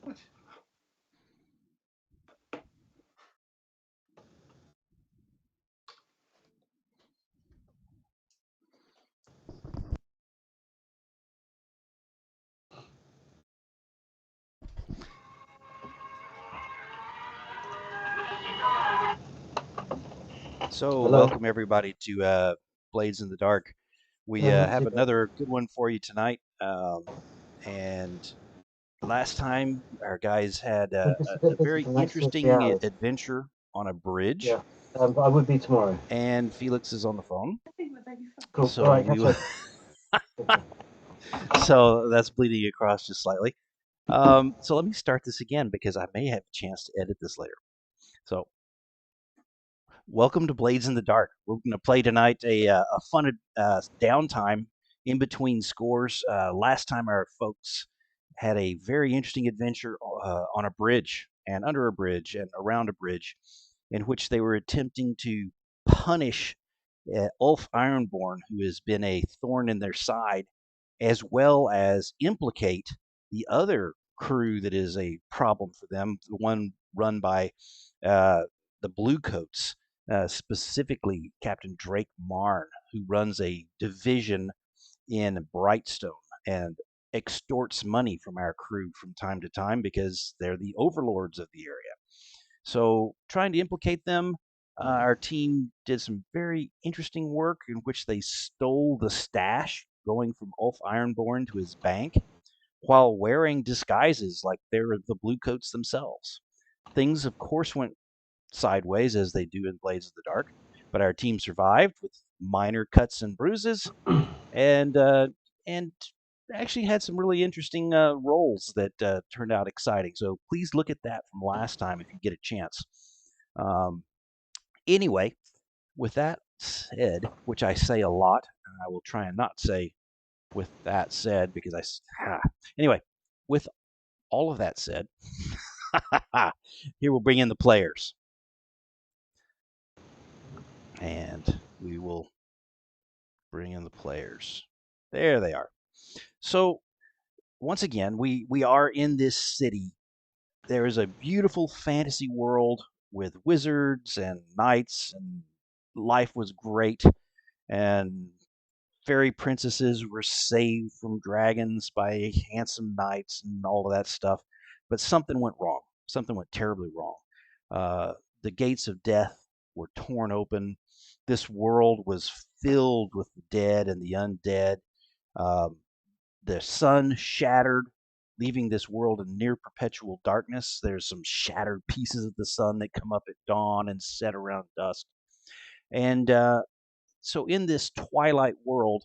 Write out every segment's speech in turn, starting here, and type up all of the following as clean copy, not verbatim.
What? So, Hello. welcome everybody to Blades in the Dark. We Not have too bad. another good one for you tonight. And last time, our guys had I'm just a bit a busy very for the next 3 interesting hours. adventure on a bridge, Yeah. But I would be tomorrow. and Felix is on the phone. Cool. All So right. we Catch will, you. Okay. so that's bleeding across just slightly. So let me start this again because I may have a chance to edit this later. So welcome to Blades in the Dark. We're going to play tonight a fun downtime in between scores. Last time, our folks had a very interesting adventure on a bridge and under a bridge and around a bridge, in which they were attempting to punish Ulf Ironborn, who has been a thorn in their side, as well as implicate the other crew that is a problem for them, the one run by uh, the Bluecoats, specifically Captain Drake Marn, who runs a division in Brightstone and extorts money from our crew from time to time because they're the overlords of the area. So, trying to implicate them, our team did some very interesting work in which they stole the stash going from Ulf Ironborn to his bank while wearing disguises like they're the Bluecoats themselves. Things, of course, went sideways as they do in Blades of the Dark, but our team survived with minor cuts and bruises, and and actually had some really interesting roles that turned out exciting. So please look at that from last time if you get a chance. Um, anyway, with that said, which I say a lot, and I will try and not say with that said because anyway, with all of that said, here we'll bring in the players, and we will bring in the players. There they are. So once again, we are in this city. There is a beautiful fantasy world with wizards and knights, and life was great. And fairy princesses were saved from dragons by handsome knights and all of that stuff. But something went wrong. Something went terribly wrong. Uh, the gates of death were torn open. This world was filled with the dead and the undead. Um, the sun shattered, leaving this world in near perpetual darkness. There's some shattered pieces of the sun that come up at dawn and set around dusk. And so, in this twilight world,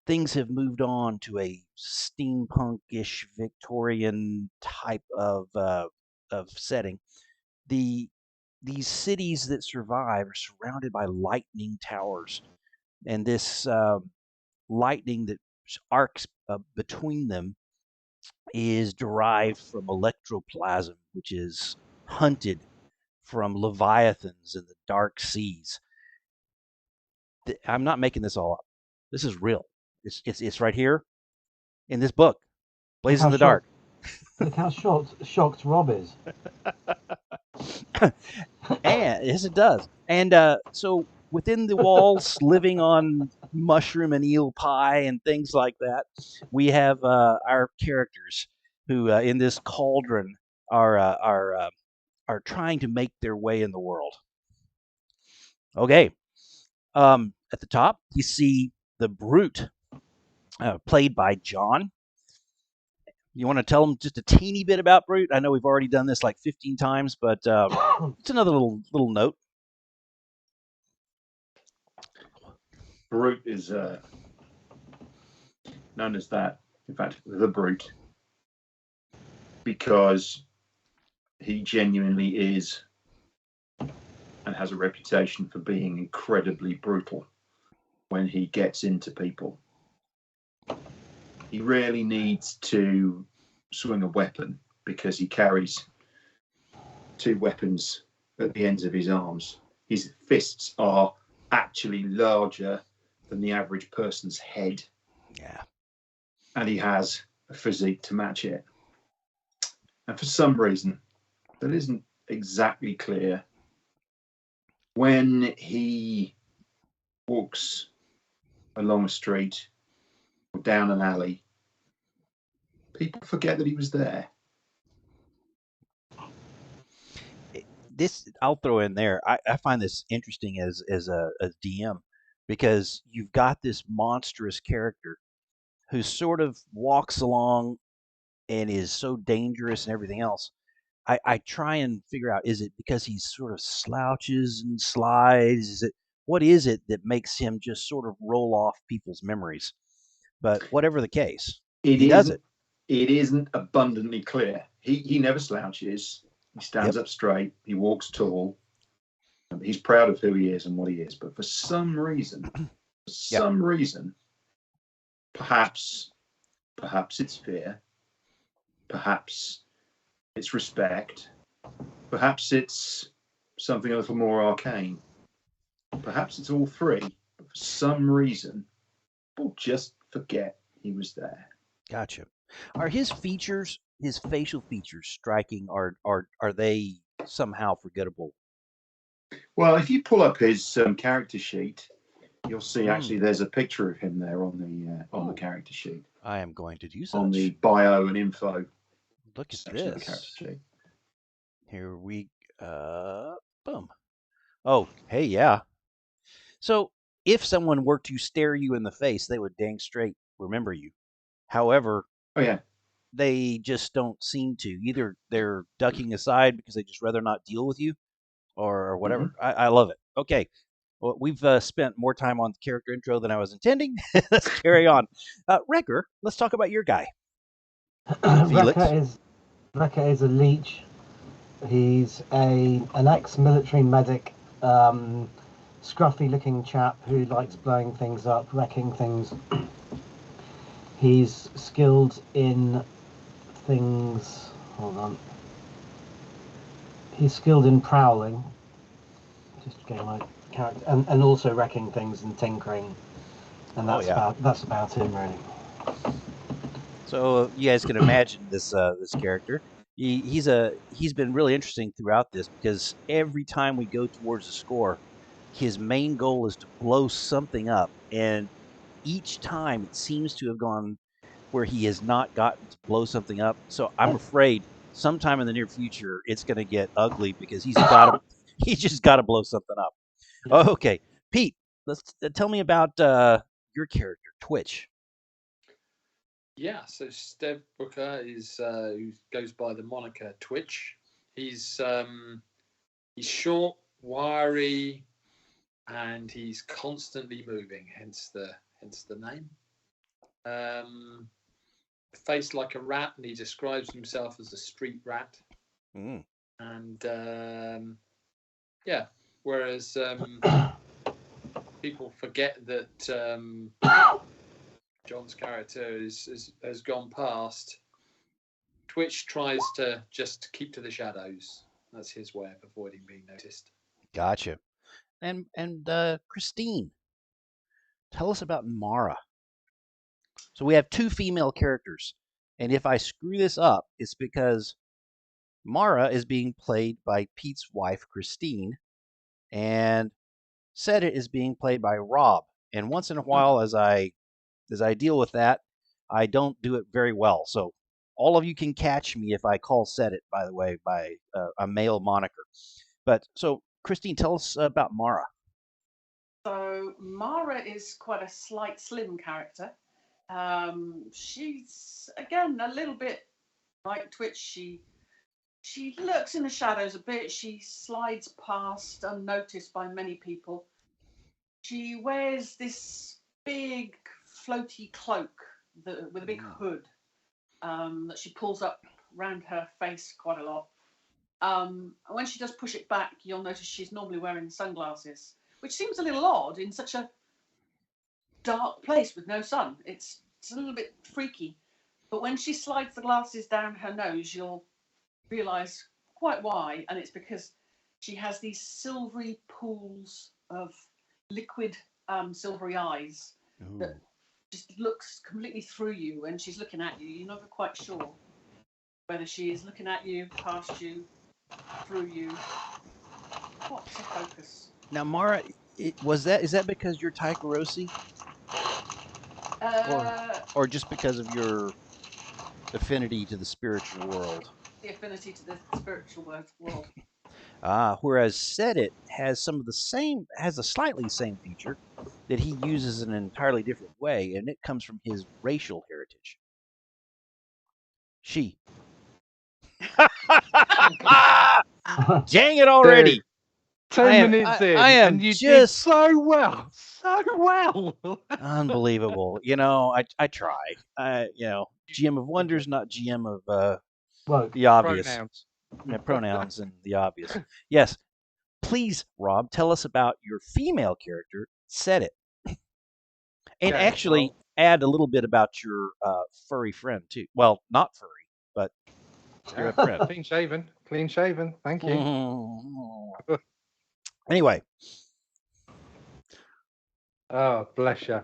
things have moved on to a steampunk-ish Victorian type of setting. The these cities that survive are surrounded by lightning towers, and this lightning that arcs between them is derived from electroplasm, which is hunted from leviathans in the dark seas. I'm not making this all up. This is real. It's right here in this book, Look Blaze in how the Dark. shocked. Look how shocked Rob is. And yes, it does. And so within the walls, living on mushroom and eel pie and things like that, we have our characters who, in this cauldron, are uh, are uh, are trying to make their way in the world. Okay. At the top, you see the brute, played by John. You want to tell them just a teeny bit about Brute? I know we've already done this like 15 times, but it's another little note. Brute is known as that. In fact, the Brute, because he genuinely is and has a reputation for being incredibly brutal when he gets into people. He rarely needs to swing a weapon because he carries two weapons at the ends of his arms. His fists are actually larger than the average person's head, Yeah. and he has a physique to match it. And for some reason that isn't exactly clear, when he walks along a street or down an alley, people forget that he was there. This I'll throw in there. I find this interesting as a DM because you've got this monstrous character who sort of walks along and is so dangerous and everything else. I try and figure out, is it because he sort of slouches and slides? What is it that makes him just sort of roll off people's memories? But whatever the case, he does it. It isn't abundantly clear. He never slouches. He stands up straight. He walks tall. He's proud of who he is and what he is. But for some reason, perhaps it's fear, perhaps it's respect, perhaps it's something a little more arcane, perhaps it's all three. But for some reason, people just forget he was there. Gotcha. Are his features, his facial features, striking? Are they somehow forgettable? Well, if you pull up his character sheet, you'll see actually there's a picture of him there on the character sheet. I am going to do such. On the bio and info. Look at section of the this. character sheet. Here we boom. Oh, hey, yeah. So if someone were to stare you in the face, they would dang straight remember you. However, they just don't seem to. Either they're ducking aside because they just rather not deal with you, or whatever. I love it. Okay. Well, we've spent more time on the character intro than I was intending. Let's carry on. Wrecker, let's talk about your guy. Wrecker is a leech. He's an ex-military medic, scruffy-looking chap who likes blowing things up, wrecking things. He's skilled in things. Hold on. He's skilled in prowling. Just getting my character, and also wrecking things and tinkering, and that's about him really. So you guys can imagine this character. He's been really interesting throughout this because every time we go towards the score, his main goal is to blow something up, and each time it seems to have gone where he has not gotten to blow something up. So I'm afraid sometime in the near future it's going to get ugly because he's just got to blow something up. Yeah. Okay, Pete, let's tell me about your character, Twitch. Yeah, so Steve Booker is who goes by the moniker Twitch. He's short, wiry, and he's constantly moving, hence the name. Face like a rat, and he describes himself as a street rat. And yeah, whereas people forget that John's character has gone past. Twitch tries to just keep to the shadows. That's his way of avoiding being noticed. Gotcha. And Christine, tell us about Mara. So we have two female characters, and if I screw this up, it's because Mara is being played by Pete's wife, Christine, and Sedit is being played by Rob. And once in a while, as I deal with that, I don't do it very well. So all of you can catch me if I call Sedit, by the way, by a male moniker. But so, Christine, tell us about Mara. So Mara is quite a slight, slim character. She's, again, a little bit like Twitch. She lurks in the shadows a bit. She slides past unnoticed by many people. She wears this big floaty cloak with a big hood that she pulls up around her face quite a lot. And when she does push it back, you'll notice she's normally wearing sunglasses, which seems a little odd in such a dark place with no sun. It's a little bit freaky. But when she slides the glasses down her nose, you'll realise quite why, and it's because she has these silvery pools of liquid silvery eyes that just looks completely through you when she's looking at you. You're never quite sure whether she is looking at you, past you, through you. What's the focus? Now, Mara, is that because you're Taikarosi? Or just because of your affinity to the spiritual world? The affinity to the spiritual world. Whereas Set It has has a slightly same feature that he uses in an entirely different way, and it comes from his racial heritage. She. Dang it already! Dude, 10 minutes in, I am and you just did so well. unbelievable. You know, I try. GM of wonders, not GM of the obvious. Pronouns. Pronouns and the obvious. Yes. Please, Rob, tell us about your female character, Set It. And actually add a little bit about your furry friend, too. Well, not furry, but your friend. Clean shaven. Thank you. Anyway. Oh, bless you.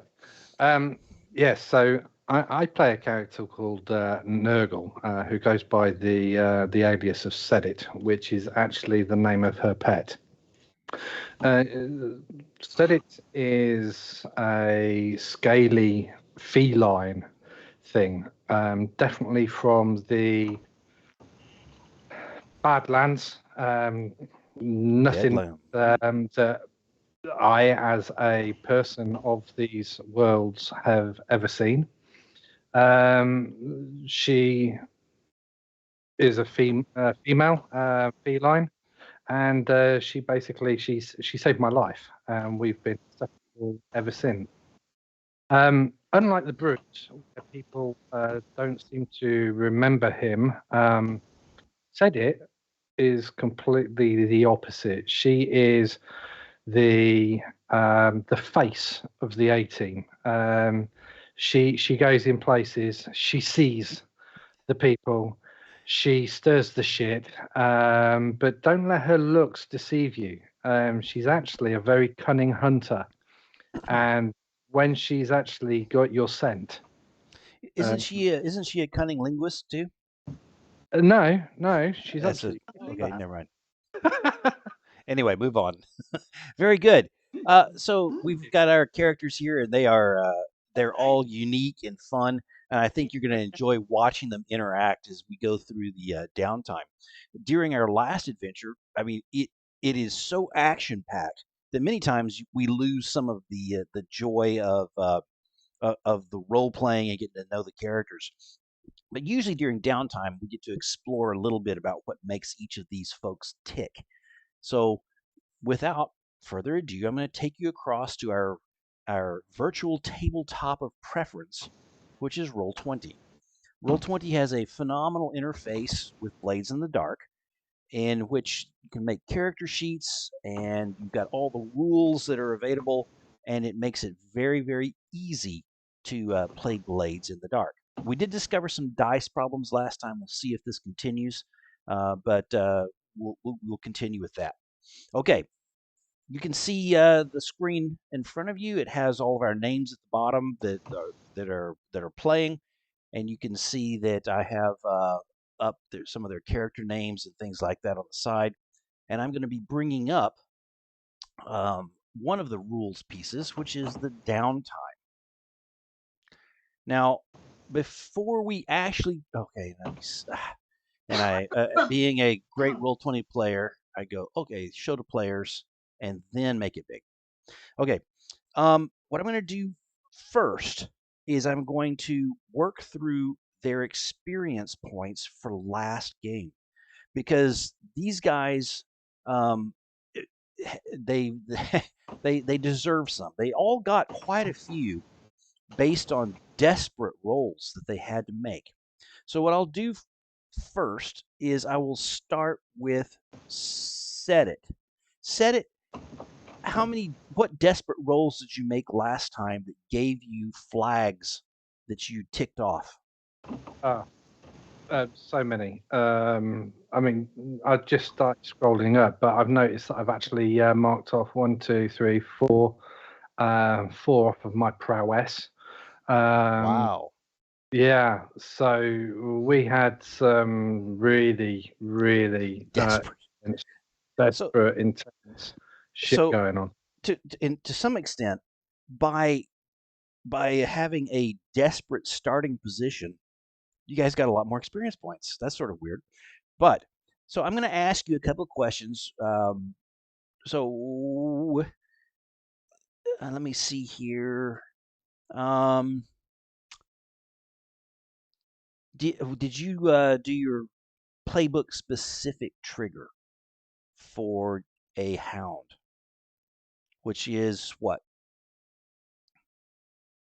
Yes, so I play a character called Nurgle, who goes by the alias of Set It, which is actually the name of her pet. Set It is a scaly feline thing, definitely from the Badlands. Nothing that I, as a person of these worlds, have ever seen. She is a female feline, and she basically she saved my life, and we've been inseparable ever since. Unlike the Brute, where people don't seem to remember him, Set It is completely the opposite. She is the face of the A-team. She goes in places. She sees the people. She stirs the shit. But don't let her looks deceive you. She's actually a very cunning hunter, and when she's actually got your scent, isn't she a cunning linguist too? No, she's okay. Never mind. Anyway, move on. Very good. So we've got our characters here, and they're all unique and fun. And I think you're going to enjoy watching them interact as we go through the downtime. During our last adventure, I mean, it is so action packed that many times we lose some of the joy of the role playing and getting to know the characters. But usually during downtime, we get to explore a little bit about what makes each of these folks tick. So without further ado, I'm going to take you across to our virtual tabletop of preference, which is Roll20. Roll20 has a phenomenal interface with Blades in the Dark, in which you can make character sheets, and you've got all the rules that are available, and it makes it very, very easy to play Blades in the Dark. We did discover some dice problems last time. We'll see if this continues, but we'll continue with that. Okay, you can see the screen in front of you. It has all of our names at the bottom that are playing, and you can see that I have up there some of their character names and things like that on the side. And I'm going to be bringing up one of the rules pieces, which is the downtime. Now, before we actually, and I, being a great Roll20 player, I go, okay, show to players, and then make it big. Okay, what I'm going to do first is I'm going to work through their experience points for last game, because these guys, they deserve some. They all got quite a few based on desperate rolls that they had to make. So what I'll do first is I will start with Set It. Set It. What desperate rolls did you make last time that gave you flags that you ticked off? So many. I mean, I just started scrolling up, but I've noticed that I've actually marked off 1, 2, 3, 4, 4 off of my prowess. Wow. Yeah, so we had some really, really Desperate. desperate, intense shit going on. To some extent, by having a desperate starting position, you guys got a lot more experience points. That's sort of weird. But so I'm going to ask you a couple of questions. Let me see here. Did you do your playbook specific trigger for a hound, which is what?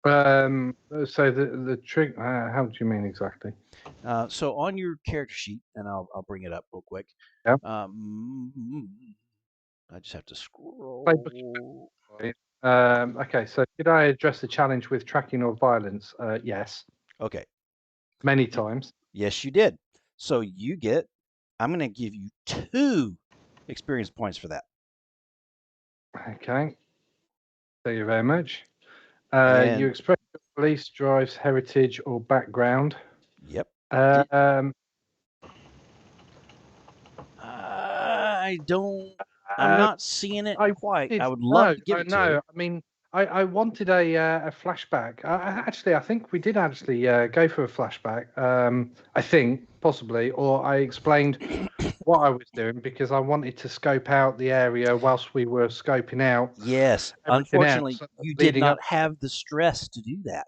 So the trick. How do you mean exactly? So on your character sheet, and I'll bring it up real quick. Yeah. I just have to scroll. Playbook. Okay, so did I address the challenge with tracking or violence? Yes. Okay. Many times. Yes, you did. So you get. I'm going to give you 2 experience points for that. Okay. Thank you very much. You express your beliefs, drives, heritage, or background. Yep. I'm not seeing it quite. I would love to give it to you. I mean, I wanted a flashback. I think we did actually go for a flashback. I think possibly, or I explained what I was doing because I wanted to scope out the area whilst we were scoping out. Yes, unfortunately, you did not have the stress to do that.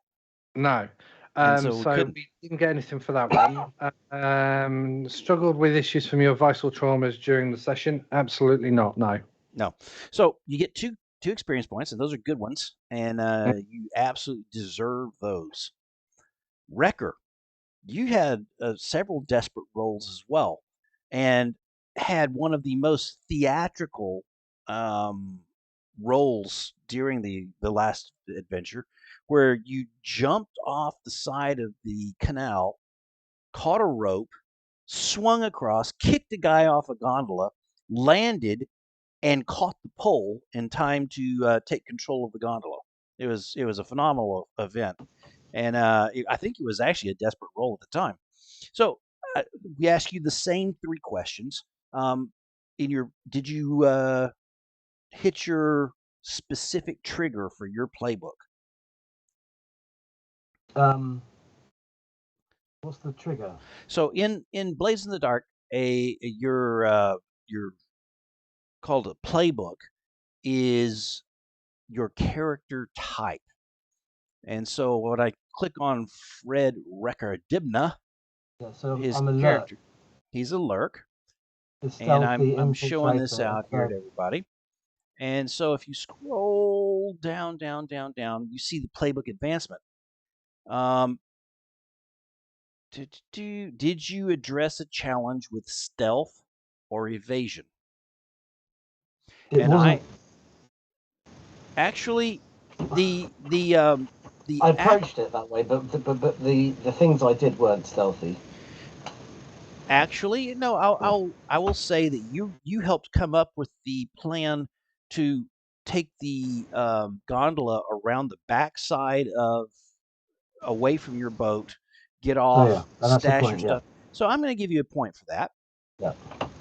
No. So we didn't get anything for that one. Struggled with issues from your visceral traumas during the session? Absolutely not. No. No. So you get two experience points, and those are good ones, and you absolutely deserve those. Wrecker, you had several desperate roles as well, and had one of the most theatrical roles during the last adventure, where you jumped off the side of the canal, caught a rope, swung across, kicked a guy off a gondola, landed, and caught the pole in time to take control of the gondola. It was a phenomenal event, and I think it was actually a desperate role at the time. So we ask you the same 3 questions. Did you hit your specific trigger for your playbook? What's the trigger? So in Blaze in the Dark, your called a playbook is your character type. And so when I click on Fred Rekardibna, his I'm a character, lurk. he's a lurk. And I'm showing this out here to everybody. And so if you scroll down, you see the playbook advancement. Did you address a challenge with stealth or evasion? I actually I approached it that way, but the things I did weren't stealthy. Actually, no. I will say that you helped come up with the plan to take the gondola around the backside of away from your boat, get off, stash your stuff. So I'm going to give you a point for that. Yeah.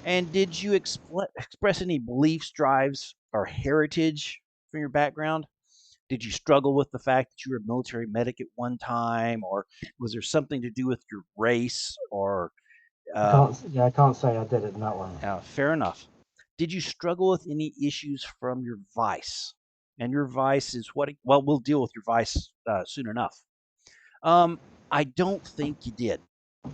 And did you express any beliefs, drives, or heritage from your background? Did you struggle with the fact that you were a military medic at one time, or was there something to do with your race, or I can't say I did it in that one. Fair enough. Did you struggle with any issues from your vice? And your vice is what? Well, we'll deal with your vice soon enough. I don't think you did.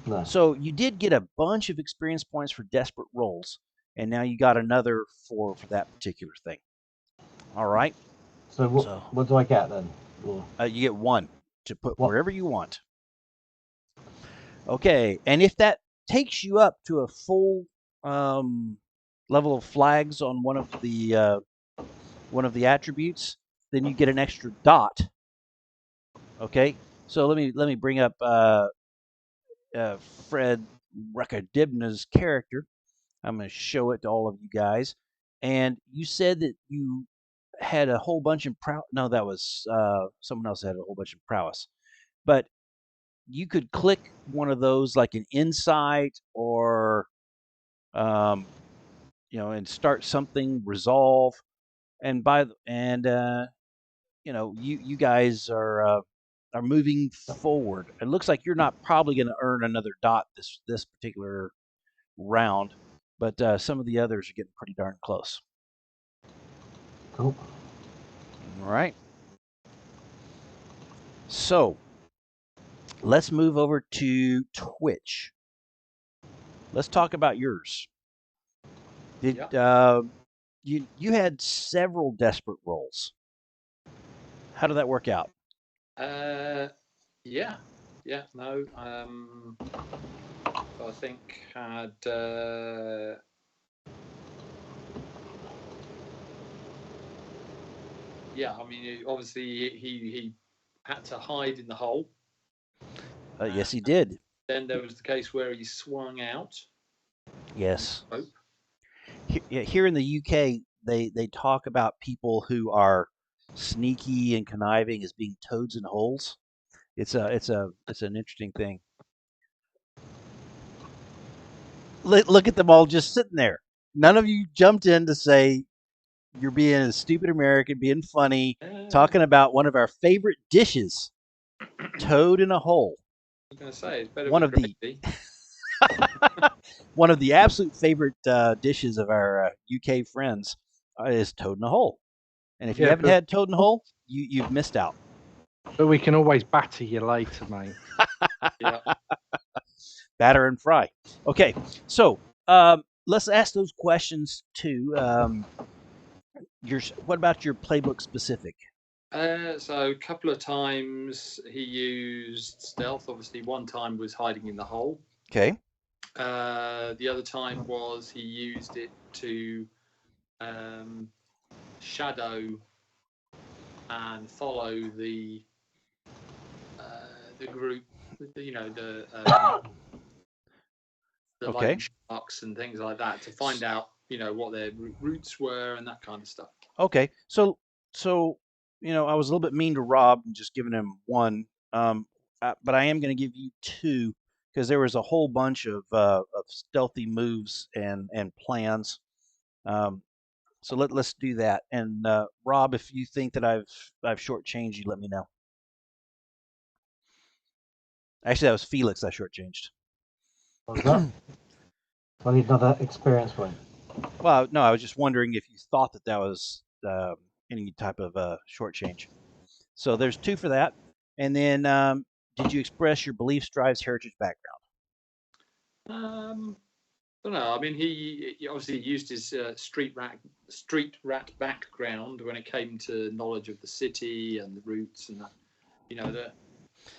No. So you did get a bunch of experience points for desperate rolls, and now you got another 4 for that particular thing. All right. So what do I get then? You get 1 to put wherever you want. Okay, and if that takes you up to a full level of flags on one of the attributes, then you get an extra dot. Okay, so let me bring up Fred Rekardibna's character. I'm going to show it to all of you guys. And you said that you had a whole bunch of prowess. No, that was someone else had a whole bunch of prowess. But you could click one of those like an insight or and start something, resolve, and you guys are moving forward. It looks like you're not probably going to earn another dot this particular round, but some of the others are getting pretty darn close. Cool. All right. So let's move over to Twitch. Let's talk about yours. You had several desperate rolls. How did that work out? Yeah. No. I think had. I mean, obviously he had to hide in the hole. Yes, he did. Then there was the case where he swung out. Yes. Here in the UK, they talk about people who are sneaky and conniving as being toads in holes. It's an interesting thing. Look at them all just sitting there. None of you jumped in to say you're being a stupid American, being funny, talking about one of our favorite dishes, toad in a hole. I was going to say it's better one than of gravy. One of the absolute favorite dishes of our UK friends is toad in a hole. And if you haven't had toad in a hole, you've missed out. But we can always batter you later, mate. Yeah. Batter and fry. Okay, so let's ask those questions too. What about your playbook specific? So a couple of times he used stealth. Obviously, one time was hiding in the hole. Okay. The other time was he used it to shadow and follow the group. The okay. loan sharks and things like that to find out, what their routes were and that kind of stuff. Okay, so I was a little bit mean to Rob and just giving him one, but I am going to give you two because there was a whole bunch of stealthy moves and plans. So let's do that. And Rob, if you think that I've shortchanged you, let me know. Actually, that was Felix I shortchanged. What was that? I need another experience point. Well, no, I was just wondering if you thought that was any type of shortchange. So there's two for that. And then, did you express your beliefs, drives, heritage, background? I don't know. I mean, he obviously used his street rat background when it came to knowledge of the city and the routes and that.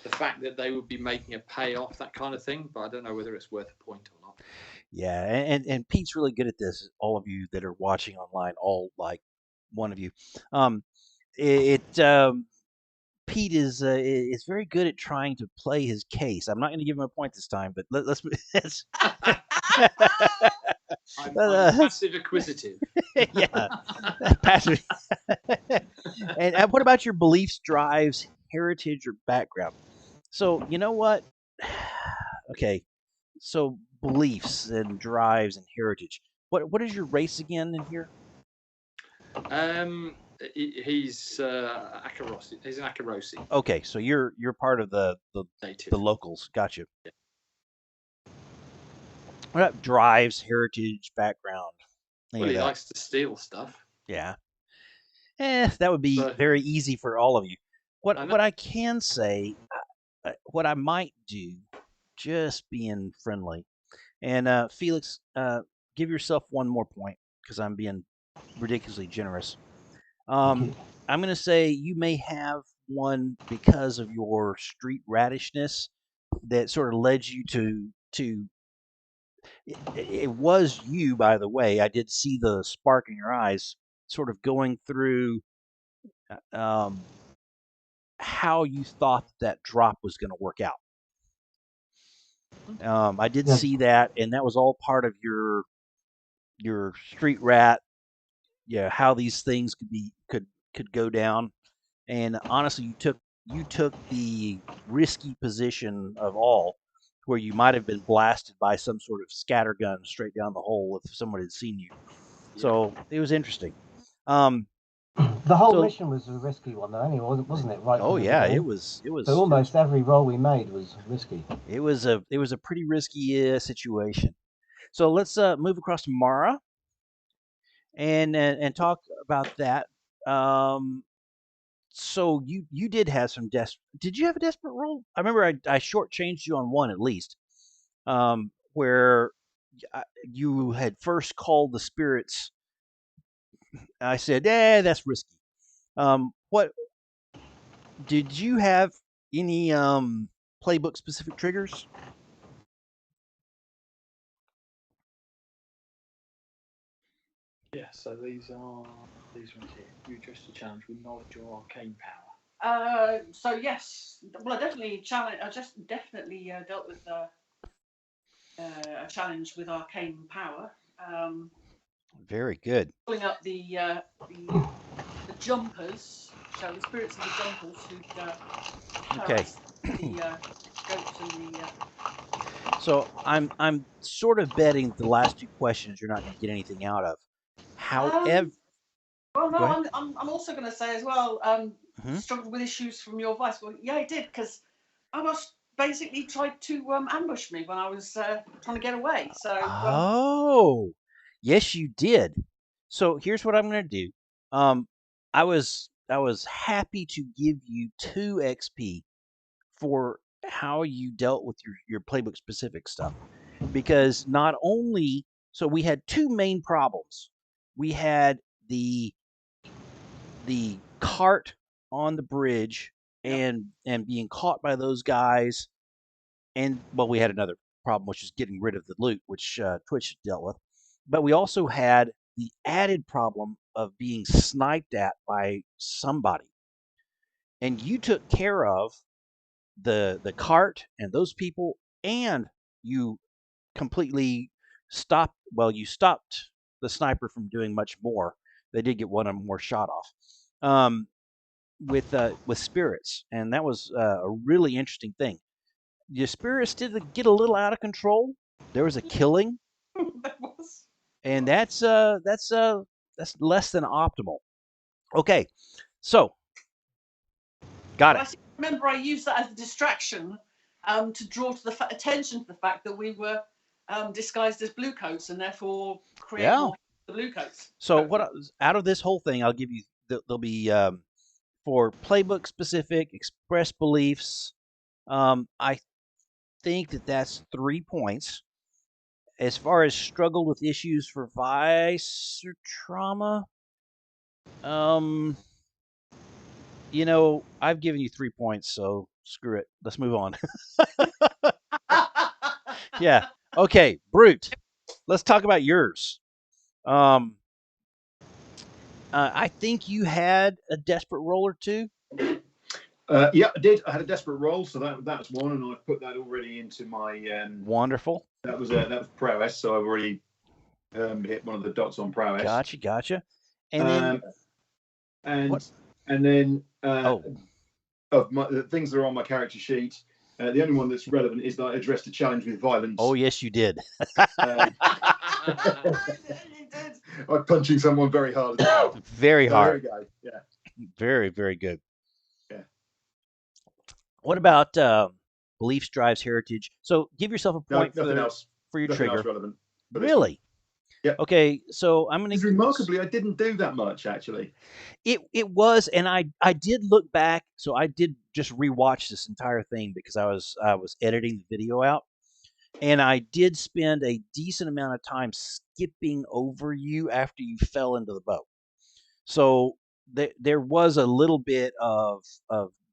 The fact that they would be making a payoff, that kind of thing. But I don't know whether it's worth a point or not. Yeah, and Pete's really good at this. All of you that are watching online, all like one of you, Pete is very good at trying to play his case. I'm not going to give him a point this time, but let's. I'm passive acquisitive. Yeah, passive. And what about your beliefs, drives, heritage, or background? So you know what? Okay, so beliefs and drives and heritage. What is your race again in here? He's Akarosi. He's an Akarosi. Okay, so you're part of the locals. Gotcha. Yeah. What about drives, heritage, background? Well, he likes to steal stuff. Yeah. That would be very easy for all of you. What I can say, what I might do, just being friendly, and Felix, give yourself one more point because I'm being ridiculously generous. I'm going to say you may have one because of your street radishness that sort of led you to. It was you, by the way. I did see the spark in your eyes, sort of going through how you thought that drop was going to work out. I did see that, and that was all part of your street rat. Yeah, how these things could go down. And honestly, you took you took the risky position of all, where you might have been blasted by some sort of scattergun straight down the hole if someone had seen you. Yeah. So it was interesting. The whole So- mission was a risky one, though, anyway, wasn't it? Right. Oh from the yeah, beginning? it was. So almost every roll we made was risky. It was a pretty risky situation. So let's move across to Mara and talk about that. So you did have some did you have a desperate roll? I remember I shortchanged you on one at least, where you had first called the spirits. I said, that's risky. What did you have any playbook specific triggers? Yeah, so these ones here. You addressed a challenge with knowledge or arcane power. So yes, well, I definitely dealt with a challenge with arcane power. Very good. Pulling up the jumpers, so the spirits of the jumpers who Okay. the goats and the. So I'm sort of betting the last two questions you're not going to get anything out of. However, well, Go ahead. no, I'm also going to say as well. Mhm. Struggled with issues from your advice. Well, yeah, I did, because I was basically tried to ambush me when I was trying to get away. So. Oh, yes, you did. So here's what I'm going to do. I was happy to give you 2 XP for how you dealt with your playbook specific stuff, because not only so we had 2 main problems. We had the cart on the bridge and being caught by those guys, and well, we had another problem, which is getting rid of the loot, which Twitch dealt with. But we also had the added problem of being sniped at by somebody, and you took care of the cart and those people, and you completely stopped. Well, you stopped the sniper from doing much more. They did get one more shot off with spirits, and that was a really interesting thing. Your spirits did get a little out of control. There was a killing, That was. and that's less than optimal. Okay, so got Well, it. I remember I used that as a distraction to draw to the attention to the fact that we were disguised as bluecoats and therefore create more the bluecoats. So what out of this whole thing, I'll give you there'll be for playbook specific express beliefs. I think that's 3 points. As far as struggle with issues for vice or trauma, I've given you 3 points, so screw it. Let's move on. Yeah. Okay, Brute. Let's talk about yours. I think you had a desperate roll or two. Yeah, I did. I had a desperate roll, so that's one, and I've put that already into my. Wonderful. That was prowess, so I've already hit one of the dots on prowess. Gotcha. And then and then of the things that are on my character sheet, the only one that's relevant is that I addressed a challenge with violence. Oh yes, you did. You did. I'm punching someone very hard. Very hard. There we go. Yeah. Very, very good. Yeah. What about beliefs, drives, heritage? So give yourself a point nothing else for your nothing trigger. else relevant. Really? Yeah. Okay, so I'm going to. Remarkably, I didn't do that much actually. It was, and I did look back. So I did just rewatch this entire thing because I was editing the video out, and I did spend a decent amount of time skipping over you after you fell into the boat. So there was a little bit of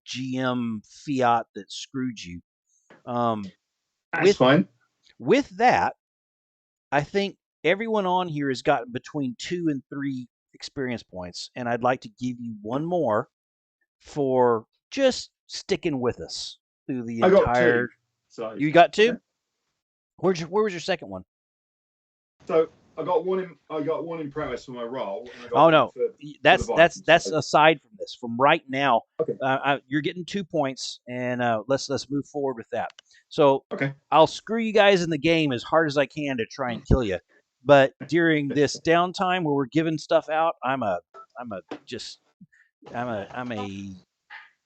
GM fiat that screwed you. That's fine. With that, I think everyone on here has gotten between 2 and 3 experience points, and I'd like to give you one more for just sticking with us through the entire. I got 2. So you got 2? Where was your second one? So I got one in prowess for my roll. And I got Oh one no, for that's so. aside from this. From right now, Okay. you're getting 2 points, and let's move forward with that. So Okay. I'll screw you guys in the game as hard as I can to try and kill you. But during this downtime where we're giving stuff out, I'm a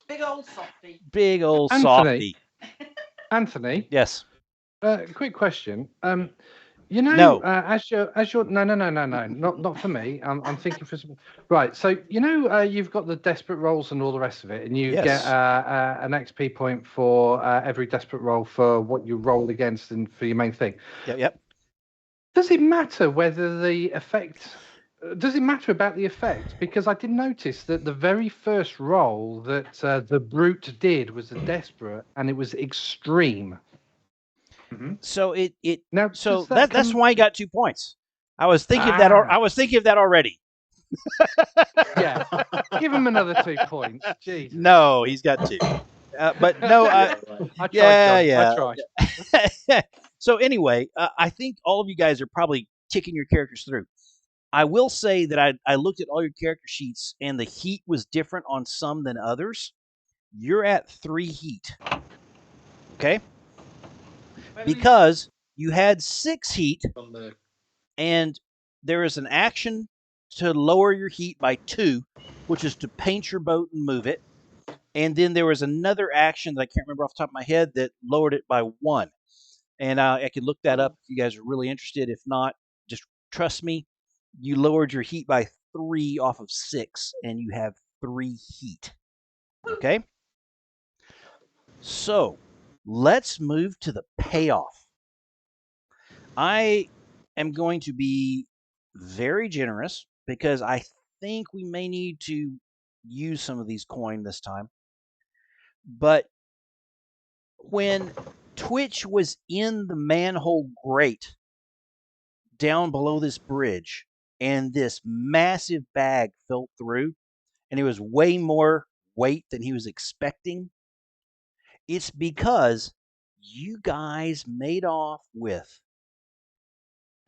big old softy. big old Anthony. softy. Anthony. Yes. Quick question. You know, No. as your no, not for me. I'm thinking for some. Right. So you know, you've got the desperate rolls and all the rest of it, and you get an XP point for every desperate roll for what you roll against and for your main thing. Yep. Does it matter whether the effect? Does it matter about the effect? Because I did notice that the very first roll that the brute did was a desperate, and it was extreme. Mm-hmm. So now that's why I got 2 points. I was thinking of that. I was thinking of that already. Yeah, give him another 2 points. Jesus. No, he's got 2. But no, I tried. I tried. So anyway, I think all of you guys are probably ticking your characters through. I will say that I looked at all your character sheets, and the heat was different on some than others. You're at 3 heat. Okay? Because you had 6 heat, and there is an action to lower your heat by 2, which is to paint your boat and move it. And then there was another action that I can't remember off the top of my head that lowered it by 1. And I could look that up if you guys are really interested. If not, just trust me. You lowered your heat by 3 off of 6, and you have 3 heat. Okay? So, let's move to the payoff. I am going to be very generous because I think we may need to use some of these coin this time. But when Twitch was in the manhole grate down below this bridge, and this massive bag fell through, and it was way more weight than he was expecting, it's because you guys made off with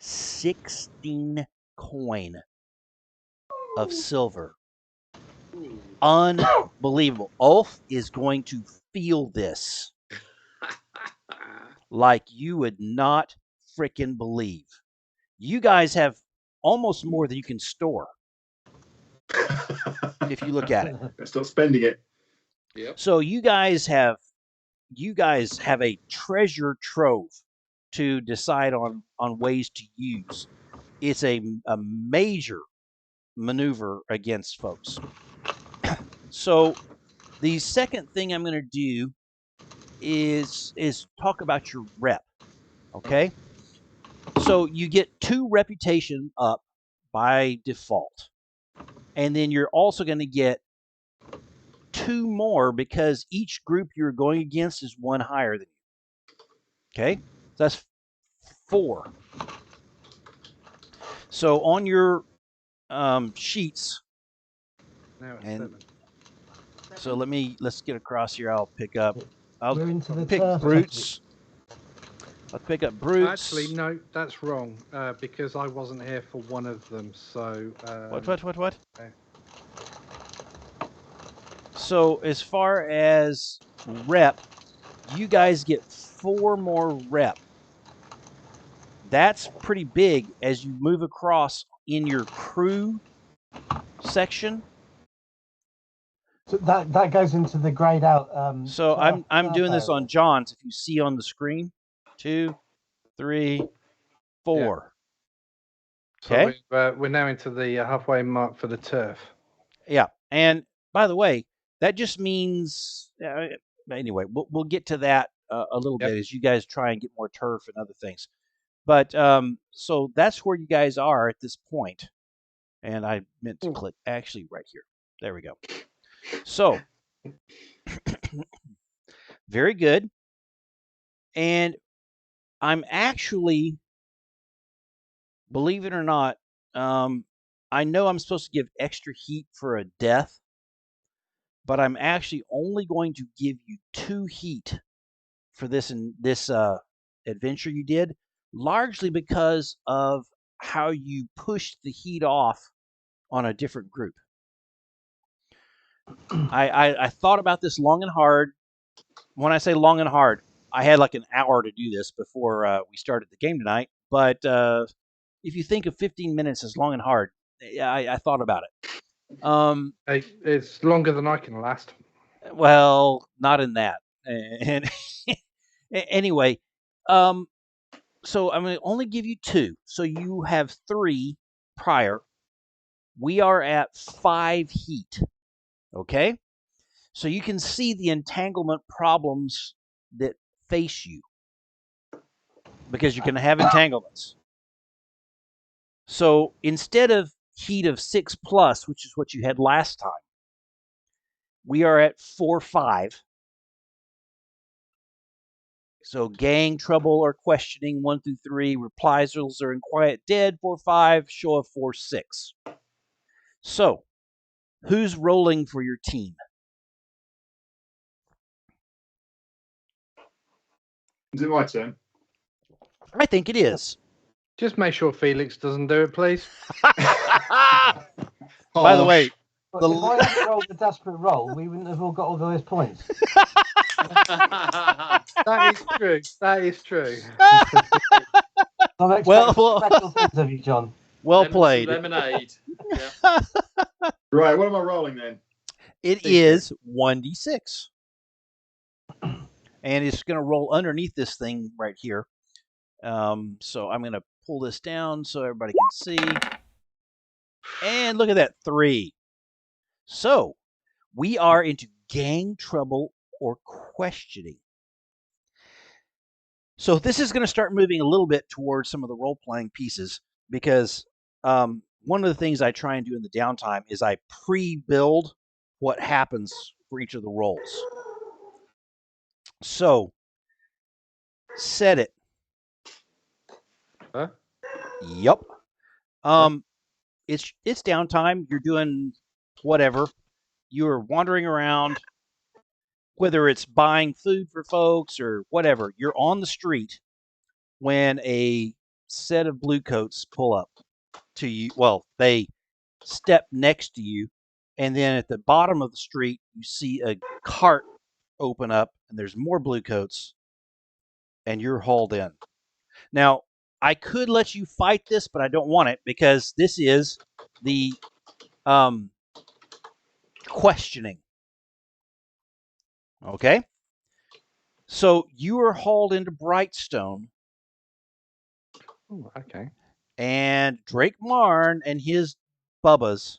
16 coin of silver. Unbelievable. Ulf is going to feel this like you would not freaking believe. You guys have almost more than you can store if you look at it. Stop spending it. Yep. So you guys have a treasure trove to decide on ways to use. It's a major maneuver against folks. So the second thing I'm going to do is talk about your rep. Okay? So you get 2 reputation up by default. And then you're also going to get 2 more because each group you're going against is 1 higher than you. Okay? So that's 4. So on your sheets, Now it's and 7. so let's get across here. I'll pick We're brutes. Let's pick up brutes. Actually, no, that's wrong because I wasn't here for one of them. So What? Okay. So as far as rep, you guys get 4 more rep. That's pretty big as you move across in your crew section. So that goes into the grayed out. So I'm doing this on John's. If you see on the screen, 2, 3, 4. Yeah. Okay. So we're now into the halfway mark for the turf. Yeah, and by the way, that just means anyway. We'll get to that a little bit as you guys try and get more turf and other things. But so that's where you guys are at this point. And I meant to click actually right here. There we go. So very good. And I'm actually, believe it or not, I know I'm supposed to give extra heat for a death, but I'm actually only going to give you 2 heat for this adventure you did, largely because of how you push the heat off on a different group. I thought about this long and hard. When I say long and hard, I had like an hour to do this before we started the game tonight. But if you think of 15 minutes as long and hard, I thought about it. It's longer than I can last. Well, not in that. And anyway, so I'm going to only give you 2. So you have 3 prior. We are at 5 heat. Okay? So you can see the entanglement problems that face you because you're going to have entanglements. So instead of heat of 6+, which is what you had last time, we are at 4-5. So gang, trouble, or questioning 1 through 3, reprisals are in quiet dead 4-5, show of 4-6. So who's rolling for your team? Is it my turn? I think it is. Just make sure Felix doesn't do it, please. By the way, if I had rolled a desperate roll, we wouldn't have all got all those points. That is true. That is true. I'm expecting special things of you, John. Well played. Lemonade. Yeah. Right, what am I rolling then? It is 1d6. And it's going to roll underneath this thing right here. So I'm going to pull this down so everybody can see. And look at that, 3. So we are into gang trouble or questioning. So this is going to start moving a little bit towards some of the role-playing pieces because one of the things I try and do in the downtime is I pre-build what happens for each of the roles. So, set it. Huh? Yep. It's downtime. You're doing whatever. You're wandering around, whether it's buying food for folks or whatever. You're on the street when a set of bluecoats pull up to you. Well, they step next to you, and then at the bottom of the street, you see a cart open up, and there's more bluecoats, and you're hauled in. Now, I could let you fight this, but I don't want it because this is the questioning. Okay? So you are hauled into Brightstone. Ooh, okay. And Drake Marn and his bubbas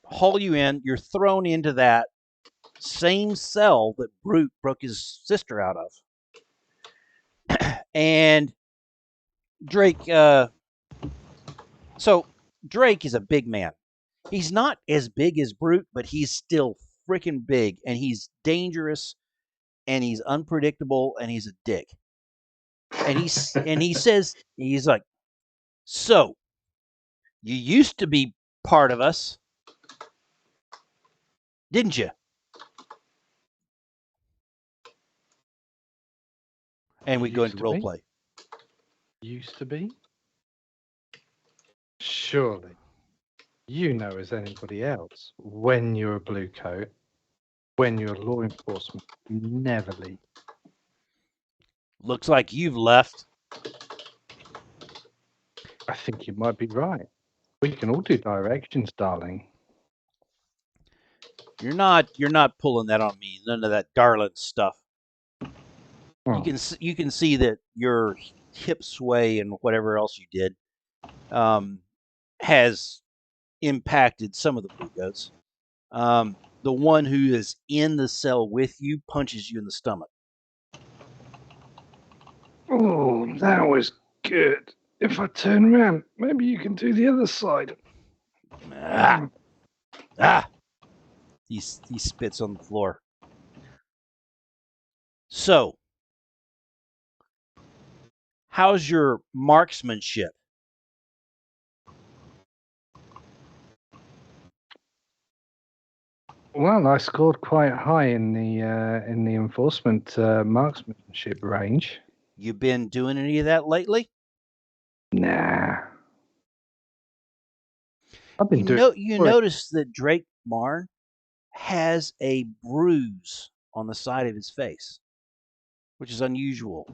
haul you in. You're thrown into that same cell that Brute broke his sister out of. And Drake, so Drake is a big man. He's not as big as Brute, but he's still freaking big, and he's dangerous, and he's unpredictable, and he's a dick. And he says, he's like, so you used to be part of us, didn't you? And we go into role play. Used to be? Surely. You know as anybody else, when you're a blue coat, when you're law enforcement, you never leave. Looks like you've left. I think you might be right. We can all do directions, darling. You're not pulling that on me. None of that darling stuff. Oh. You can see that your hip sway and whatever else you did has impacted some of the bluecoats. The one who is in the cell with you punches you in the stomach. Oh, that was good. If I turn around, maybe you can do the other side. He spits on the floor. So, how's your marksmanship? Well, I scored quite high in the enforcement marksmanship range. You been doing any of that lately? Nah. I've been doing. You notice that Drake Marn has a bruise on the side of his face, which is unusual.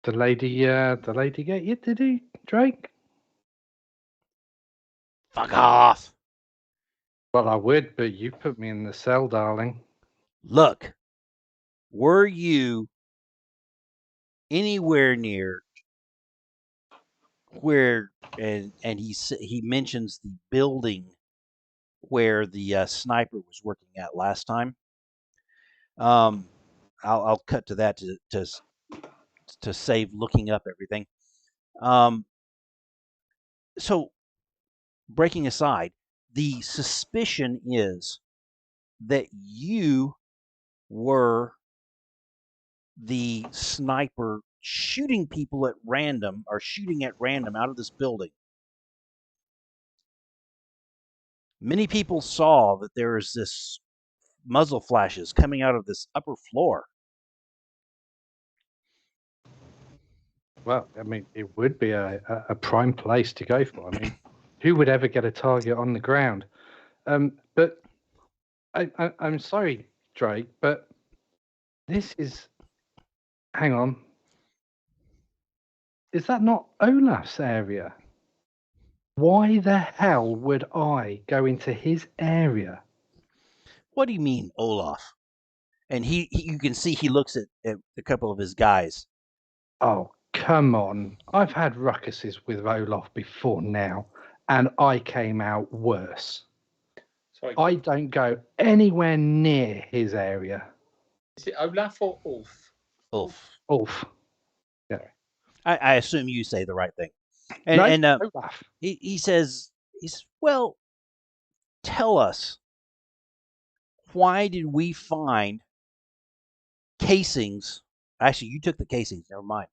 The lady get you, did he, Drake? Fuck off. Well, I would, but you put me in the cell, darling. Look, were you anywhere near where, and he mentions the building where the sniper was working at last time. I'll cut to that to save looking up everything. So, breaking aside, the suspicion is that you were the sniper shooting people at random, or shooting at random out of this building. Many people saw that there is this muzzle flashes coming out of this upper floor. Well, I mean, it would be a prime place to go for. I mean, who would ever get a target on the ground? But I'm sorry, Drake, but this is. Hang on. Is that not Olaf's area? Why the hell would I go into his area? What do you mean, Olaf? And he you can see he looks at a couple of his guys. Oh, come on. I've had ruckuses with Olaf before now, and I came out worse. Sorry. I don't go anywhere near his area. Is it Olaf or Ulf? Ulf. Yeah. I assume you say the right thing. And Olaf. he says, well, tell us, why did we find casings? Actually, you took the casings. Never mind.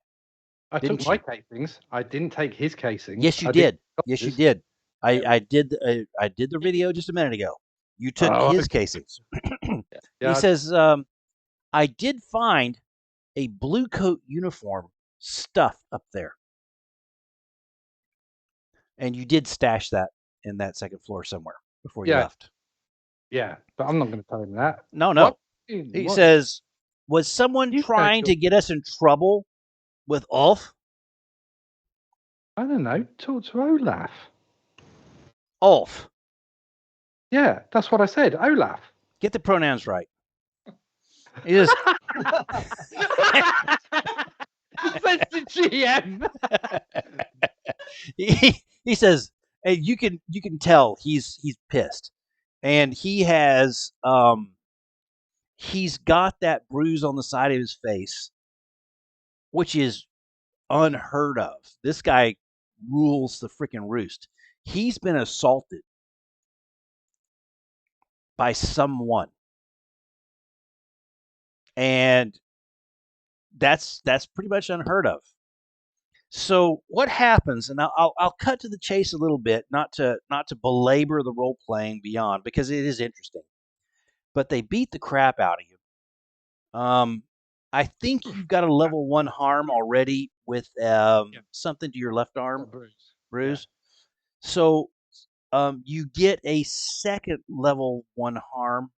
I took my casings. I didn't take his casings. Yes, you did. Yes, you did. I did the video just a minute ago. You took his casings. He says, I did find a blue coat uniform stuffed up there. And you did stash that in that second floor somewhere before you left. Yeah, but I'm not going to tell him that. No. What? He says, was someone trying to get us in trouble with Ulf? I don't know. Talk to Olaf. Ulf. Yeah, that's what I said. Olaf. Get the pronouns right. He just That's the GM. he says, hey, you can tell he's pissed, and he has he's got that bruise on the side of his face, which is unheard of. This guy rules the freaking roost. He's been assaulted by someone, and that's pretty much unheard of. So what happens, and I'll cut to the chase a little bit, not to belabor the role playing beyond, because it is interesting. But they beat the crap out of you. I think you've got a level 1 harm already with something to your left arm, bruise. Yeah. So you get a second level 1 harm.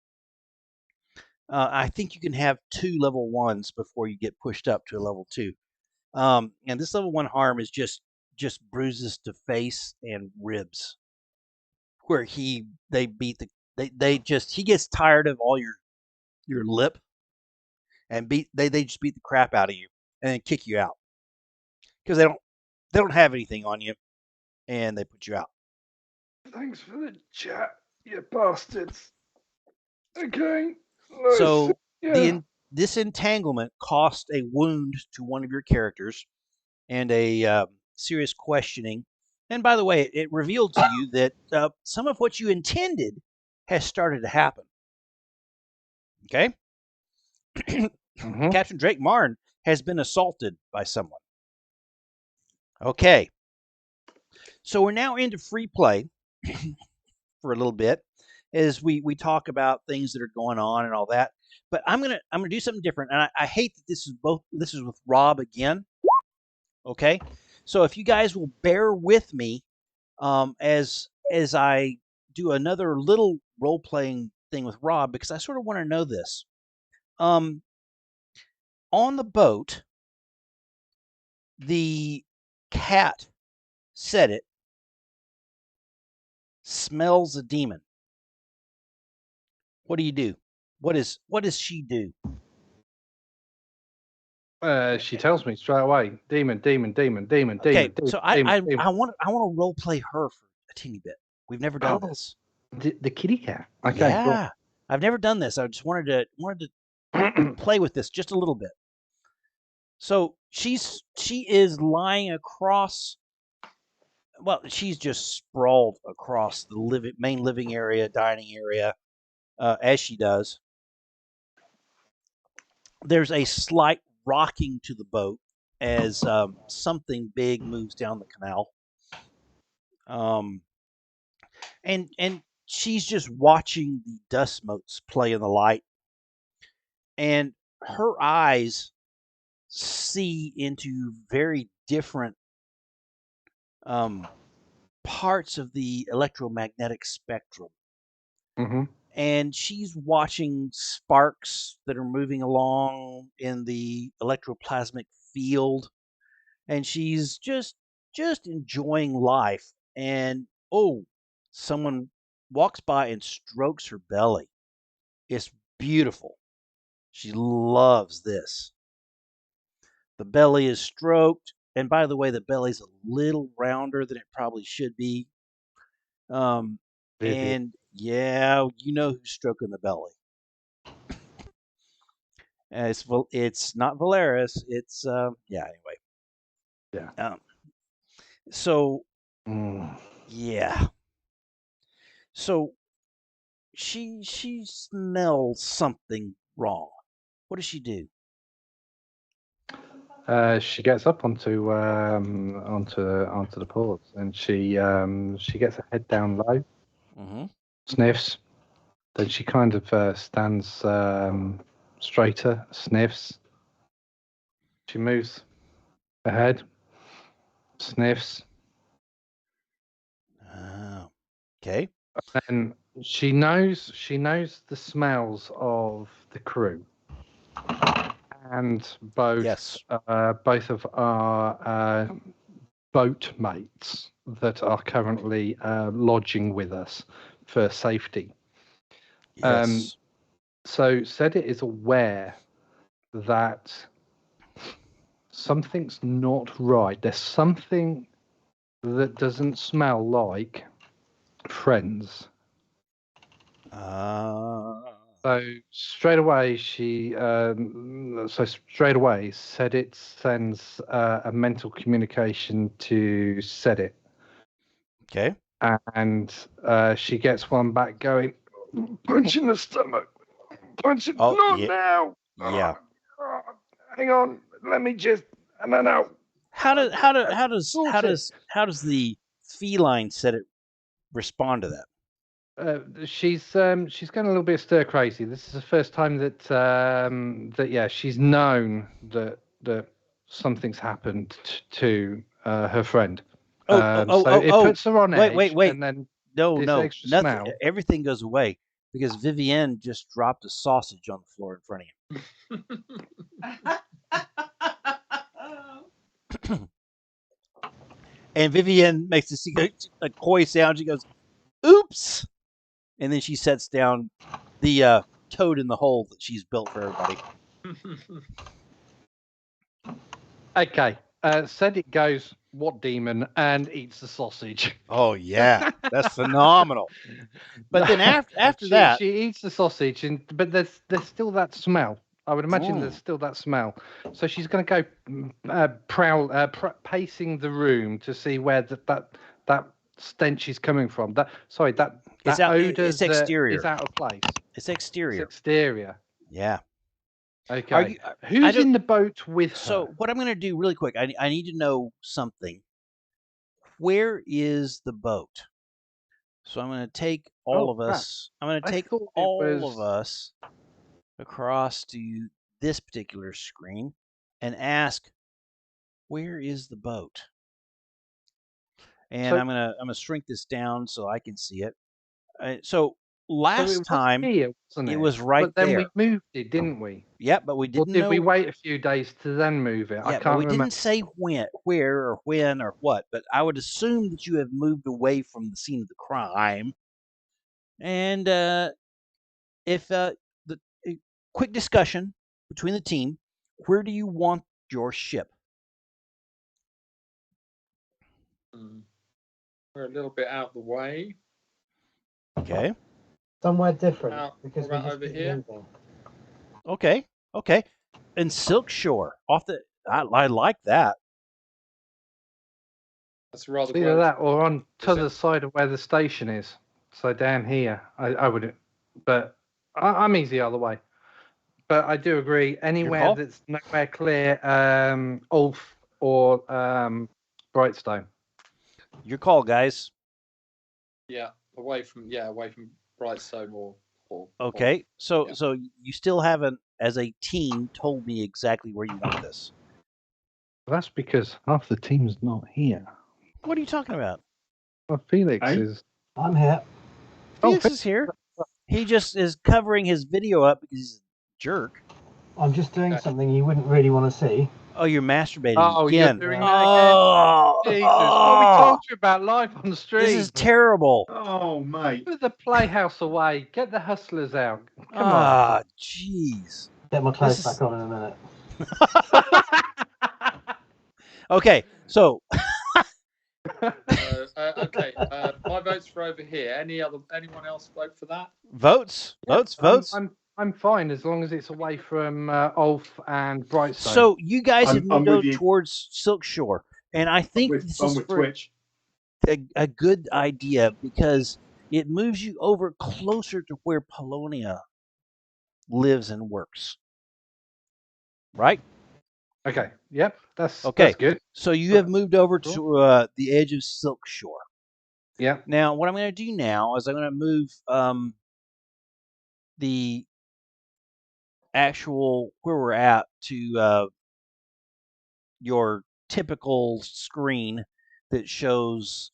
I think you can have 2 level 1s before you get pushed up to a level 2. And this level 1 harm is just bruises to face and ribs, where he gets tired of all your lip, and they just beat the crap out of you and then kick you out because they don't have anything on you, and they put you out. Thanks for the chat, you bastards. Okay. So this entanglement cost a wound to one of your characters and a serious questioning. And by the way, it revealed to you that some of what you intended has started to happen. Okay? Captain Drake Marn has been assaulted by someone. Okay. So we're now into free play for a little bit as we talk about things that are going on and all that. But I'm gonna do something different, and I hate that this is with Rob again. Okay, so if you guys will bear with me, as I do another little role playing thing with Rob, because I sort of want to know this. On the boat, the cat said it smells a demon. What do you do? What does she do? She tells me straight away, demon, demon, demon, demon, Okay, demon, so demon. I want to role play her for a teeny bit. We've never done this. The kitty cat. Okay. Yeah, I've never done this. I just wanted to play with this just a little bit. So she is lying across. Well, she's just sprawled across the main living area, dining area, as she does. There's a slight rocking to the boat as something big moves down the canal. And she's just watching the dust motes play in the light, and her eyes see into very different parts of the electromagnetic spectrum. Mm-hmm. And she's watching sparks that are moving along in the electroplasmic field, and she's just enjoying life. And someone walks by and strokes her belly. It's beautiful. She loves this. The belly is stroked, and by the way, the belly's a little rounder than it probably should be. And yeah, you know who's stroking the belly. It's not Valeris. It's anyway. Yeah. So yeah. So she smells something wrong. What does she do? She gets up onto the ports, and she gets her head down low, sniffs. Then she kind of stands straighter, sniffs. She moves her head, sniffs. Okay. And she knows the smells of the crew, and both of our boat mates that are currently lodging with us for safety. Yes. So Sedit is aware that something's not right. There's something that doesn't smell like friends. So straight away, Sedit sends a mental communication to Sedit. Okay. And she gets one back going, punch in the stomach. Punch it. Now. Yeah. Hang on. Let me just. No. How does the feline Sedit respond to that? She's going a little bit stir crazy. This is the first time that she's known that something's happened to her friend. It puts her on edge. Wait. And then no, extra nothing. Smell. Everything goes away because Vivienne just dropped a sausage on the floor in front of you. And Vivienne makes a coy sound. She goes, "Oops!" And then she sets down the toad in the hole that she's built for everybody. Okay. Sedit goes, what demon? And eats the sausage. Oh, yeah. That's phenomenal. But then after that... She eats the sausage, but there's still that smell. I would imagine there's still that smell. So she's going to go pacing the room to see where that stench is coming from. That odor it's exterior. is out of place. It's exterior. It's exterior. Yeah. Okay. Who's in the boat with her? So what I'm going to do really quick, I need to know something. Where is the boat? So I'm going to take all of us. I'm going to take all of us across to this particular screen and ask, where is the boat? And So- I'm gonna shrink this down so I can see it. So last it was time here, wasn't it was right but then there. we moved it, didn't we? Yeah, but we Or didn't did know. we wait a few days to then move it? I Yeah, can't but we remember. didn't say where or when or what. But I would assume that you have moved away from the scene of the crime. And if quick discussion between the team, where do you want your ship? We're a little bit out the way. Okay. Somewhere different what because we about just over keep here? moving. Okay. And Silk Shore I like that. That's rather Either well. that or on to Is the it? side of where the station is. So down here, I wouldn't. But I'm easy either way. But I do agree. Anywhere call. that's nowhere clear, Ulf or Brightstone. Your call, guys. Yeah, away from Brightstone or Okay. So yeah. so you still haven't, as a team, told me exactly where you want this. Well, that's because half the team's not here. What are you talking about? Well, Felix Hey? is. I'm here. Felix is here. He just is covering his video up because he's a jerk. I'm just doing Okay. something you wouldn't really want to see. Oh, you're masturbating Oh, again. you're doing that again? Oh, Jesus, what we told you about live on the stream. This is terrible. Oh, mate. Put the playhouse away. Get the hustlers out. Come Ah, jeez. Get my clothes This back is- on in a minute. on. Okay, so okay. My vote's for over here. Anyone else vote for that? votes. I'm fine as long as it's away from Ulf and Brightstone. So you guys have I'm moved with over you. towards Silk Shore, and I think this I'm is with for Twitch. a good idea because it moves you over closer to where Polonia lives and works. Right? Okay. Yep. That's good. So you have moved over to the edge of Silk Shore. Yeah. Now, what I'm going to do now is I'm going to move the actual where we're at to your typical screen that shows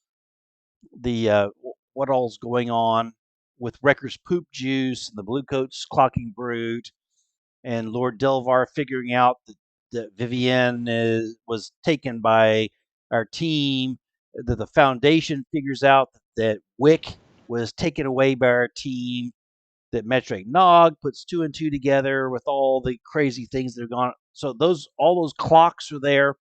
the what all's going on with Wrecker's poop juice and the Bluecoats clocking brute and Lord Delvar figuring out that Vivienne was taken by our team, that the Foundation figures out that Wick was taken away by our team, that Metric Nog puts 2 and 2 together with all the crazy things that have gone. So all those clocks are there.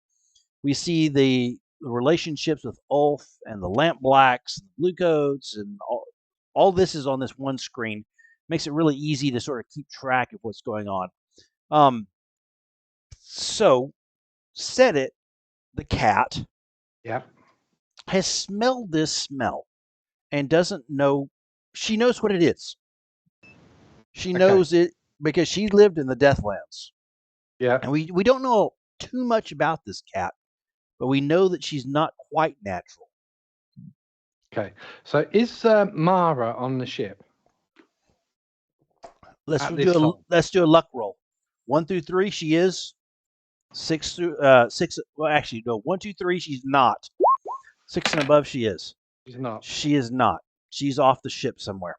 We see the relationships with Ulf and the Lamp Blacks, and the Bluecoats, and all this is on this one screen. Makes it really easy to sort of keep track of what's going on. So Set It, the cat, has smelled this smell and doesn't know. She knows what it is. She knows it because she lived in the Deathlands. Yeah. And we don't know too much about this cat, but we know that she's not quite natural. Okay. So is Mara on the ship? Let's do a luck roll. 1 through 3, she is. 6 through 6. Well, actually, no. 1, 2, 3, she's not. 6 and above, she is. She's not. She is not. She's off the ship somewhere.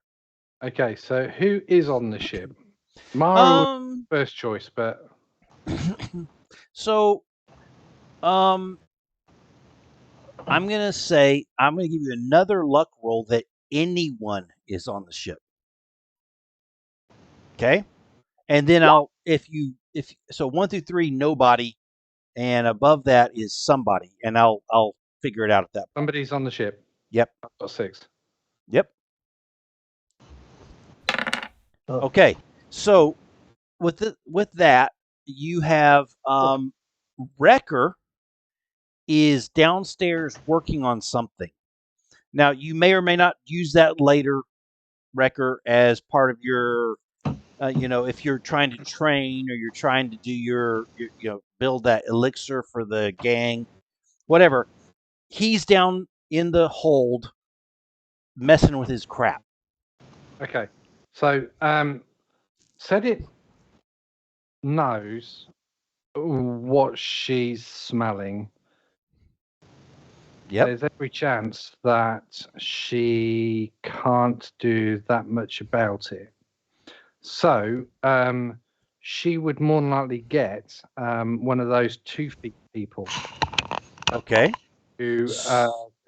Okay. So who is on the ship? Mara was first choice, but so I'm gonna give you another luck roll that anyone is on the ship. Okay, and then if 1 through 3 nobody, and above that is somebody, and I'll figure it out at that point. Somebody's on the ship. Yep. I've got 6. Yep. Okay, so with that you have Wrecker is downstairs working on something. Now, you may or may not use that later, Wrecker, as part of your, if you're trying to train or you're trying to do your build that elixir for the gang, whatever. He's down in the hold messing with his crap. Okay. So, Set It knows what she's smelling. Yep. There's every chance that she can't do that much about it. So she would more than likely get one of those 2 feet people. Okay. To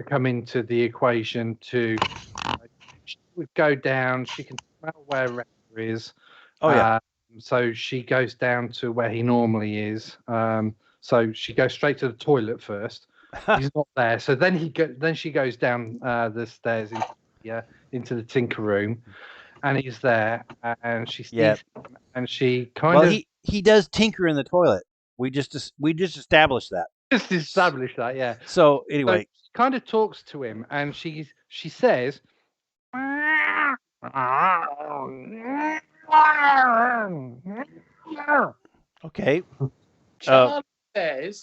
come into the equation. She would go down. She can smell where Rector is. Oh yeah. So she goes down to where he normally is. So she goes straight to the toilet first. He's not there. So then then she goes down the stairs into the tinker room, and he's there, and she sees him, and she kind of. He does tinker in the toilet. We just established that. Just established that, yeah. So anyway, so she kind of talks to him, and she says. Okay.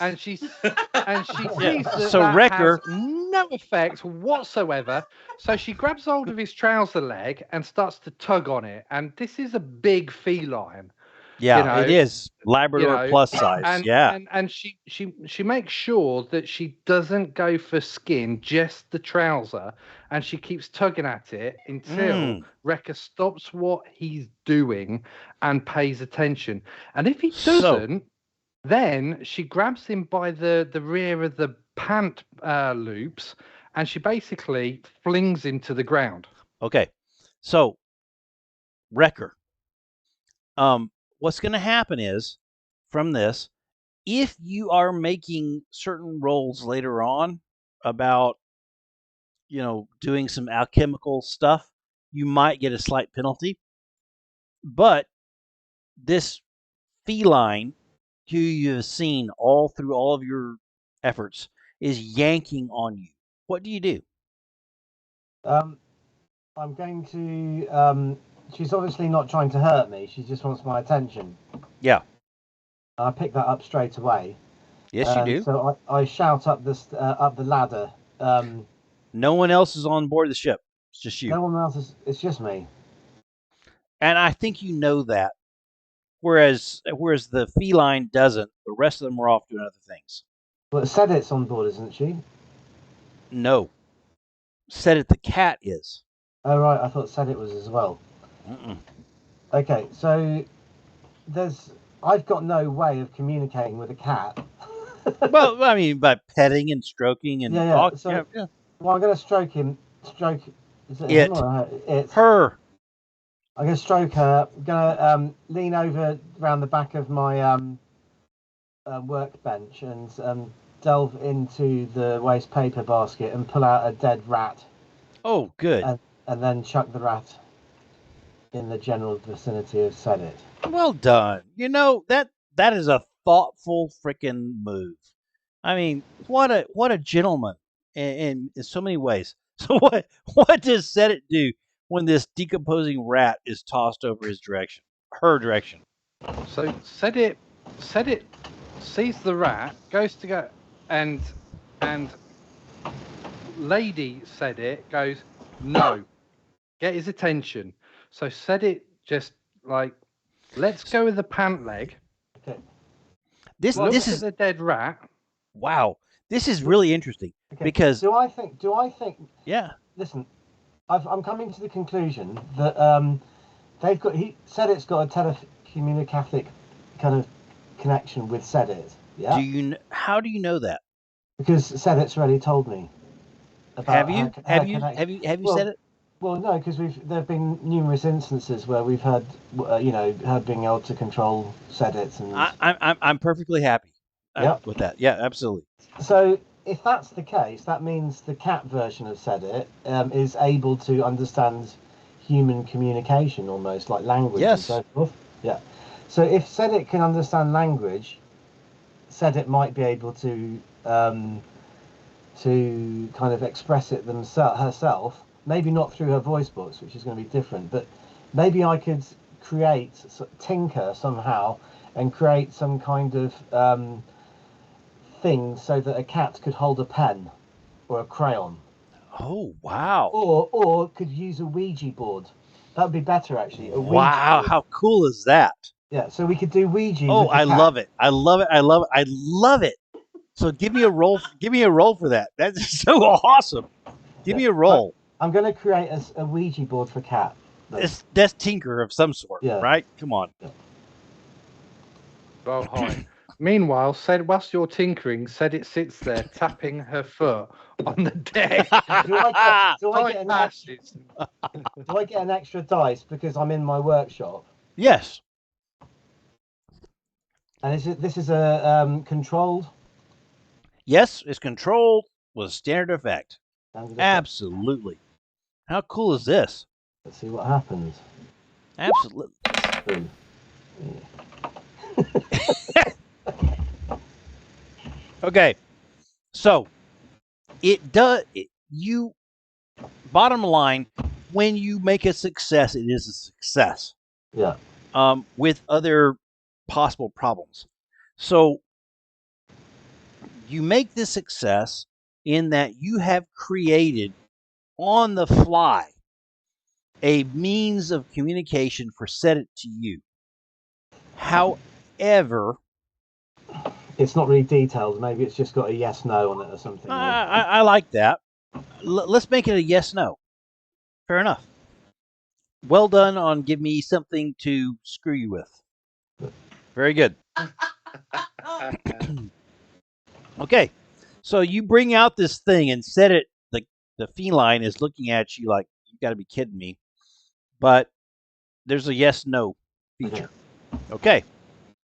And she sees that so that Wrecker has no effect whatsoever. So she grabs hold of his trouser leg and starts to tug on it. And this is a big feline. Yeah, it is Labrador plus size. And she makes sure that she doesn't go for skin, just the trouser, and she keeps tugging at it until Wrecker stops what he's doing and pays attention. And if he doesn't, then she grabs him by the rear of the pant loops, and she basically flings him to the ground. Okay, so Wrecker. What's going to happen is, from this, if you are making certain rolls later on about, doing some alchemical stuff, you might get a slight penalty. But this feline, who you have seen all through all of your efforts, is yanking on you. What do you do? I'm going to. She's obviously not trying to hurt me. She just wants my attention. Yeah. I pick that up straight away. Yes, you do. So I shout up the ladder. No one else is on board the ship. It's just you. No one else is. It's just me. And I think you know that. Whereas the feline doesn't. The rest of them are off doing other things. But Sedit's on board, isn't she? No. Sedit the cat is. Oh right, I thought Sedit was as well. Mm-mm. Okay, so I've got no way of communicating with a cat. Well, I mean, by petting and stroking and talking. So, well, I'm going to stroke him. Is it it. Him or her? Her. I'm going to stroke her. I'm going to lean over around the back of my workbench and delve into the waste paper basket and pull out a dead rat. Oh, good. And then chuck the rat in the general vicinity of Sedit. Well done. That is a thoughtful freaking move. I mean, what a gentleman in so many ways. So what does Sedit do when this decomposing rat is tossed over her direction? So Sedit sees the rat, goes to go, and Lady Sedit goes, no, get his attention. So Sedit just let's go with the pant leg. Okay. This is the dead rat. Wow, this is really interesting because do I think? Yeah. Listen, I'm coming to the conclusion that Sedit's got a telecommunicative kind of connection with Sedit. Yeah. How do you know that? Because Sedit's already told me. Have you said it? Well, no, because there have been numerous instances where we've had, her being able to control Sedits, and I'm perfectly happy with that. Yeah, absolutely. So if that's the case, that means the cat version of Sedit is able to understand human communication, almost like language. Yes. And so forth. Yeah. So if Sedit can understand language, Sedit might be able to kind of express it herself. Maybe not through her voice box, which is going to be different, but maybe I could tinker somehow and create some kind of thing so that a cat could hold a pen or a crayon. Oh, wow. Or could use a Ouija board. That would be better, actually. Wow, how cool is that? Yeah, so we could do Ouija. Oh, with the I cat. love it. I love it. I love it. I love it. So give me a roll. Give me a roll for that. That's so awesome. Give me a roll. I'm going to create a Ouija board for cat. That's Tinker of some sort, Yeah. right? Come on. Well, hi. Meanwhile, whilst you're tinkering, said it sits there tapping her foot on the deck. Do I get an extra dice because I'm in my workshop? Yes. And this is a controlled? Yes, it's controlled with standard effect. Standard effect. Absolutely. How cool is this? Let's see what happens. Absolutely. Boom. Okay. So it does. Bottom line, when you make a success, it is a success. Yeah. With other possible problems. So you make this success in that you have created on the fly a means of communication for Set It to you. However, it's not really detailed. Maybe it's just got a yes no on it or something. I like that. Let's make it a yes no. Fair enough. Well done on give me something to screw you with. Very good. Okay, so you bring out this thing and Set It. The feline is looking at you like, you got to be kidding me. But there's a yes no feature. Okay,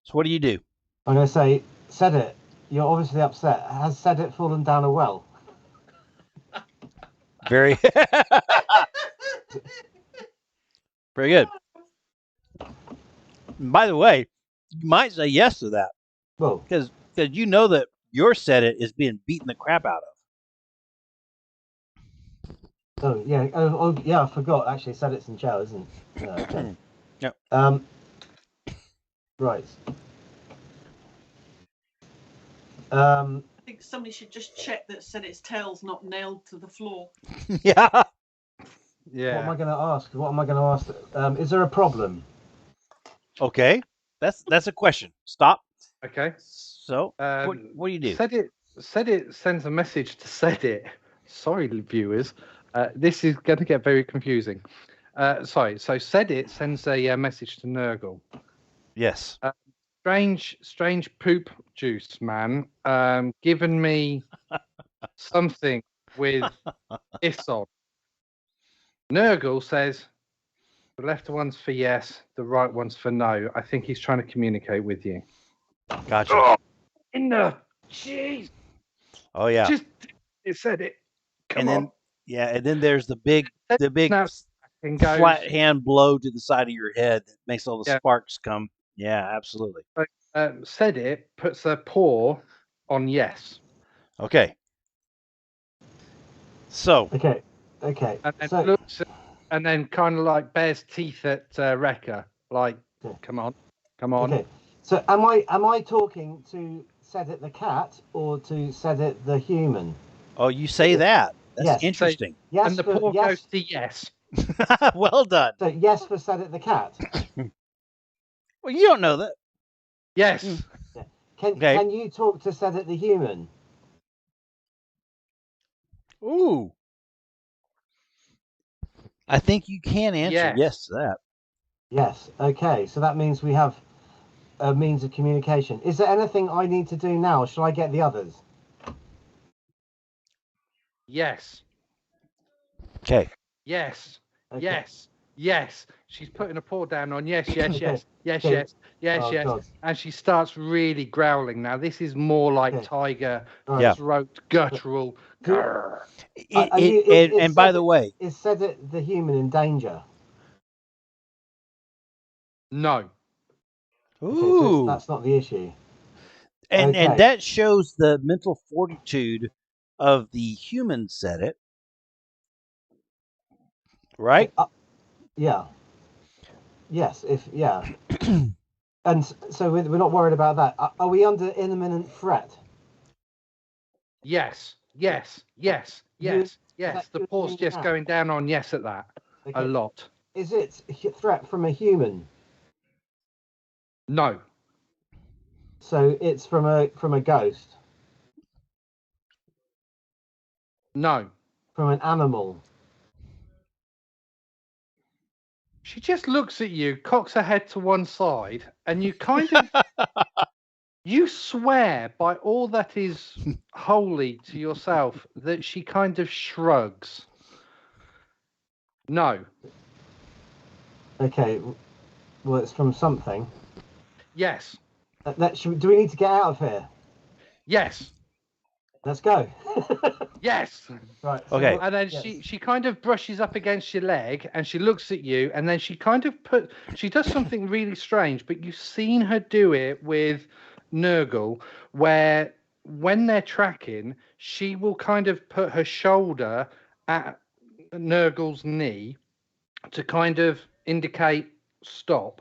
so what do you do? I'm going to say, Set It, you're obviously upset. Has Set It fallen down a well? Very, very good. And by the way, you might say yes to that. Well, because you know that your Set It is being beaten the crap out of. Oh yeah, yeah. I forgot. Actually, Set It's in jail, isn't it? Okay. Yep. Right. I think somebody should just check that Set Its tail's not nailed to the floor. Yeah. Yeah. What am I going to ask? Is there a problem? Okay, that's a question. Stop. Okay. So what do you do? Set It sends a message to Set It. Sorry, viewers. This is going to get very confusing. So Set It sends a message to Nurgle. Yes. Strange poop juice, man. Given me something with this on. Nurgle says the left one's for yes, the right one's for no. I think he's trying to communicate with you. Gotcha. Oh, jeez. Oh yeah. Just it said it. Come and on. then yeah, and then there's the big Snaps and goes, flat hand blow to the side of your head that makes all the sparks come. Yeah, absolutely. Said it puts a paw on yes. Okay. So. Okay. And then looks and then kind of like bares teeth at Rekka, like, come on. Okay. So am I talking to Set It the cat or to Set It the human? Oh, you say that. That's yes. interesting. So, yes, and the paw goes to yes. Well done. So yes for Set It the cat. Well, you don't know that. Yes. Yeah. Can you talk to Set It the human? Ooh. I think you can answer yes to that. Yes. Okay. So that means we have a means of communication. Is there anything I need to do now? Or shall I get the others? Yes. Okay. Yes. Okay. Yes. Yes. She's putting a paw down on yes, yes, Okay. yes, yes, Okay. yes, yes, Oh, yes. God. And she starts really growling. Now this is more like tiger, throat, guttural. And by the way, is Set It the human in danger? No. Ooh. Okay, so that's not the issue. And that shows the mental fortitude of the human Set It. Right? Yeah. Yes, and so we're not worried about that. Are we under imminent threat? Yes. Yes. Yes. Yes. Yes. The paw's just going down on yes at that. Okay. A lot. Is it a threat from a human? No. So it's from a ghost, No. from an animal. She just looks at you, cocks her head to one side, and you kind of you swear by all that is holy to yourself that she kind of shrugs. No. Okay, well, it's from something. Yes. Do we need to get out of here? Yes. Let's go. Yes. Right. Okay. And then yes. she kind of brushes up against your leg and she looks at you and then she kind of she does something really strange, but you've seen her do it with Nurgle, where when they're tracking, she will kind of put her shoulder at Nurgle's knee to kind of indicate stop.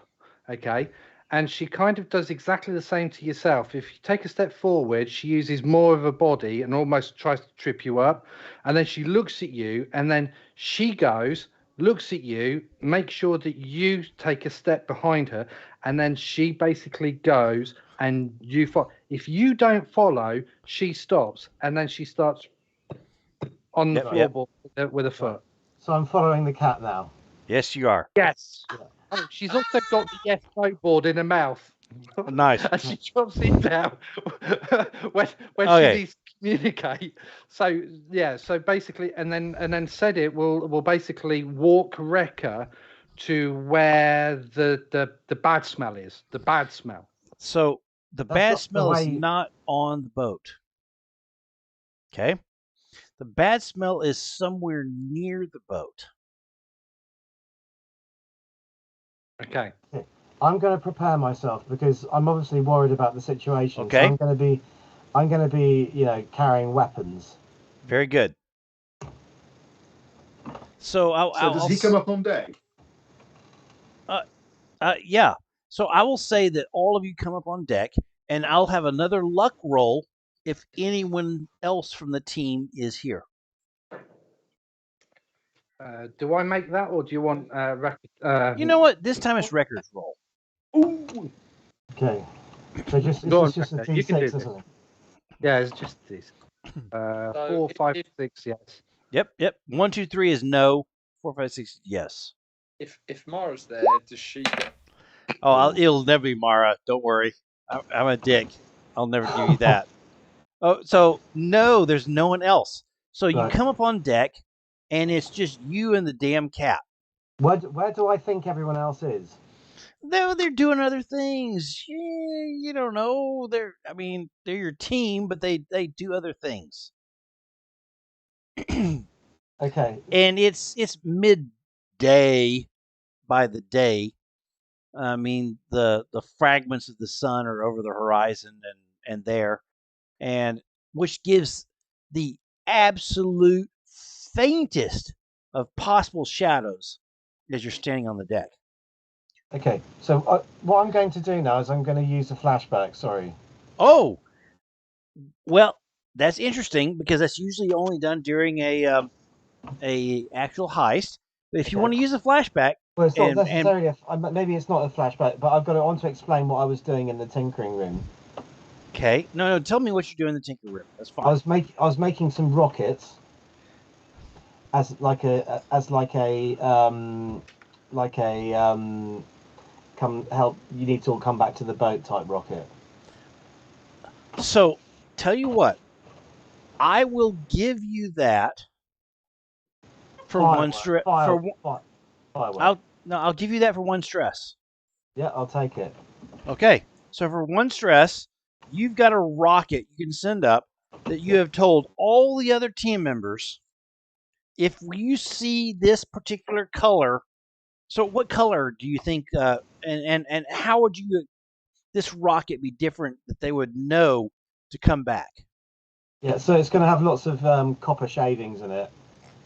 Okay. And she kind of does exactly the same to yourself. If you take a step forward, she uses more of her body and almost tries to trip you up. And then she looks at you and then she goes, looks at you, makes sure that you take a step behind her. And then she basically goes and you follow. If you don't follow, she stops. And then she starts on the floorboard with a foot. So I'm following the cat now. Yes, you are. Yes. Oh, she's also got the yes snowboard in her mouth. Nice. And she drops it down when Okay. she needs to communicate. So yeah, so basically, and then said it will basically walk Rekka to where the bad smell is. The bad smell. So the That's bad not the smell is way- not on the boat. Okay? The bad smell is somewhere near the boat. Okay. I'm going to prepare myself because I'm obviously worried about the situation. Okay. So I'm going to be, carrying weapons. Very good. So Does he come up on deck? yeah. So I will say that all of you come up on deck, and I'll have another luck roll if anyone else from the team is here. Do I make that, or do you want You know what? This time it's records roll. Ooh. Okay. So just Go on, just a Becca, you can do D6 or this. something. Yeah, it's just this. 4, 5, 6, yes. Yep. 1, 2, 3 is no. 4, 5, 6, yes. If Mara's there, does she get... Oh, it'll never be Mara. Don't worry. I'm a dick. I'll never give you that. Oh, so no, there's no one else. So you Right. come up on deck, and it's just you and the damn cat. Where do I think everyone else is? No, they're doing other things. Yeah, you don't know. They're your team, but they do other things. Okay. And it's midday by the day. I mean, the fragments of the sun are over the horizon and there, and which gives the absolute faintest of possible shadows as you're standing on the deck. Okay. So what I'm going to do now is I'm going to use a flashback. Sorry. Oh, well, that's interesting because that's usually only done during a actual heist. But if you Okay. want to use a flashback, Well, it's not and necessarily maybe it's not a flashback, but I want to explain what I was doing in the tinkering room. okay, no, tell me what you're doing in the Tinker Room. That's fine. I was making some rockets as come help, you need to all come back to the boat type rocket. So, tell you what, I will give you that for one stress. I'll give you that for one stress. Yeah, I'll take it. Okay, so for one stress, you've got a rocket you can send up that you have told all the other team members, if you see this particular color. So, what color do you think? And how would this rocket be different that they would know to come back? Yeah, so it's going to have lots of copper shavings in it.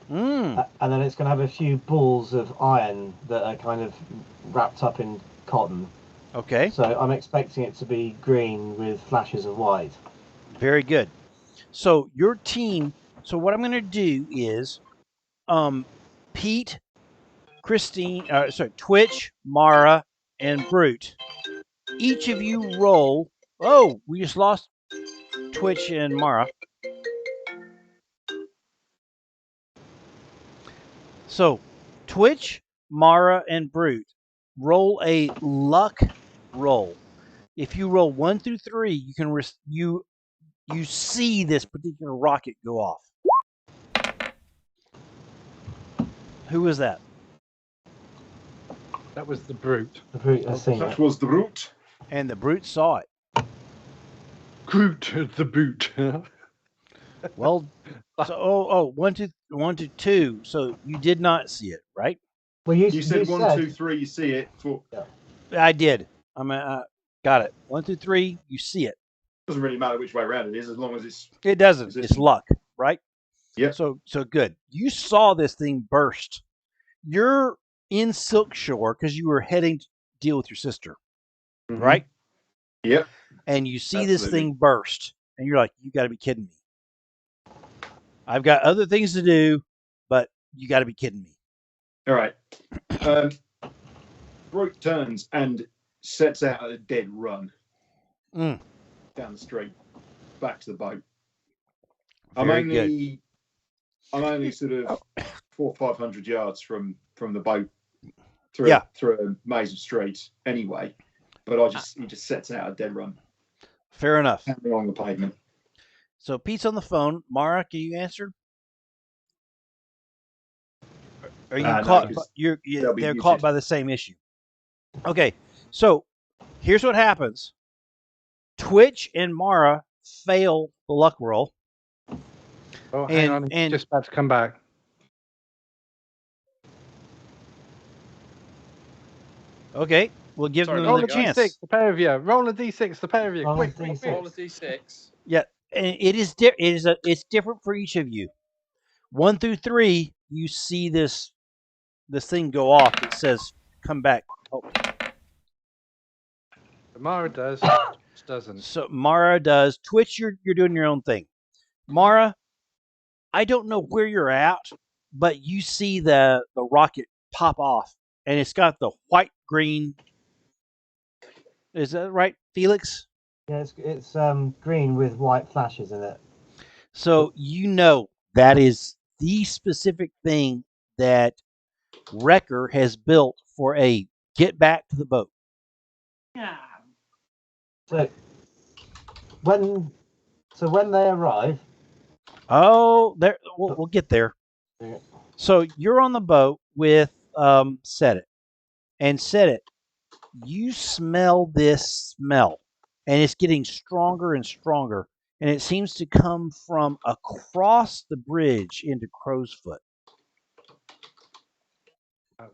And then it's going to have a few balls of iron that are kind of wrapped up in cotton. Okay. So I'm expecting it to be green with flashes of white. Very good. So your team. So what I'm going to do is, Pete, Christine, Twitch, Mara, and Brute. each of you roll. Oh, we just lost Twitch and Mara. So, Twitch, Mara, and Brute, roll a luck roll. If you roll 1 through 3, you can you see this particular rocket go off. Who was that? That was the Brute. The Brute has seen That it. was the Brute. And the Brute saw it. Groot the Boot. Well, so 1 to 2. So you did not see it, right? Well, You said 1, 2, 3. You see it. I did. Got it. 1 through 3. You see it. Doesn't really matter which way around it is, as long as it's. It doesn't. It's luck, right? Yeah. So good. You saw this thing burst. You're in Silkshore because you were heading to deal with your sister, right? Yep. And you see Absolutely. this thing burst, and you're like, "You got to be kidding me! I've got other things to do, but you got to be kidding me!" All right. Brute turns and sets out a dead run down the street, back to the boat. I'm only sort of 400 or 500 yards from the boat through a maze of streets anyway. But he just sets out a dead run. Fair enough. Along the pavement. So Pete's on the phone. Mara, can you answer? Are you caught? No, they're caught by the same issue. Okay, so here's what happens. Twitch and Mara fail the luck roll. Oh, hang on. He's just about to come back. Okay, we'll give them roll the a chance. D6, the pair of you. Roll a D6, the pair of you. Roll Quick, a D6. Roll a d6. Yeah, and it's different for each of you. 1 through 3, you see this thing go off. It says, "Come back." Oh. Mara does. Twitch doesn't. So Mara does. Twitch, you're doing your own thing. Mara, I don't know where you're at, but you see the rocket pop off, and it's got the white green. Is that right, Felix? Yeah, it's green with white flashes in it. So you know that is the specific thing that Wrecker has built for a get back to the boat. Yeah. So when they arrive. Oh, there we'll get there. Yeah. So you're on the boat with Set It. And Set It, you smell this smell. And it's getting stronger and stronger. And it seems to come from across the bridge into Crow's Foot.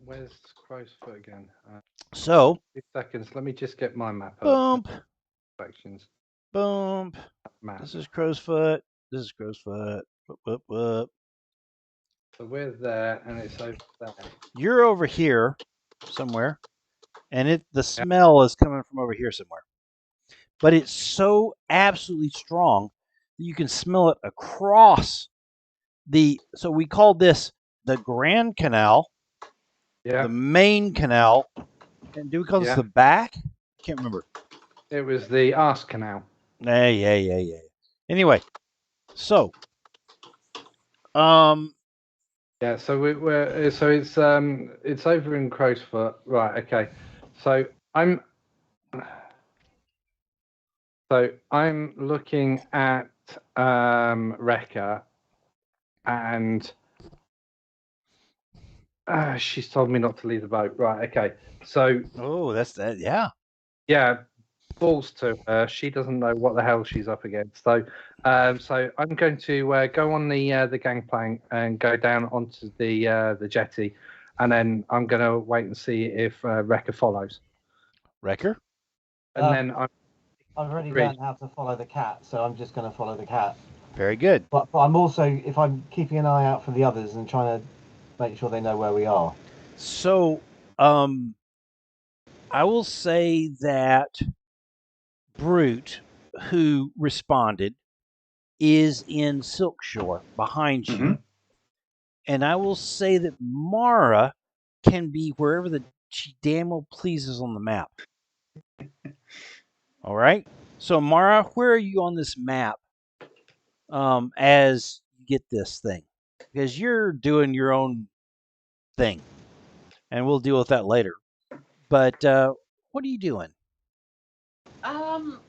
Where's Crow's Foot again? So 2 seconds. Let me just get my map up. Bump. Sections. Bump. Map. This is Crow's Foot. This is Crow's Foot. Whoop, whoop, whoop. So we're there, and it's over there. You're over here somewhere, and the smell is coming from over here somewhere. But it's so absolutely strong that you can smell it across so we call this the Grand Canal, the main canal, and do we call this the back? I can't remember. It was the Arse Canal. Yeah. Anyway, so yeah, so it's over in Crow's Foot, right? Okay, so I'm looking at Rekka, and she's told me not to leave the boat. Right? Okay, so that's that. Yeah, balls to her. She doesn't know what the hell she's up against. So I'm going to go on the gangplank and go down onto the jetty, and then I'm going to wait and see if Rekka follows. Wrecker? And then I've already learned how to follow the cat, so I'm just going to follow the cat. Very good. But I'm also, if I'm keeping an eye out for the others and trying to make sure they know where we are. So, I will say that Brute, who responded, is in Silkshore behind you. Mm-hmm. And I will say that Mara can be wherever she damn well pleases on the map. All right. So Mara, where are you on this map as you get this thing? Because you're doing your own thing, and we'll deal with that later. But what are you doing?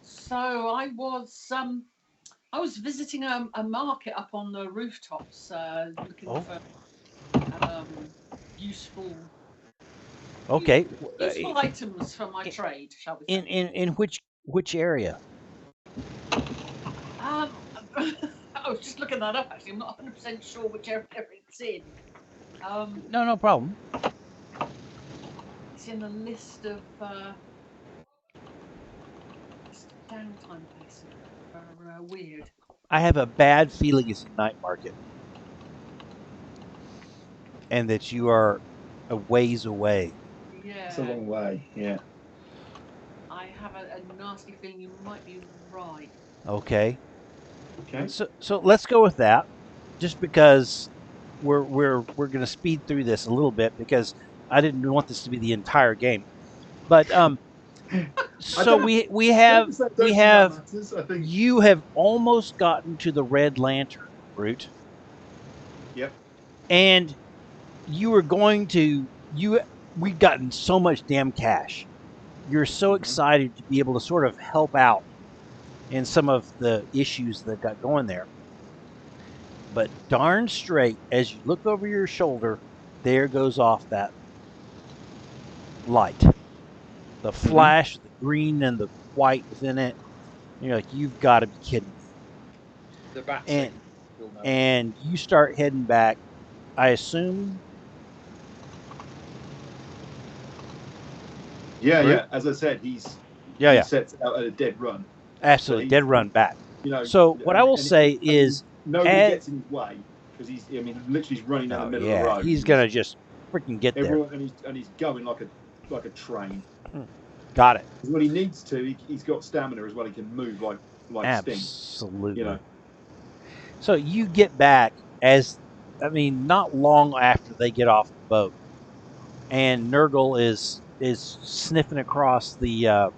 So I was visiting a market up on the rooftops, looking for useful Okay. useful items for my trade, shall we say? In which area? I was just looking that up. Actually, I'm not 100% sure which area it's in. No problem. It's in the list of downtime places. Weird. I have a bad feeling it's a night market, and that you are a ways away. Yeah. It's a long way. Yeah. I have a nasty feeling you might be right. Okay. Okay. So let's go with that, just because we're going to speed through this a little bit because I didn't want this to be the entire game, but so we have Matters, I think. you have almost gotten to the Red Lantern route. Yep. And you were going to we've gotten so much damn cash. You're so excited to be able to sort of help out in some of the issues that got going there. But darn straight, as you look over your shoulder, there goes off that light. The flash, the green and the white within it. You're like, you've got to be kidding me. The bat and you start heading back, I assume. Yeah. As I said, he sets out at a dead run. Absolutely, dead run back. You know. So what I will say is, nobody gets in his way because literally he's running down the middle of the road. He's gonna just freaking get there. And he's going like a train. Got it. When he needs to, he's got stamina as well. He can move like Sting. Absolutely. You know. So you get back not long after they get off the boat, and Nurgle is sniffing across the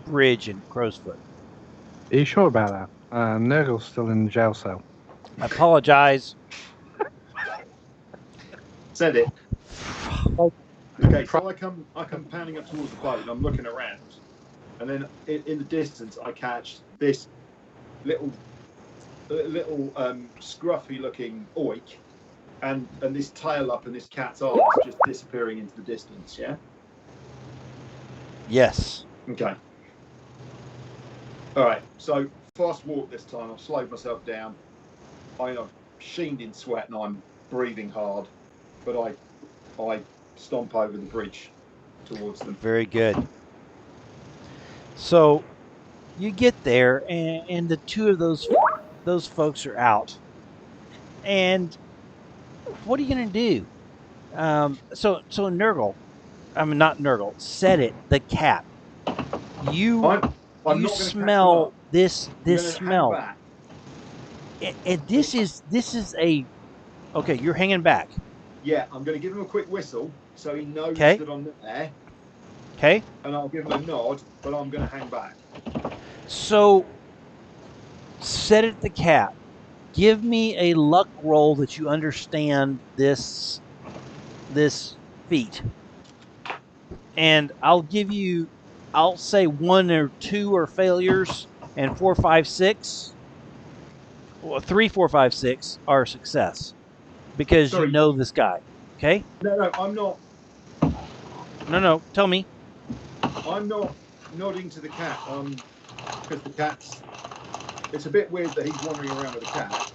bridge in Crowsfoot. Are you sure about that? Nurgle's still in the jail cell. I apologize. Said it. Okay, so I come pounding up towards the boat, and I'm looking around, and then in the distance I catch this little scruffy-looking oik, and this tail up and this cat's arms just disappearing into the distance. Yeah. Yes. Okay. All right. So fast walk this time. I've slowed myself down. I'm sheened in sweat and I'm breathing hard, but I stomp over the bridge towards them. Very good. So you get there, and the two of those folks are out. And what are you gonna do? So Nurgle, not Nurgle, said it. The cat. You smell this smell. And this is a okay. You're hanging back. Yeah, I'm going to give him a quick whistle so he knows that I'm there. Okay. And I'll give him a nod, but I'm going to hang back. So, set it the cat. Give me a luck roll that you understand this feat. And I'll say 1 or 2 are failures, and 4, 5, 6. Well, 3, 4, 5, 6 are success. Because you know this guy, okay? No, I'm not. No, tell me. I'm not nodding to the cat, because the cat's. It's a bit weird that he's wandering around with a cat.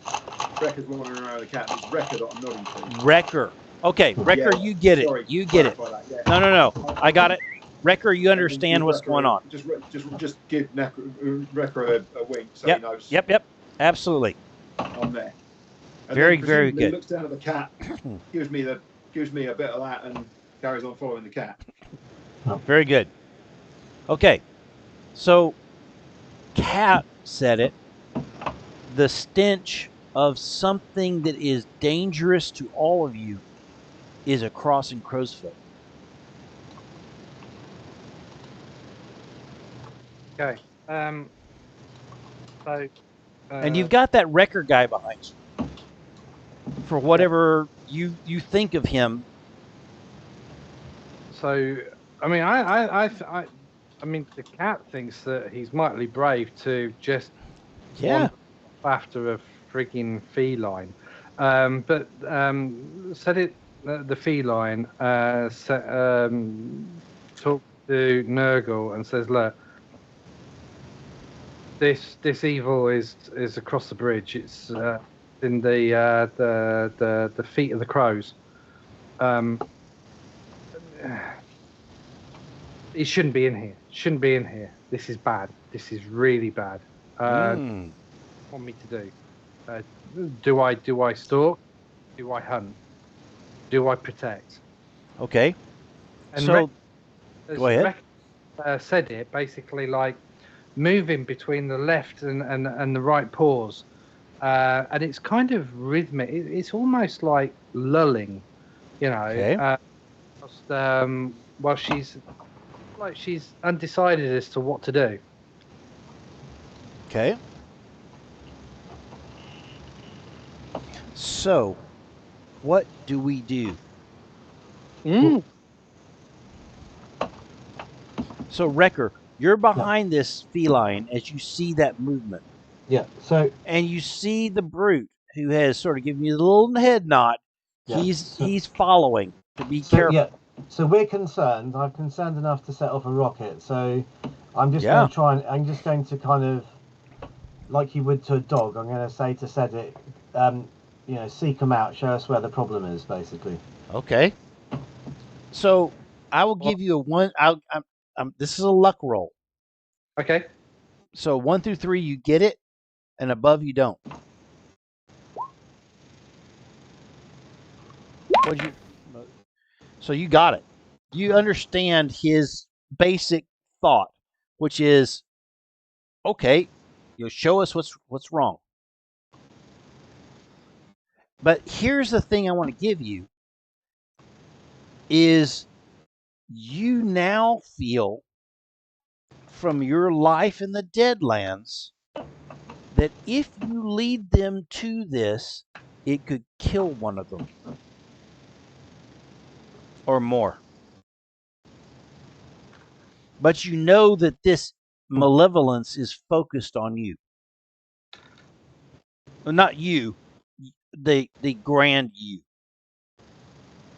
Wrecker's wandering around with a cat. It's Wrecker that I'm nodding to. Wrecker. Okay, Wrecker, you get it. Sorry, you get it. Yeah. No. I got it. Wrecker, you understand what's going on. Just give Wrecker a wink so he knows. Yep. Absolutely. I'm there. And very good. He looks down at the cat, gives me a bit of that, and carries on following the cat. Very good. Okay, so Cat said it. The stench of something that is dangerous to all of you is across in Crowsfoot. Okay. So. And you've got that record guy behind you. For whatever you think of him. So, I mean, I mean, the cat thinks that he's mightily brave to just wander off after a freaking feline. But said it. The feline talked to Nurgle and says, "Look, this evil is across the bridge. It's in the feet of the crows. It shouldn't be in here. Shouldn't be in here. This is bad. This is really bad. What do you want me to do? Do I stalk? Do I hunt? Do I protect? Okay. And so, go ahead. Said it basically like moving between the left and the right paws, and it's kind of rhythmic. It's almost like lulling, you know. Okay. While she's undecided as to what to do. Okay. So, what do we do? So, Wrecker, you're behind this feline as you see that movement. Yeah. So. And you see the brute who has sort of given you the little head nod. Yeah. He's following to be careful. Yeah. So we're concerned. I'm concerned enough to set off a rocket. So I'm just going to try and I'm just going to kind of, like you would to a dog, I'm going to say to Cedric, you know, seek them out, show us where the problem is, basically. Okay. So I will give you a one. This is a luck roll. Okay. So 1 through 3, you get it, and above you don't. So you got it. You understand his basic thought, which is, okay, you'll show us what's wrong. But here's the thing I want to give you is you now feel from your life in the Deadlands that if you lead them to this, it could kill one of them or more. But you know that this malevolence is focused on you. Well, not you, the grand you.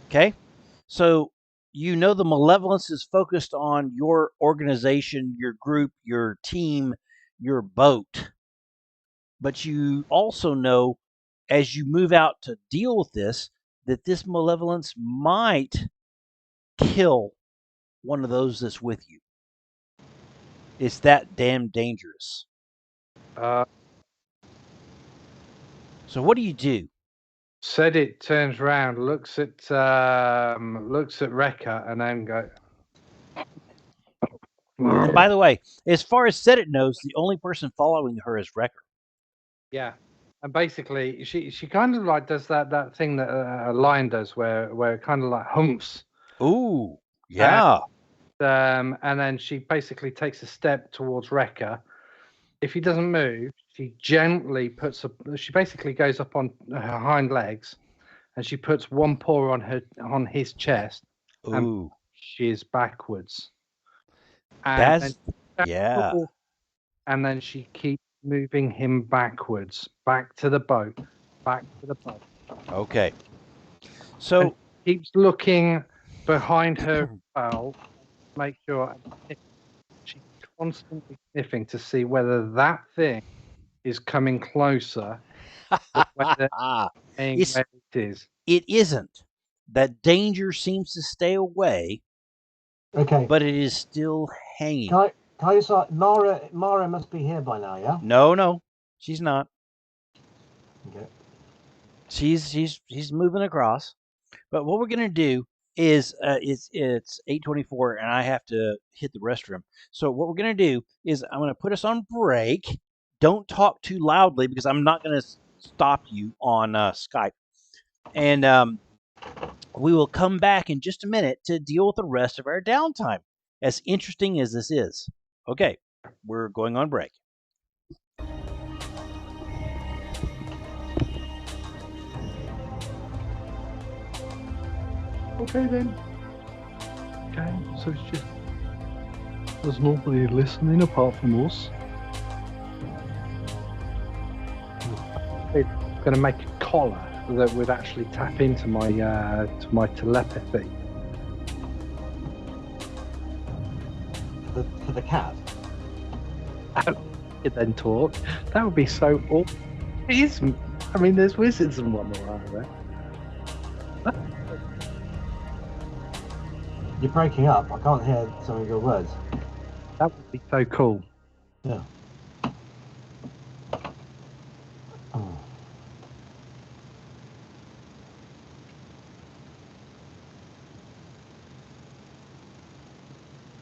Okay? So you know the malevolence is focused on your organization, your group, your team, your boat. But you also know as you move out to deal with this, that this malevolence might kill one of those that's with you. It's that damn dangerous. So what do you do? Said it turns around, looks at Rekka, and then go. And by the way, as far as Said It knows, the only person following her is Wrecker. Yeah, and basically, she kind of like does that thing that a lion does, where it kind of like humps. Ooh, yeah. And then she basically takes a step towards Rekka. If he doesn't move, she gently she basically goes up on her hind legs, and she puts one paw on his chest. Ooh. And she is backwards. And and then she keeps moving him backwards, back to the boat. Okay. So and keeps looking behind her well, make sure she's constantly sniffing to see whether that thing is coming closer. Whether where it is. It isn't. That danger seems to stay away. Okay. But it is still hanging. Can I just like Mara must be here by now, yeah? No, she's not. Okay. She's moving across. But what we're gonna do is it's 8:24 and I have to hit the restroom. So what we're gonna do is I'm gonna put us on break. Don't talk too loudly because I'm not gonna stop you on Skype. And we will come back in just a minute to deal with the rest of our downtime. As interesting as this is. Okay. we're going on break. Okay then. Okay, so it's just there's nobody listening apart from us. It's going to make a collar that would actually tap into my telepathy. For the cat. It then talk. That would be so awful. It is. I mean, there's wizards and whatnot out there. You're breaking up. I can't hear some of your words. That would be so cool. Yeah. Oh.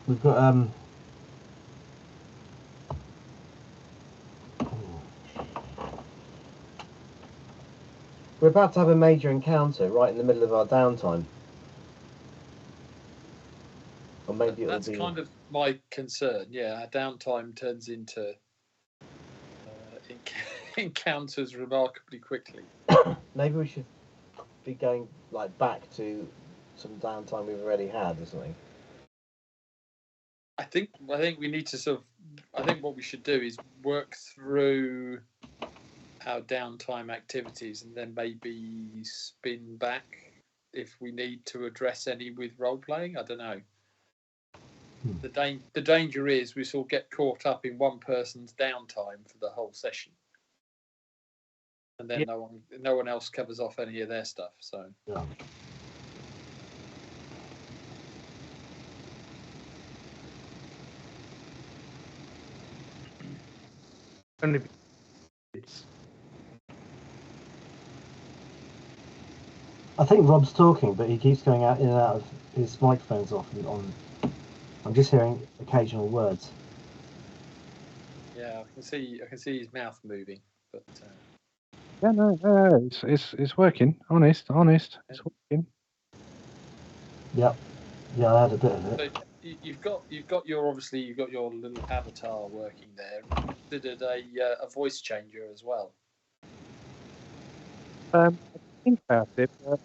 We've got we're about to have a major encounter right in the middle of our downtime. Or maybe it'll That's be kind of my concern. Yeah, our downtime turns into encounters remarkably quickly. maybe we should be going like back to some downtime we've already had or something. I think we need to sort of. I think what we should do is work through our downtime activities and then maybe spin back if we need to address any with role playing. I don't know. The danger is we sort of get caught up in one person's downtime for the whole session, and then no one else covers off any of their stuff. So. Yeah. Only I think Rob's talking, but he keeps going out in and out of his microphone's off and on. I'm just hearing occasional words. Yeah, I can see his mouth moving, but yeah, no, it's working. Honest, it's working. Yep. Yeah, I had a bit of it. so you've got your little avatar working there. You did a voice changer as well. I think about it. But...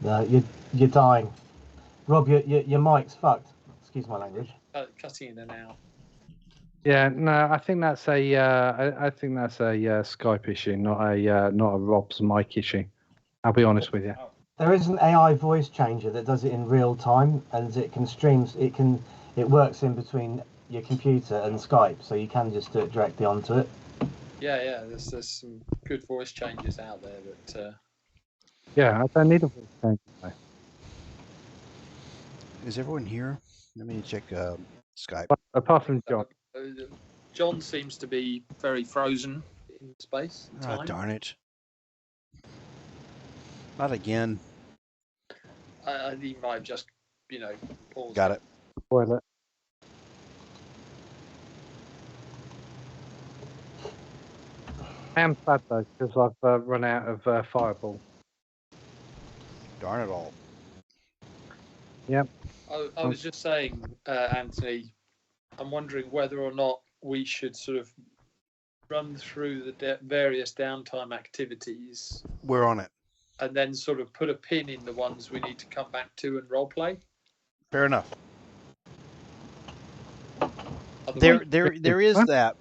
No, you're dying. Rob, your mic's fucked. Excuse my language. Cutting in and out. Yeah, no, I think that's a I think that's a Skype issue, not a Rob's mic issue. I'll be honest with you. There is an AI voice changer that does it in real time, and it can stream. It works in between your computer and Skype, so you can just do it directly onto it. Yeah. There's some good voice changes out there, but yeah, I don't need a voice changer. Is everyone here? Let me check Skype. Apart from John. John seems to be very frozen in space. Ah, darn it! Not again. He might have just, paused. Got it. Toilet. I am sad though because I've run out of Fireball. Darn it all. Yep. I was just saying, Anthony, I'm wondering whether or not we should sort of run through the various downtime activities. We're on it. And then sort of put a pin in the ones we need to come back to and role play. Fair enough. There is that.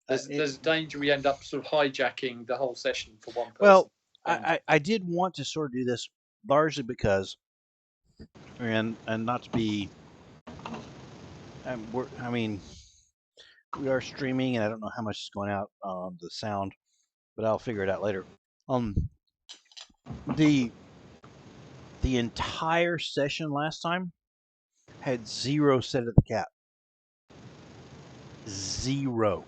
There's a danger we end up sort of hijacking the whole session for one person. Well, I did want to sort of do this largely because, and not to be, we are streaming, and I don't know how much is going out on the sound, but I'll figure it out later. The entire session last time had 0 set of the cat. 0.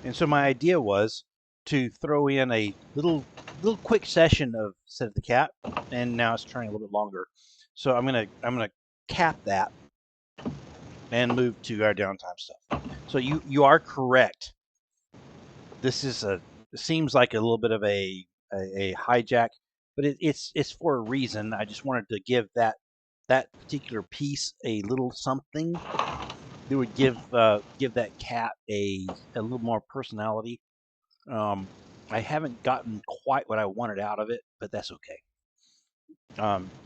And so my idea was to throw in a little quick session of set of the cat, and now it's turning a little bit longer. So I'm gonna cap that and move to our downtime stuff. So you are correct. This seems like a little bit of a hijack, but it's for a reason. I just wanted to give that particular piece a little something that would give that cat a little more personality. I haven't gotten quite what I wanted out of it, but that's okay.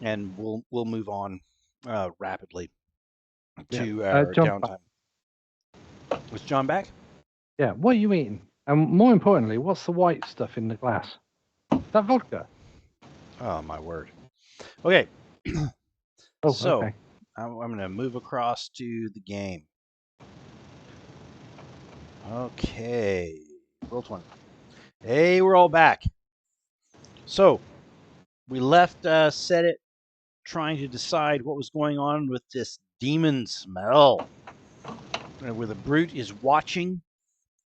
And we'll move on rapidly to our John, downtime. Was John back? yeah, what are you eating? And more importantly, what's the white stuff in the glass? Is that vodka? Oh my word. Okay. Oh, So okay. I'm going to move across to the game. Okay. Roll 20. Hey, we're all back. So we left Set It trying to decide what was going on with this demon smell. Where the brute is watching,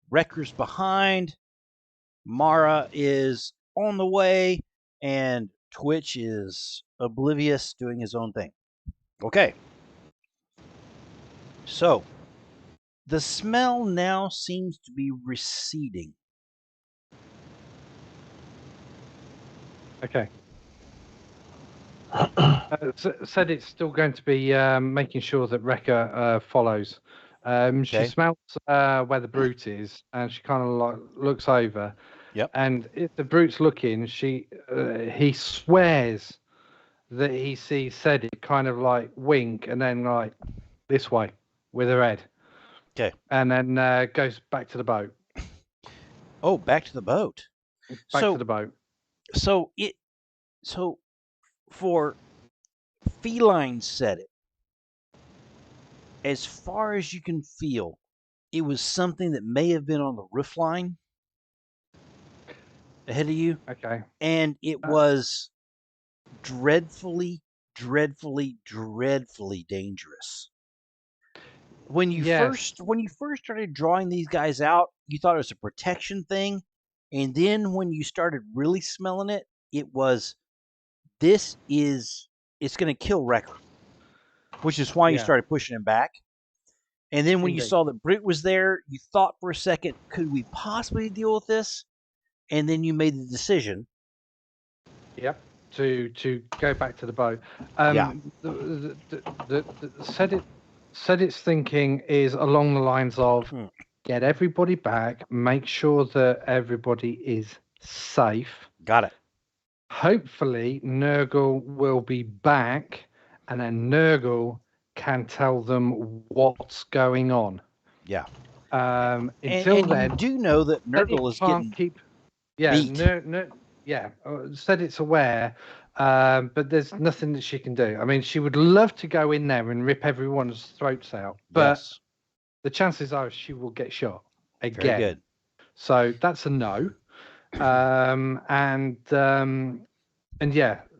Wrecker's behind, Mara is on the way, and Twitch is oblivious, doing his own thing. Okay. So the smell now seems to be receding. Okay. Said it's still going to be making sure that Wrecker follows. She Okay. smells where the brute is, and she kind of like looks over. Yep. And if the brute's looking, he swears that he sees Said it kind of like wink and then like this way with her head. Okay. And then goes back to the boat. Oh, back to the boat. Back to the boat. So for feline Set It, as far as you can feel, it was something that may have been on the roof line ahead of you. Okay. And it was dreadfully, dreadfully, dreadfully dangerous. When you first started drawing these guys out, you thought it was a protection thing, and then when you started really smelling it, it was it's going to kill Wrecker, which is why you started pushing him back. And then when you saw that Britt was there, you thought for a second, could we possibly deal with this? And then you made the decision. Yep. To go back to the boat. Said its thinking is along the lines of get everybody back, make sure that everybody is safe. Got it. Hopefully Nurgle will be back, and then Nurgle can tell them what's going on. Yeah. Until then, you do know that Nurgle is getting beat. Said it's aware, but there's nothing that she can do. I mean, she would love to go in there and rip everyone's throats out, but the chances are she will get shot again. Very good. So that's a no.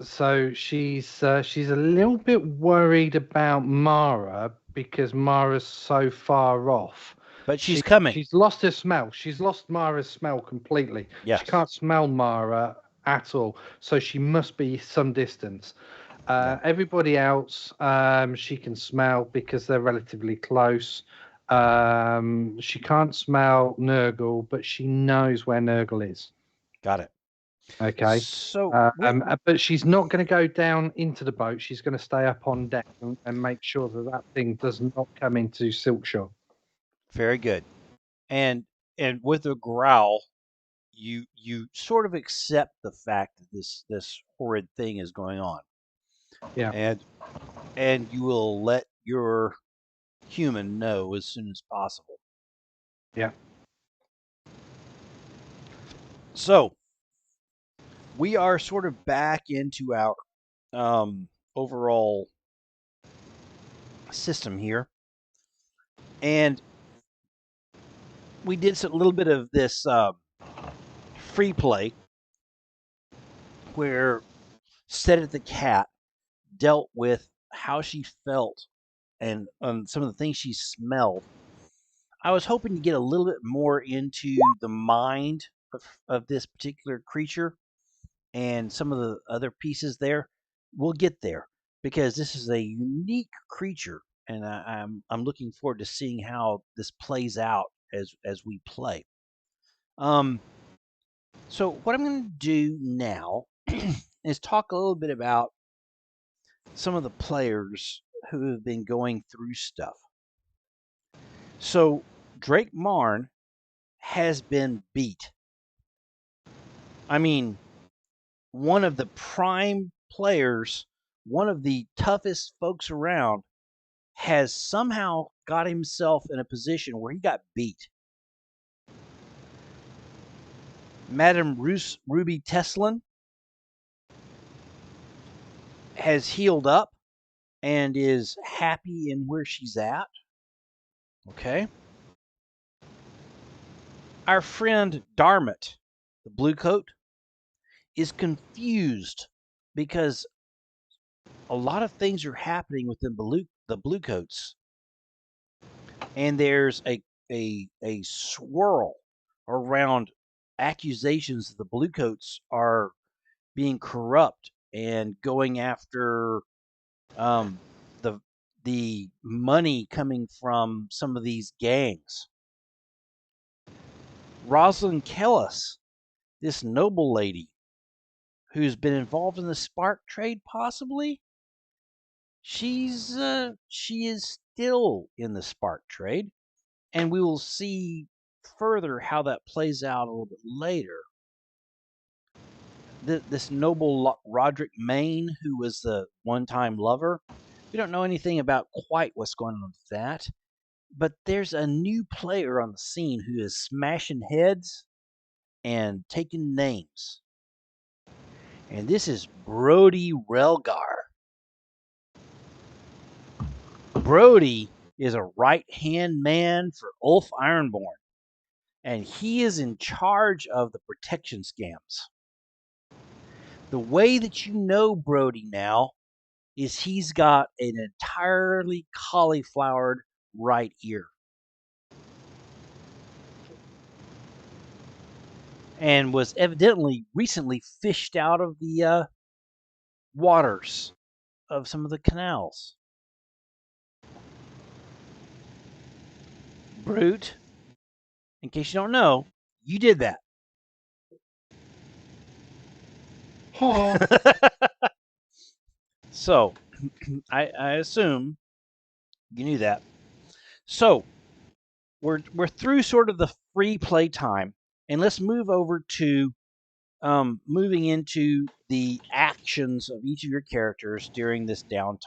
So she's a little bit worried about Mara because Mara's so far off. But she's coming. She's lost her smell. She's lost Mara's smell completely. Yes. She can't smell Mara at all. So she must be some distance. Everybody else, she can smell because they're relatively close. She can't smell Nurgle, but she knows where Nurgle is. Got it. Okay. So, but she's not going to go down into the boat. She's going to stay up on deck and make sure that thing does not come into Silkshaw. Very good. And with a growl, you sort of accept the fact that this horrid thing is going on. Yeah. And you will let your human know as soon as possible. Yeah. So we are sort of back into our overall system here, and we did a little bit of this free play where Set It the cat dealt with how she felt and some of the things she smelled. I was hoping to get a little bit more into the mind of this particular creature and some of the other pieces there. We'll get there because this is a unique creature, and I'm looking forward to seeing how this plays out as we play. So what I'm going to do now is talk a little bit about some of the players who have been going through stuff. So Drake Marn has been beat. I mean, one of the prime players, one of the toughest folks around, has somehow got himself in a position where he got beat. Madame Ruby Teslin has healed up and is happy in where she's at. Okay. Our friend Darmot, the blue coat, is confused because a lot of things are happening within the blue coats, and there's a swirl around accusations that the blue coats are being corrupt and going after the money coming from some of these gangs. Rosalind Kellis, this noble lady who's been involved in the spark trade, possibly, she is still in the spark trade, and we will see further how that plays out a little bit later. This noble Roderick Maine, who was the one-time lover, we don't know anything about quite what's going on with that, but there's a new player on the scene who is smashing heads and taking names. And this is Brody Relgar. Brody is a right-hand man for Ulf Ironborn, and he is in charge of the protection scams. The way that you know Brody now is he's got an entirely cauliflowered right ear. And was evidently recently fished out of the waters of some of the canals. Brute, in case you don't know, you did that. So, I assume you knew that. So, we're through sort of the free play time, and let's move over to moving into the actions of each of your characters during this downtime.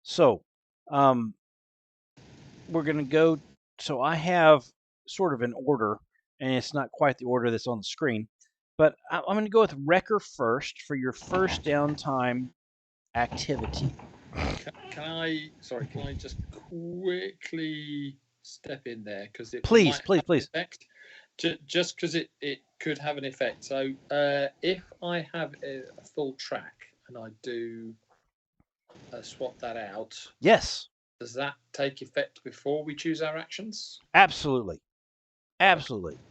So, we're going to go. So, I have sort of an order, and it's not quite the order that's on the screen, but I'm going to go with Wrecker first for your first downtime activity. Can I just quickly step in there because it Please. effect. Just because it could have an effect. So if I have a full track and I do swap that out, Yes, does that take effect before we choose our actions? absolutely.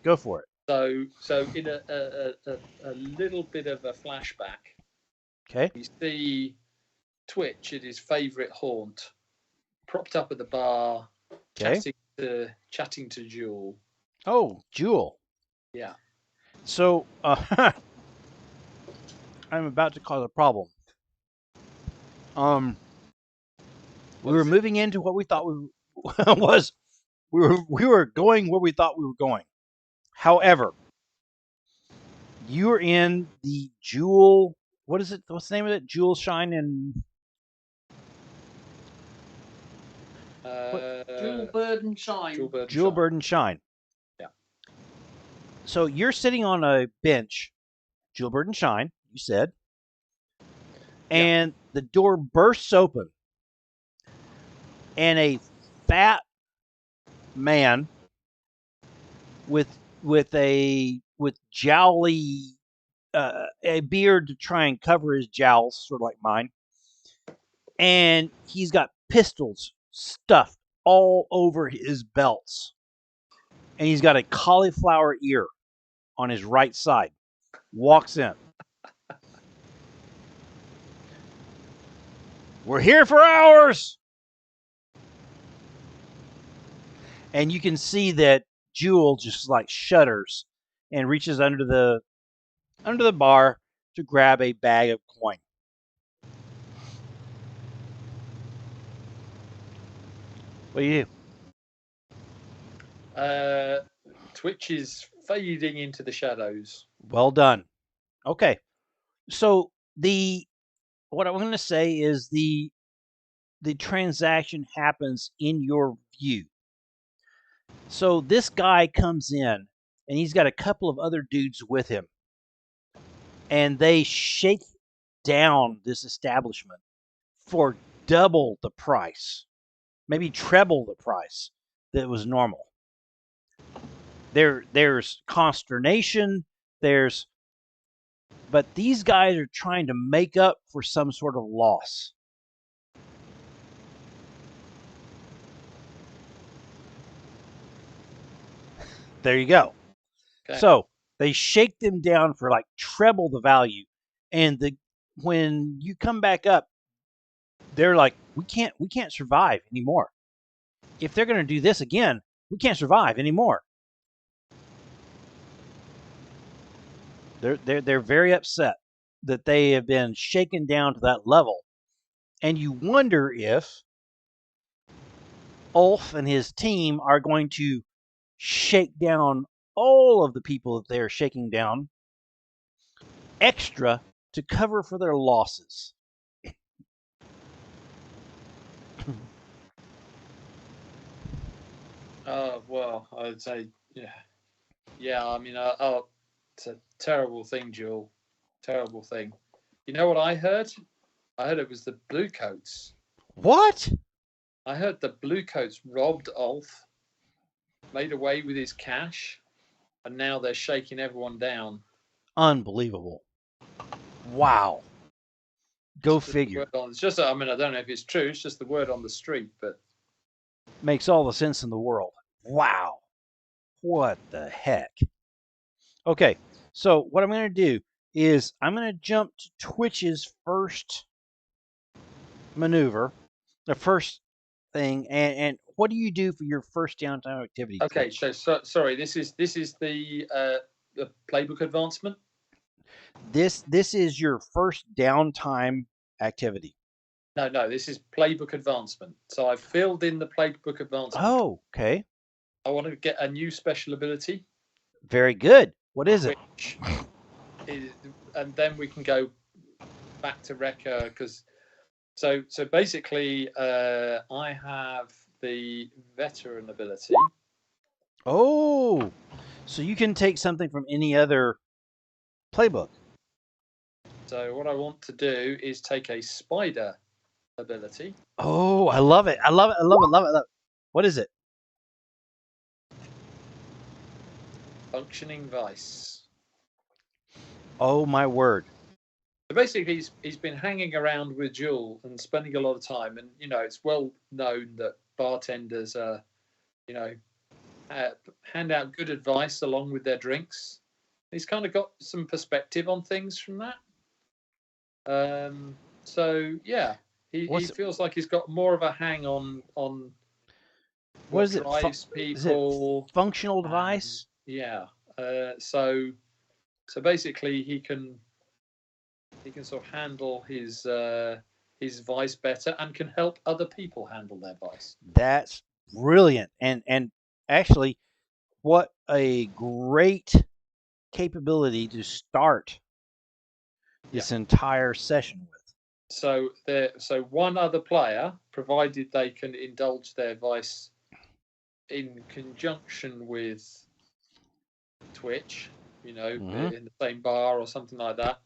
Go for it. So in a little bit of a flashback, Okay. we see Twitch at his favourite haunt, propped up at the bar, Okay. chatting to Jewel. Oh, Jewel. Yeah. So, I'm about to cause a problem. We were moving into what we thought was we were going where we thought we were going. However, you are in the Jewel. What is it? What's the name of it? Jewel Shine and Jewel Burden Shine. Jewel Burden Shine. Yeah. So you're sitting on a bench, Jewel Burden Shine, you said, and the door bursts open, and a fat man with jowly a beard to try and cover his jowls, sort of like mine, and he's got pistols stuffed all over his belts, and he's got a cauliflower ear on his right side. Walks in. We're here for hours. And you can see that Jewel just like shudders and reaches under the bar to grab a bag of coin. What do you do? Twitch is fading into the shadows. Well done. Okay. So what I'm going to say is the transaction happens in your view. So this guy comes in and he's got a couple of other dudes with him, and they shake down this establishment for double the price, maybe treble the price that was normal. There's consternation, but these guys are trying to make up for some sort of loss. There you go. Okay. So they shake them down for like treble the value, and when you come back up, they're like, we can't survive anymore. If they're going to do this again, we can't survive anymore. They're very upset that they have been shaken down to that level, and you wonder if Ulf and his team are going to shake down all of the people that they're shaking down extra to cover for their losses. Well, I'd say, yeah. I mean, it's a terrible thing, Joel. Terrible thing. You know what I heard? I heard it was the Bluecoats. What? I heard the Bluecoats robbed Ulf, made away with his cash, and now they're shaking everyone down. Unbelievable. Wow. Go figure. It's just, I mean, I don't know if it's true. It's just the word on the street, but makes all the sense in the world. Wow. What the heck? Okay, so what I'm going to do is I'm going to jump to Twitch's first maneuver, the first thing, and what do you do for your first downtime activity? Okay, Twitch? so sorry, this is the playbook advancement. This is your first downtime activity. No, this is playbook advancement. So I filled in the playbook advancement. Oh, okay. I want to get a new special ability. Very good. What is it? And then we can go back to Rekka, because so basically I have the veteran ability. Oh, so you can take something from any other playbook. So what I want to do is take a spider ability. Oh, I love it. I love it. I love it. Love it. Love it. What is it? Functioning vice. Oh my word. So basically, he's been hanging around with Jewel and spending a lot of time, and it's well known that bartenders hand out good advice along with their drinks. He's kind of got some perspective on things from that. So yeah, he feels like he's got more of a hang on what drives people. Is it functional device? Yeah. So basically, he can sort of handle his vice better and can help other people handle their vice. That's brilliant, and actually, what a great capability to start this entire session with. So one other player, provided they can indulge their vice in conjunction with Twitch, in the same bar or something like that,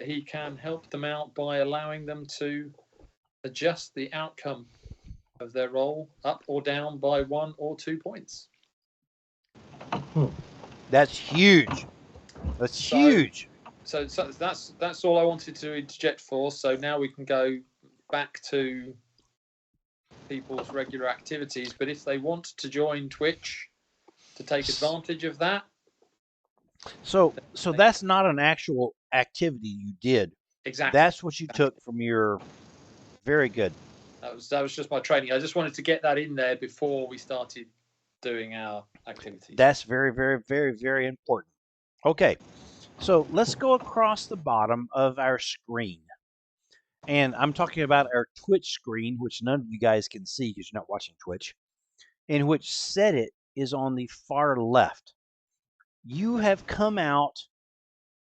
he can help them out by allowing them to adjust the outcome of their roll up or down by 1 or 2 points. That's huge. That's huge. So that's all I wanted to interject for. So now we can go back to people's regular activities. But if they want to join Twitch to take advantage of that, so that's not an actual activity you did. Exactly. That's what you took from your. Very good. That was just my training. I just wanted to get that in there before we started doing our activities. That's very, very, very, very important. Okay, so let's go across the bottom of our screen. And I'm talking about our Twitch screen, which none of you guys can see because you're not watching Twitch, in which Set It is on the far left. You have come out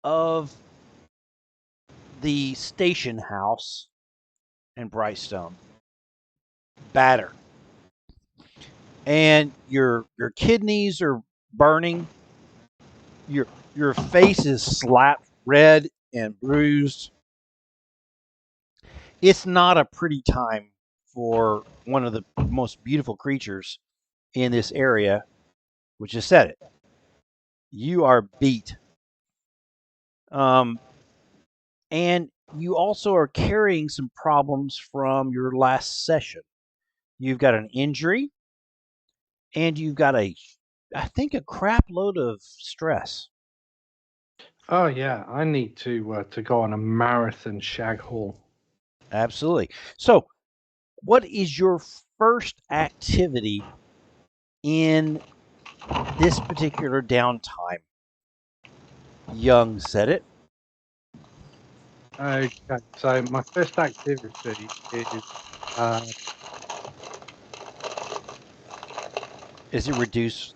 of the station house in Brightstone, battered, and your kidneys are burning. Your face is slapped red and bruised. It's not a pretty time for one of the most beautiful creatures in this area, which is Set It. You are beat. And you also are carrying some problems from your last session. You've got an injury, and you've got I think, a crap load of stress. Oh yeah, I need to go on a marathon shag haul. Absolutely. So, what is your first activity in this particular downtime? Young Said It. Okay, so my first activity Is it reduce?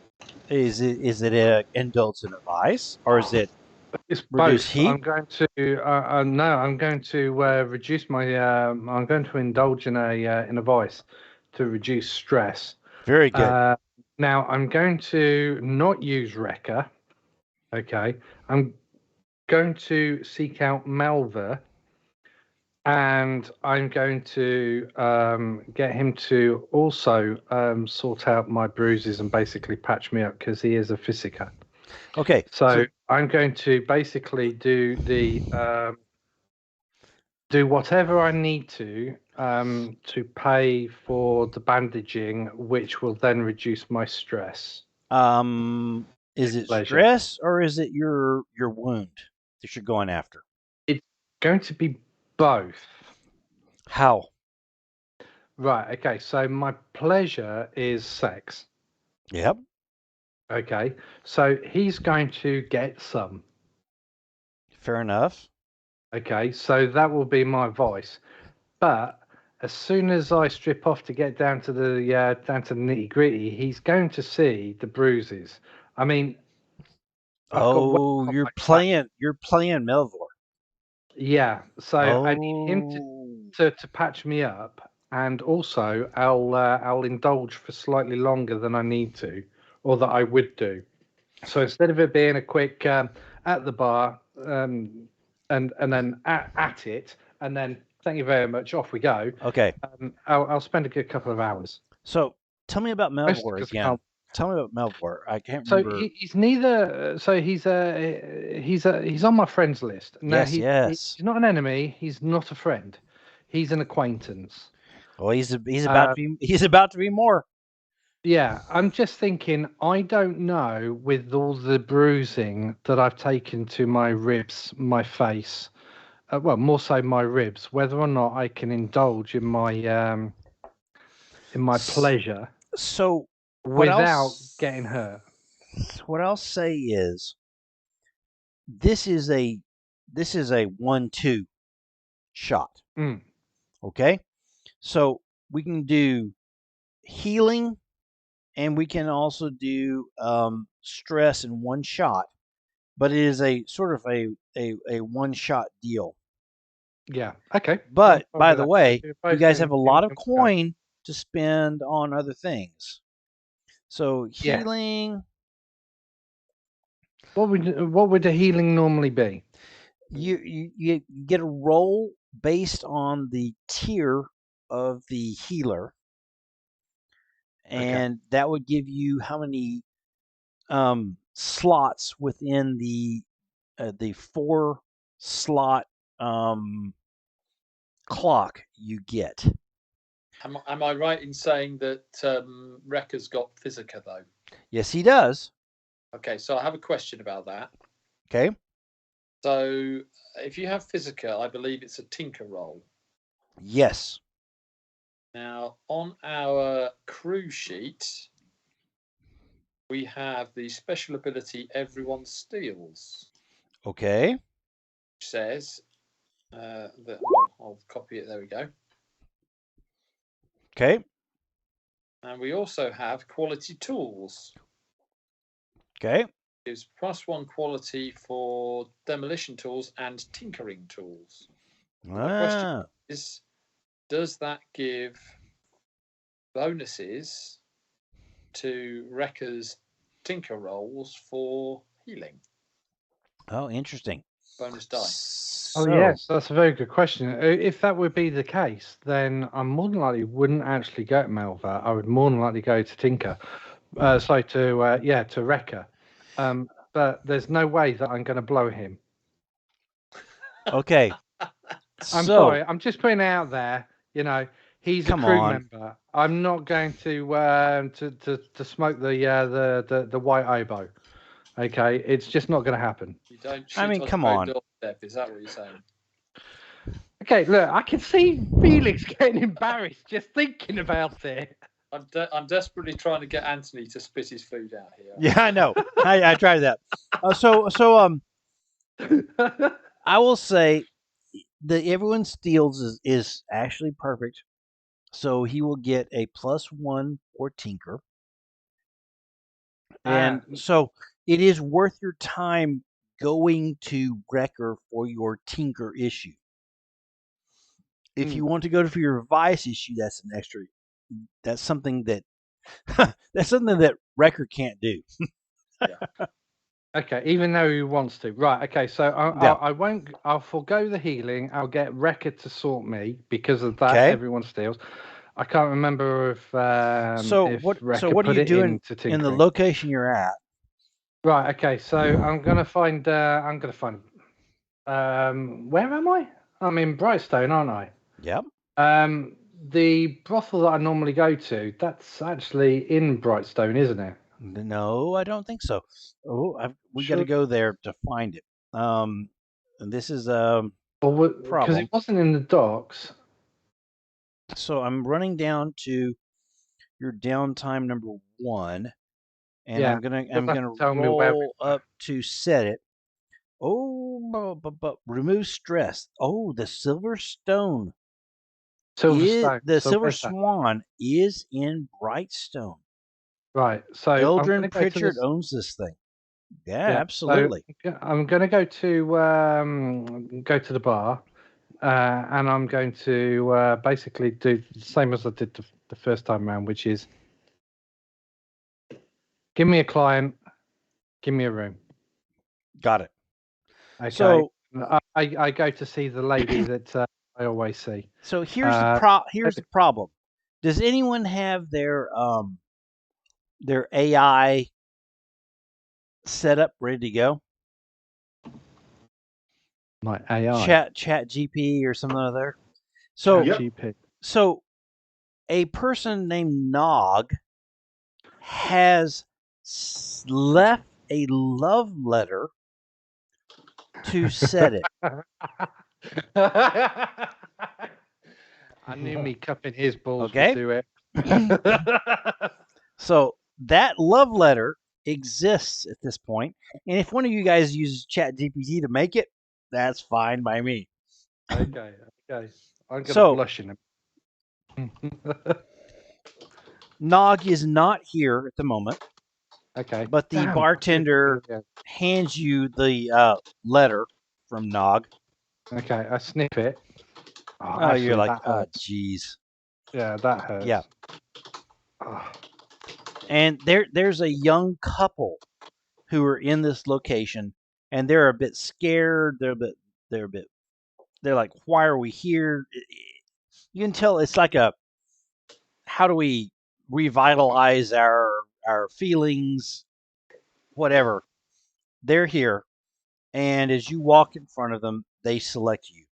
Is it a indulge and advice, or is it it's reduce both. heat? I'm going to no, I'm going to reduce my. I'm going to indulge in a vice to reduce stress. Very good. Now I'm going to not use Wrecker. Okay, I'm going to seek out Melva, and I'm going to get him to also sort out my bruises and basically patch me up because he is a physiker. Okay. So I'm going to basically do whatever I need to pay for the bandaging, which will then reduce my stress. Is it Pleasure. stress, or is it your wound that you're going after? It's going to be both. How? Right. Okay. So my pleasure is sex. Yep. Okay. So he's going to get some. Fair enough. Okay. So that will be my vice. But as soon as I strip off to get down to the nitty gritty, he's going to see the bruises. I mean, I've got You're playing Melvor. Yeah. So I need him Oh. to patch me up, and also I'll indulge for slightly longer than I need to, or that I would do. So instead of it being a quick at the bar and then at it, and then thank you very much, off we go. Okay. I'll spend a good couple of hours. So tell me about Mostly Melvor 'cause I again. can't- Tell me about Melvor. I can't So remember. he's neither. So he's on my friends list. Now Yes. he's not an enemy. He's not a friend. He's an acquaintance. Well, he's about to be more. Yeah, I'm just thinking. I don't know, with all the bruising that I've taken to my ribs, my face. Well, more so my ribs. Whether or not I can indulge in my pleasure So without getting hurt. What I'll say is this is a 1-2 shot. Mm. Okay? So we can do healing, and we can also do stress in one shot, but it is a sort of a one shot deal. Yeah. Okay. But by the way, You're you both guys in- have a in lot of one shot. coin to spend on other things. So Yeah. healing, What would the healing normally be? you get a roll based on the tier of the healer, and that would give you how many slots within the 4 slot clock you get. Am I right in saying that Wrecker's got Physica though? Yes, he does. Okay, so I have a question about that. Okay. So if you have Physica, I believe it's a tinker roll. Yes. Now, on our crew sheet, we have the special ability Everyone Steals. Okay. Which says that, I'll copy it. There we go. Okay. And we also have quality tools. Okay. Gives +1 quality for demolition tools and tinkering tools. My question is, does that give bonuses to Wrecker's tinker rolls for healing? Oh, interesting. Bonus die. Oh, yes, that's a very good question. If that would be the case, then I more than likely wouldn't actually go to Melva. I would more than likely go to Tinker. To Wrecker. But there's no way that I'm going to blow him. Okay. I'm sorry. I'm just putting it out there. You know, he's a crew on. member. I'm not going to smoke the white oboe. Okay, it's just not going to happen. You don't shoot I mean, on come your own on. doorstep, is that what you're saying? Okay, look, I can see Felix getting embarrassed just thinking about it. I'm desperately trying to get Anthony to spit his food out here. Yeah, I know. I tried that. I will say the everyone steals is actually perfect. So he will get a +1 for Tinker. And so it is worth your time going to Wrecker for your Tinker issue. If you want to go for your Vice issue, that's an extra. That's something that Wrecker can't do. Yeah. Okay, even though he wants to. Right, okay, so I won't, I'll forego the healing. I'll get Wrecker to sort me because of that. Okay. Everyone steals. I can't remember if Wrecker what are put you it doing into tinkering. in the location you're at? Right, okay, so I'm gonna find where am I? I'm in Brightstone, aren't I? Yep. The brothel that I normally go to, that's actually in Brightstone, isn't it? No, I don't think so. Oh, we got to go there to find it. And this is because it wasn't in the docks. So I'm running down to your downtime number 1, and I'm gonna roll up to set it. Oh, but remove stress. Oh, the Silver Stone. The Silver Swan is in Brightstone. Right. So Eldrin Pritchard owns this thing. Yeah, absolutely. So I'm going to go to the bar, and I'm going to basically do the same as I did the first time around, which is give me a client, give me a room. Got it. Okay. So I go to see the lady that I always see. So here's the problem. Does anyone have their AI set up, ready to go? My AI. Chat GP or something like that. So a person named Nog has left a love letter to set it. I knew me cupping his balls would do it. So that love letter exists at this point, and if one of you guys uses ChatGPT to make it, that's fine by me. Okay. I'm gonna blush in him. Nog is not here at the moment. Okay. But the bartender hands you the letter from Nog. Okay, I sniff it. Oh, you're like, oh, jeez. Yeah, that hurts. Yeah. Oh. And there's a young couple who are in this location, and they're a bit scared. They're like, why are we here? You can tell it's like how do we revitalize our feelings, whatever. They're here, and as you walk in front of them, they select you.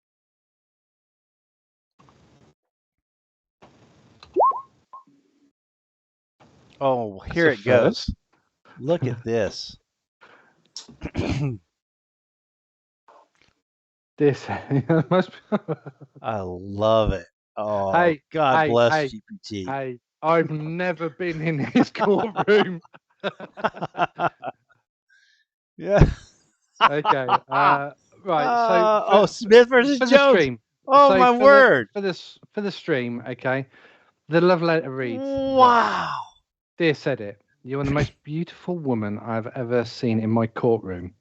Oh, here it goes. Look at this. This must be... I love it. Oh, hey, God bless GPT. Hey, I've never been in his courtroom. Yeah. Okay. Right. So Smith versus Jones. Stream. Oh, my word. For the stream. Okay. The love letter reads, Wow. Dear Said It, you are the most beautiful woman I've ever seen in my courtroom.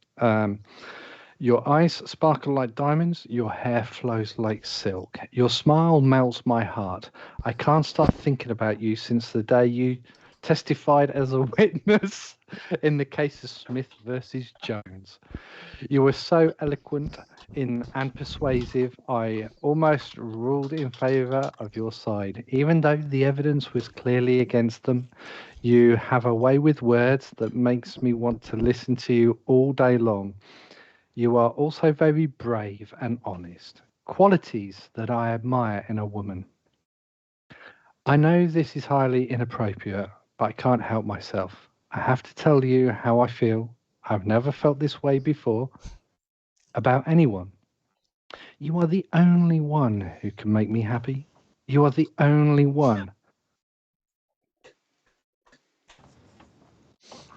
Your eyes sparkle like diamonds. Your hair flows like silk. Your smile melts my heart. I can't stop thinking about you since the day you testified as a witness in the case of Smith versus Jones. You were so eloquent and persuasive, I almost ruled in favour of your side, even though the evidence was clearly against them. You have a way with words that makes me want to listen to you all day long. You are also very brave and honest, qualities that I admire in a woman. I know this is highly inappropriate, but I can't help myself. I have to tell you how I feel. I've never felt this way before about anyone. You are the only one who can make me happy. You are the only one.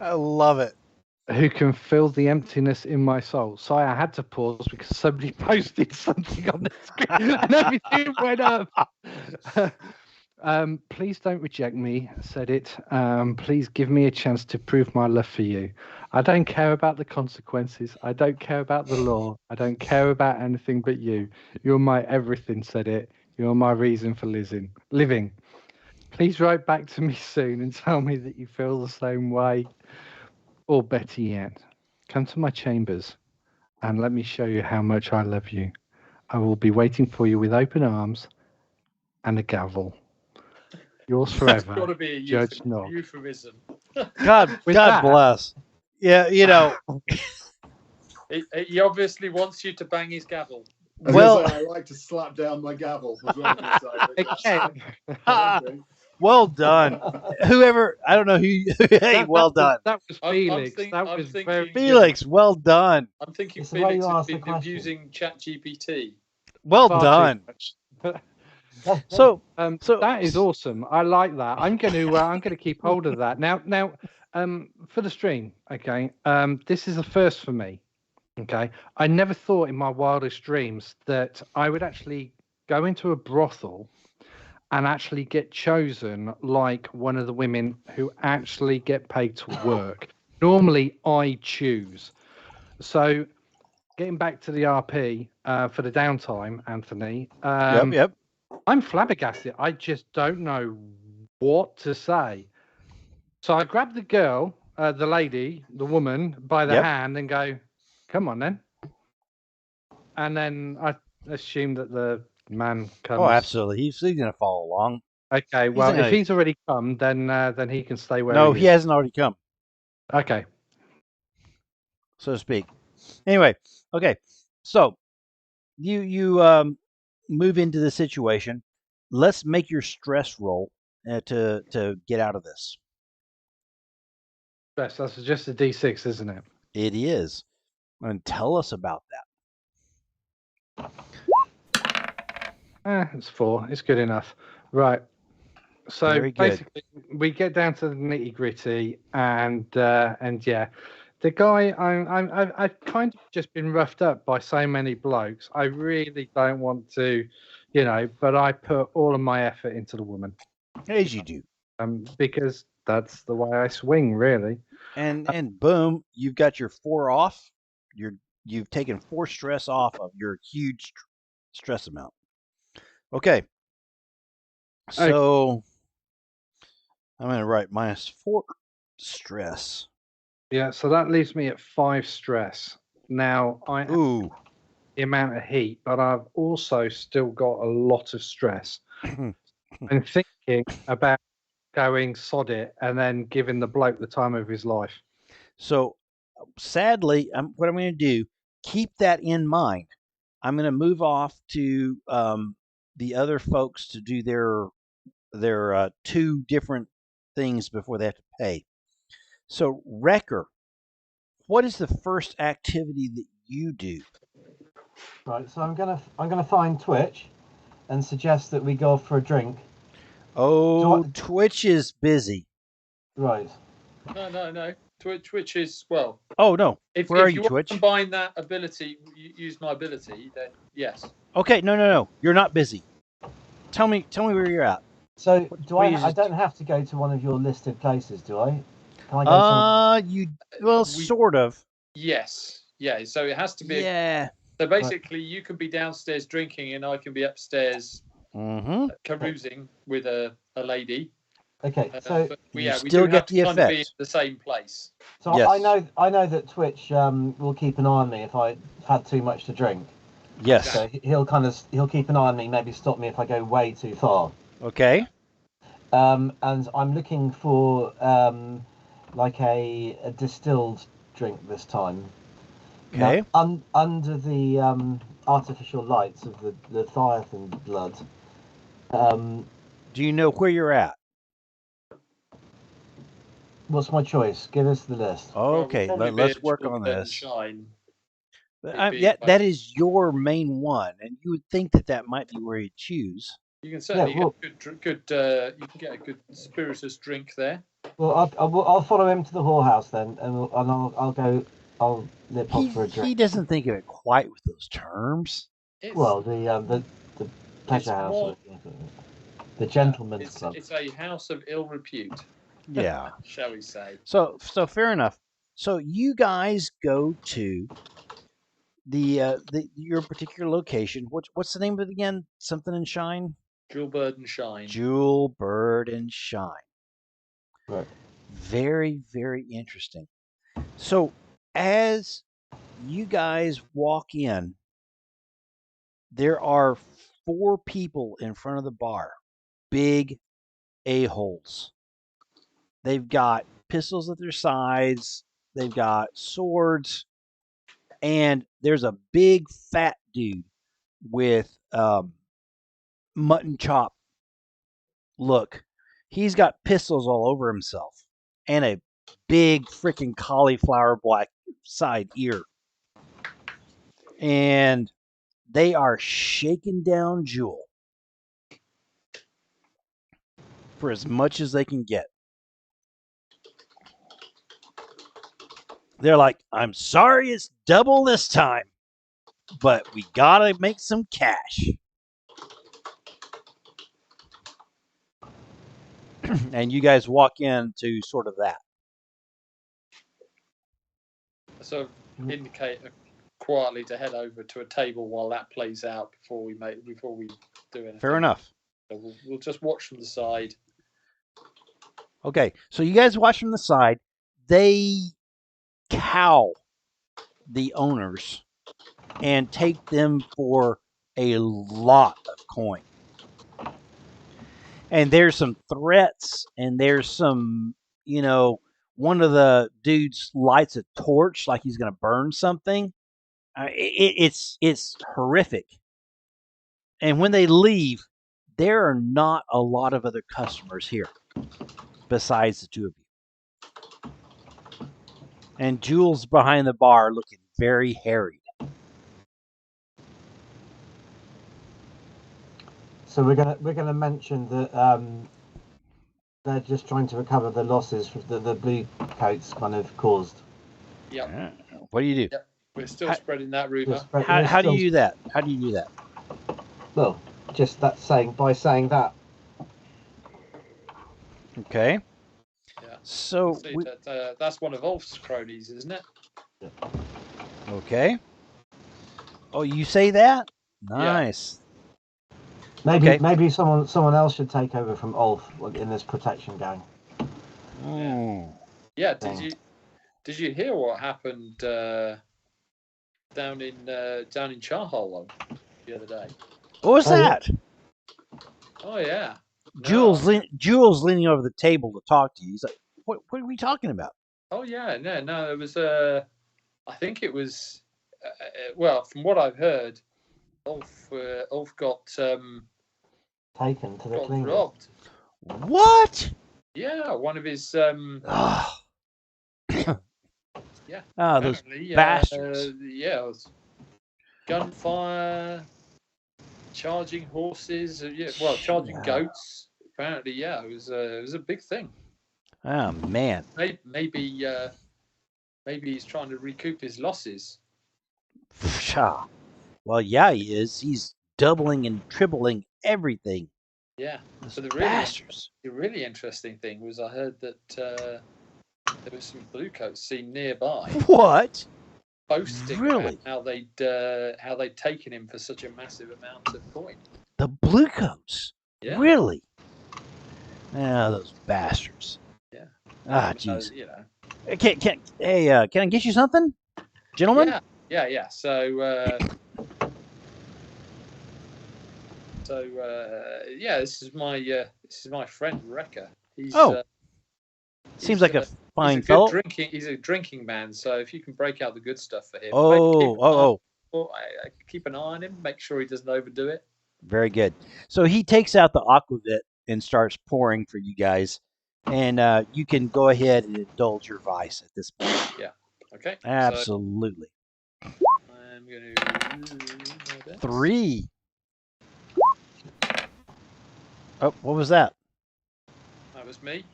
I love it. Who can fill the emptiness in my soul. Sorry, I had to pause because somebody posted something on the screen and everything went up. Please don't reject me, Said It. Please give me a chance to prove my love for you. I don't care about the consequences. I don't care about the law. I don't care about anything but you. You're my everything, Said It. You're my reason for living. Please write back to me soon and tell me that you feel the same way. Or better yet, come to my chambers and let me show you how much I love you. I will be waiting for you with open arms and a gavel. Yours That's forever, got to be a Judge Nog. euphemism. God With that- bless. Yeah, you know. He obviously wants you to bang his gavel. I was Well, gonna say, I like to slap down my gavel. Was what I was gonna say, but yeah. Okay. Okay. well done. Whoever, I don't know who. Hey, well done, That was I'm Felix. think- that I'm was thinking- very Felix. Well done. I'm thinking It's the way Felix you has ask the been question. using ChatGPT. Well far too done. much. So, That is awesome. I like that. I'm going to keep hold of that. Now, for the stream, okay. This is a first for me. Okay, I never thought in my wildest dreams that I would actually go into a brothel and actually get chosen like one of the women who actually get paid to work. Normally, I choose. So, getting back to the RP for the downtime, Anthony. yep. I'm flabbergasted. I just don't know what to say. So I grab the girl, the lady, the woman by the Yep. hand and go, come on then. And then I assume that the man comes. Oh, absolutely. He's going to follow along. Okay, well, gonna- if he's already come, then he can stay where No, he he is. hasn't already come, Okay. so to speak. Anyway, okay. So you move into the situation. Let's make your stress roll to get out of this. Yes, that's just a D6, isn't it? It is. And tell us about that. It's 4. It's good enough. Right. So Very good. basically, we get down to the nitty gritty, and yeah, the guy I've kind of just been roughed up by so many blokes. I really don't want to, but I put all of my effort into the woman, As you do. because that's the way I swing, really. And boom, you've got your 4 off. You've taken 4 stress off of your huge stress amount. Okay. So I'm going to write -4 stress. Yeah, so that leaves me at 5 stress. Now I have Ooh. the amount of heat, but I've also still got a lot of stress. I'm thinking about going sod it and then giving the bloke the time of his life. So sadly, what I'm going to do, keep that in mind. I'm going to move off to the other folks to do their 2 different things before they have to pay. So Wrecker, what is the first activity that you do? Right, so I'm gonna find Twitch and suggest that we go for a drink. Oh, So Twitch is busy. Right. No. Twitch is, well. Oh no. If Where are you you, want Twitch? to combine that ability, use my ability, then yes. Okay, no. You're not busy. Tell me where you're at. So What- do what I? do you I just- don't have to go to one of your listed places, do I? Can I go some? Well, We- sort of. Yes. Yeah. So it has to be. Yeah. So basically, you can be downstairs drinking, and I can be upstairs Mm-hmm. carousing with a lady. Okay, so But You we still do get have to the kind of be in effect. the same place. so Yes. I know that Twitch will keep an eye on me if I've had too much to drink. Yes. So he'll keep an eye on me, maybe stop me if I go way too far. Okay. And I'm looking for like a distilled drink this time. Okay. Now, under the artificial lights of the Leviathan blood. Do you know where you're at? What's my choice? Give us the list. Okay. Well, we'll probably be Let's at work on Jordan this. Shine. Yeah, that is your main one, and you would think that might be where you choose. You can certainly well- get you can get a good spirituous drink there. Well, I'll follow him to the whorehouse then, and I'll nip off for a He drink. doesn't think of it quite with those terms. It's, Well, the pleasure house, more- the gentleman's club. it's a house of ill repute, Yeah. shall we say? So fair enough. So you guys go to the your particular location. What's the name of it again? Something and Shine. Jewel Bird and Shine. Jewel, Bird, and Shine. Right. Very, very interesting. So as you guys walk in, there are 4 people in front of the bar. Big a-holes. They've got pistols at their sides. They've got swords. And there's a big fat dude with mutton chop look. He's got pistols all over himself and a big freaking cauliflower black side ear. And they are shaking down Jewel for as much as they can get. They're like, I'm sorry it's double this time, but we gotta make some cash. And you guys walk into sort of that. So indicate quietly to head over to a table while that plays out before we do anything. Fair enough. So we'll just watch from the side. Okay, so you guys watch from the side. They cow the owners and take them for a lot of coin. And there's some threats, and there's some, one of the dudes lights a torch like he's going to burn something. It's horrific. And when they leave, there are not a lot of other customers here besides the 2 of you. And Jules behind the bar looking very harried. So we're gonna mention that they're just trying to recover the losses that the blue coats kind of caused. Yeah, What do you do? Yep. We're still spreading that rumor. How do you do that? How do you do that? Well, just by saying that. Okay. Yeah. So See, that's one of Ulf's cronies, isn't it? okay. Oh, you say that? Nice. Maybe someone else should take over from Ulf in this protection gang. Yeah. Did you hear what happened down in Charhol the other day? What was that? Oh yeah. Jules leaning over the table to talk to you. He's like, "What are we talking about?" Oh yeah, no. It was. I think it was. Well, from what I've heard, Ulf got taken to the got cleaners. robbed. What? Yeah, one of his. Yeah. Those bastards. Yeah, it was gunfire, charging horses. Charging goats. Apparently, yeah, it was a big thing. Oh man. Maybe he's trying to recoup his losses. Well, yeah, he is. He's doubling and tripling everything. Yeah. Those So the really interesting thing was I heard that there was some bluecoats seen nearby What? boasting Really? about how they'd taken him for such a massive amount of coin. The bluecoats? Yeah. Really? Ah, those bastards. Yeah. Ah, jeez. You know. Can I get you something, gentlemen? Yeah. So this is my friend Rekka. He's seems like a fine he's a fellow. He's a drinking man. So if you can break out the good stuff for him, keep an eye on him. Make sure he doesn't overdo it. Very good. So he takes out the aquavit and starts pouring for you guys, and you can go ahead and indulge your vice at this point. Yeah. Okay. Absolutely. So I'm going to 3. Oh, what was that? That was me.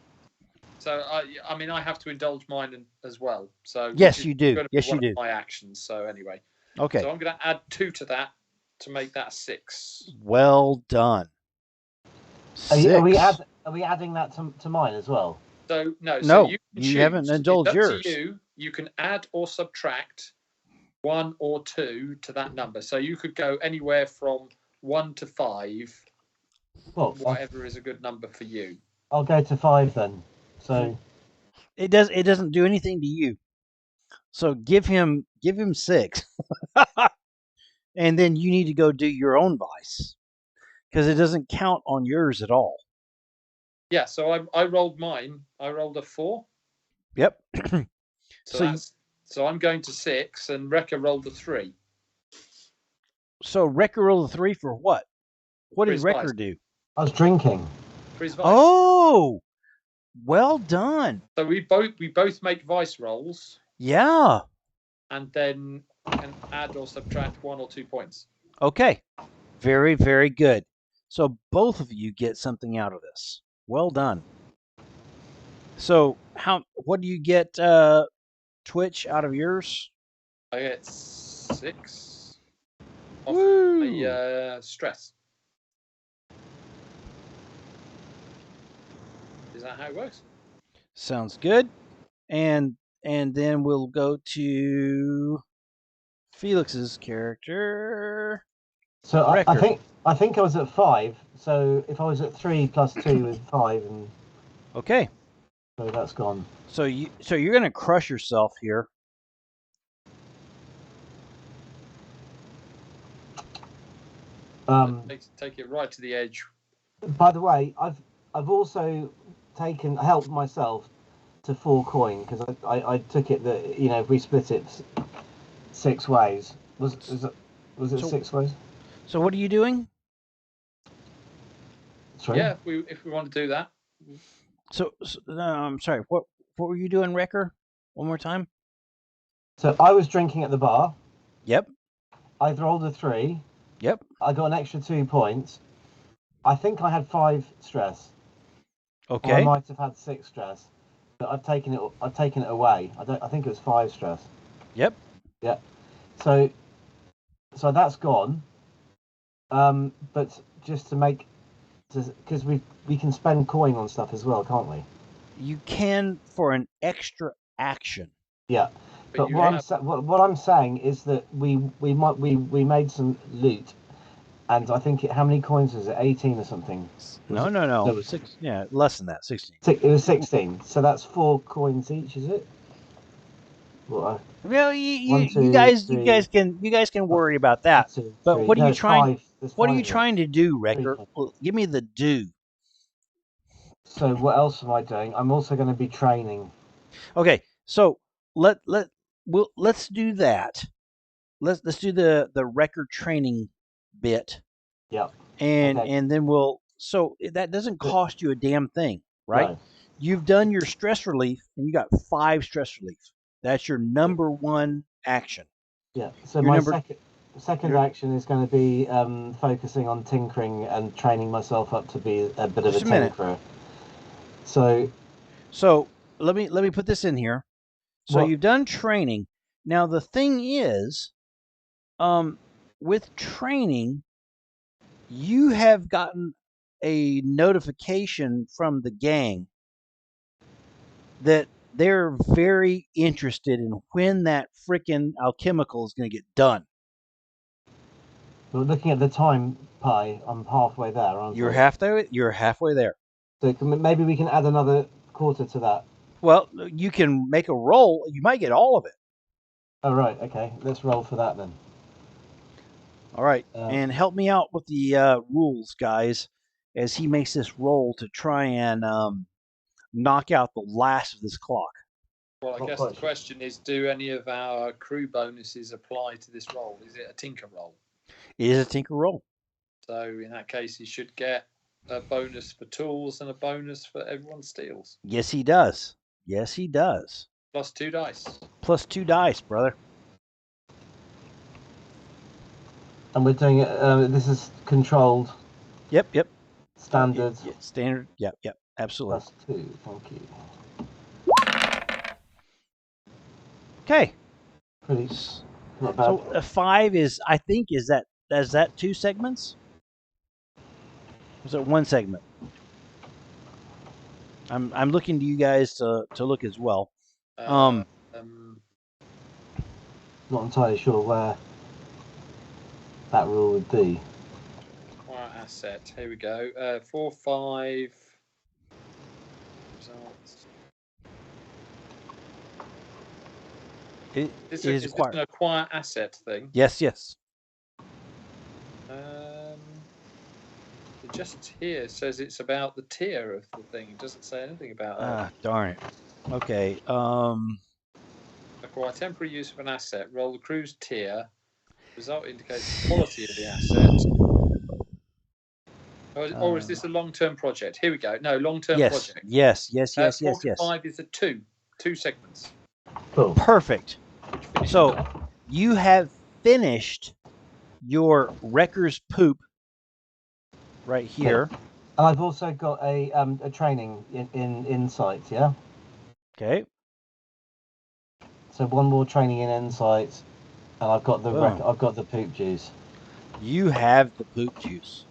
So I mean I have to indulge mine as well. So yes, you do. Yes, you do. My actions. So anyway. Okay. So I'm going to add 2 to that to make that 6. Well done. 6. Are we adding that to mine as well? So no. No, so you haven't indulged yours. You can add or subtract 1 or 2 to that number. So you could go anywhere from 1 to 5. Well, whatever is a good number for you. I'll go to 5 then. So it doesn't do anything to you. So give him 6. And then you need to go do your own vice, because it doesn't count on yours at all. Yeah, so I rolled mine. I rolled a 4. Yep. So I'm going to 6, and Rekka rolled a 3. So Rekka rolled a 3 for what? What did Rekka vice. do? I was drinking. For his vice. Oh, well done. So we both make vice rolls. Yeah. And then can add or subtract 1 or 2 points. Okay. Very, very good. So both of you get something out of this. Well done. So what do you get, Twitch, out of yours? I get 6 off Woo. my stress. Is that how it works? Sounds good. And then we'll go to Felix's character. So I think I was at 5. So if I was at 3 plus 2 is 5, and okay. So that's gone. So you're gonna crush yourself here. Take it right to the edge. By the way, I've also helped myself to 4 coin, because I took it that if we split it 6 ways, was it 6 ways? So what are you doing? Sorry? Yeah, if we want to do that. So I'm sorry. What were you doing, Wrecker? One more time. So I was drinking at the bar. Yep. I rolled a 3. Yep. I got an extra 2 points. I think I had 5 stress. Okay. Or I might have had 6 stress, but I've taken it away. I think it was 5 stress. Yep. Yeah. So that's gone. But just to make, because we can spend coin on stuff as well, can't we? You can for an extra action. Yeah. But what I'm saying is that we made some loot, and I think how many coins was it? 18 or something? No. It was 6. Yeah, less than that. 16. It was 16. So that's 4 coins each, is it? Well, you guys can worry about that. 1, 2, but 3. what are you trying? 5. What are you trying to do, Wrecker? Give me the do. So what else am I doing? I'm also going to be training. Okay, so let's do that. Let's do the Wrecker training bit. Yeah. And then so that doesn't cost you a damn thing, right? No. You've done your stress relief, and you got 5 stress relief. That's your number 1 action. Yeah. So my second action is going to be focusing on tinkering and training myself up to be a bit of a tinkerer. So let me put this in here. So you've done training. Now the thing is, with training, you have gotten a notification from the gang that they're very interested in when that freaking alchemical is going to get done. We're looking at the time pie. I'm halfway there, aren't You're I? You're halfway there. So maybe we can add another quarter to that. Well, you can make a roll. You might get all of it. Oh, right. Okay. Let's roll for that then. All right. And help me out with the rules, guys, as he makes this roll to try and knock out the last of this clock. Well, I guess the question is, do any of our crew bonuses apply to this roll? Is it a tinker roll? It is a tinker roll. So in that case, he should get a bonus for tools and a bonus for everyone steals. Yes, he does. Yes, he does. Plus 2 dice. Plus 2 dice, brother. And we're doing it. This is controlled. Yep. Standard. Standard. Yep. Absolutely. Plus 2. Thank you. Okay. Pretty. Not bad. So a 5 is, I think, is that 2 segments? Or is it 1 segment? I'm looking to you guys to look as well. Not entirely sure where that rule would be. Acquire asset. Here we go. 4, 5. Results. Is this an acquire asset thing? Yes. It just here says it's about the tier of the thing. It doesn't say anything about that. Darn it. Okay. Acquire temporary use of an asset. Roll the crew's tier. Result indicates the quality of the asset. Or is this a long-term project? Here we go. No, long-term project. Yes. 5 is a 2 segments. Cool. Perfect. So you have finished your Wrecker's Poop right here. Yeah. And I've also got a training in insight. Yeah. Okay. So one more training in insight, and I've got the I've got the poop juice. You have the poop juice.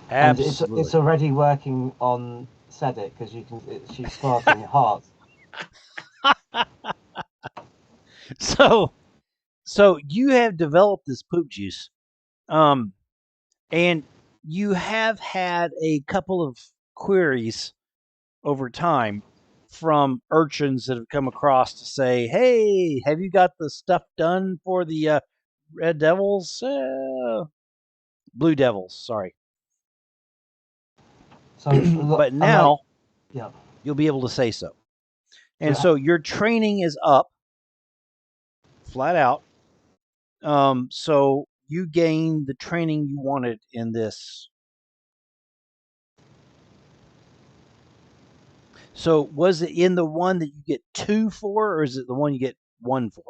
Absolutely. And it's already working on Cedric because she's farting hard. So you have developed this poop juice, and you have had a couple of queries over time from urchins that have come across to say, "Hey, have you got the stuff done for the Red Devils? Blue Devils, sorry." So, but now, yeah, you'll be able to say so. And so your training is up, flat out. So you gain the training you wanted in this. So was it in the one that you get 2 for, or is it the one you get 1 for?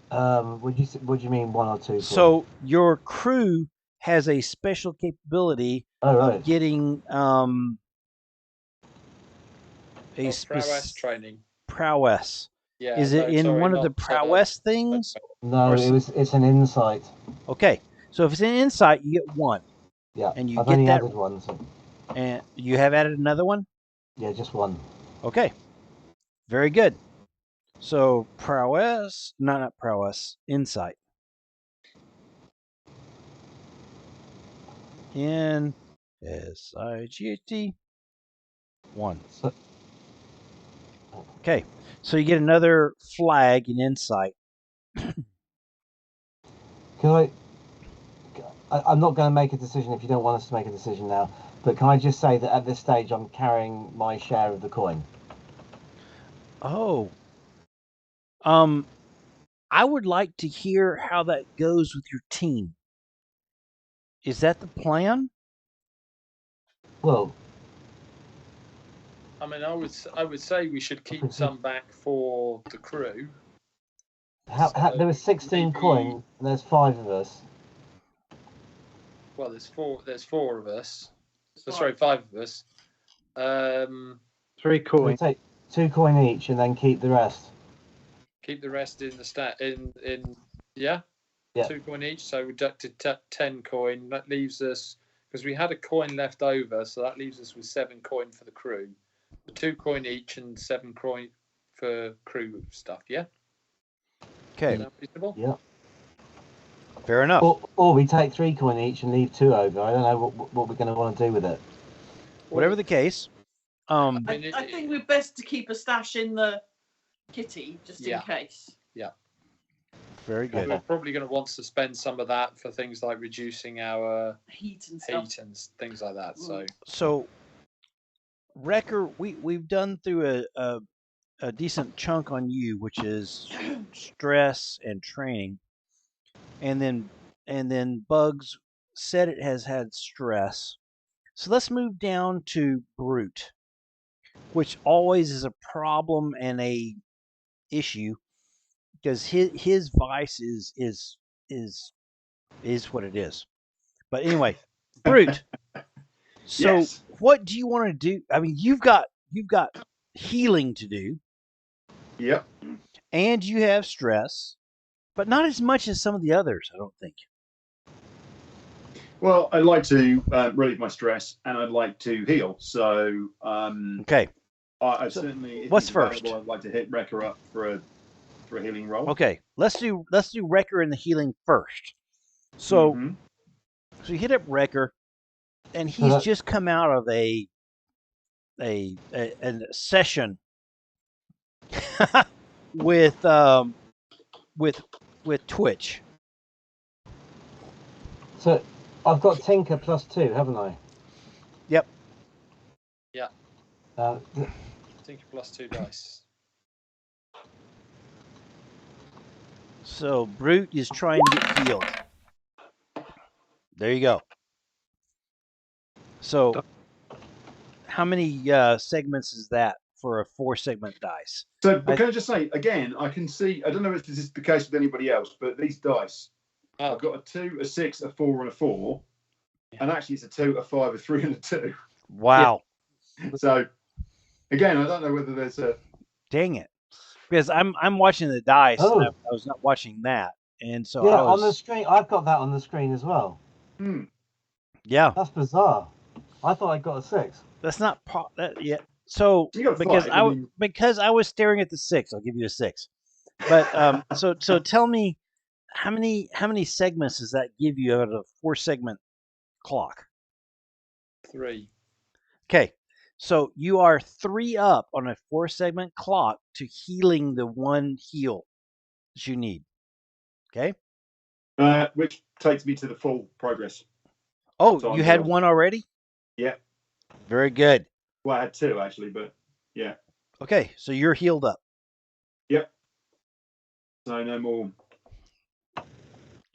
What do you mean 1 or 2 for? So your crew has a special capability of getting prowess training. Prowess. Yeah. Is it in one of the prowess things? No, it's an insight. Okay. So if it's an insight, you get 1. Yeah. And you I've get only that added 1. So. And you have added another one? Yeah, just 1. Okay. Very good. So prowess, not prowess, insight. INSIGHT 1. Okay. So you get another flag in insight. Can I'm not going to make a decision if you don't want us to make a decision now, but can I just say that at this stage I'm carrying my share of the coin? Oh. I would like to hear how that goes with your team. Is that the plan? Well, I mean, I would say we should keep some back for the crew. There was 16 coin, and there's 5 of us. Well, there's 4 of us. Sorry, 5 of us. 3 coin. We take 2 coin each, and then keep the rest. Keep the rest in the in yeah. Yeah. 2 coin each, so we deducted 10 coin. That leaves us, because we had a coin left over, so that leaves us with 7 coin for the crew. 2 coin each and 7 coin for crew stuff, yeah? Okay, Is that reasonable? Yeah. fair enough. Or we take 3 coin each and leave 2 over. I don't know what we're going to want to do with it. Whatever the case. I mean, I think we're best to keep a stash in the kitty just in case. Very good. We're probably going to want to spend some of that for things like reducing our Heat and stuff. heat and things like that. So, Wrecker, we've done through a decent chunk on you, which is stress and training, and then Bugs said it has had stress. So let's move down to Brute, which always is a problem and a issue because his vice is what it is. But anyway, Brute. So Yes. what do you want to do? I mean, you've got healing to do, Yep. and you have stress, but not as much as some of the others, I don't think. Well, I'd like to relieve my stress, and I'd like to heal. So, Okay. I So, certainly. If what's it's available, first? I'd like to hit Wrecker up for a healing roll. Okay. Let's do Wrecker and the healing first. So Mhm. so you hit up Wrecker, and he's just come out of a session with Twitch. So I've got Tinker +2, haven't I? Yep. Yeah. Tinker +2 dice. So Brute is trying to get healed. There you go. So how many segments is that for a 4-segment dice? So, but can I just say again? I can see. I don't know if this is the case with anybody else, but these dice. I've got a 2, a 6, a 4, and a 4, and actually it's a 2, a 5, a 3, and a 2. Wow. So, again, I don't know whether there's a. Dang it. Because I'm watching the dice, Oh. and I was not watching that, and so Yeah, I was on the screen. I've got that on the screen as well. Yeah. That's bizarre. I thought I got a 6. That's not yeah. So You got because 5, because I was staring at the 6, I'll give you a 6. But so tell me how many segments does that give you out of a 4-segment clock? 3. Okay. So you are 3 up on a 4-segment clock to healing the 1 heal that you need. Okay? Which takes me to the full progress. Oh, So you had 1 already? Yeah. Very good. Well, I had 2 actually, but yeah. Okay, so you're healed up. Yep. So no more.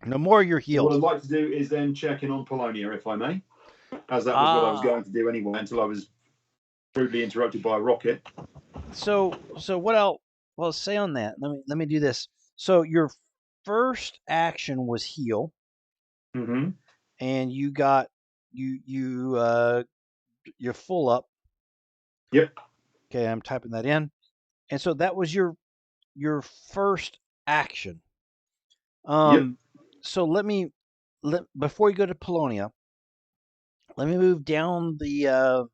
No more, you're healed. What I'd like to do is then check in on Polonia, if I may, as that was what I was going to do anyway until I was rudely interrupted by a rocket. So what I'll say on that. Let me do this. So your first action was heal, Mm-hmm. and you got you're full up. Yep. Okay, I'm typing that in, and so that was your first action. Yep. So before you go to Polonia, let me move down the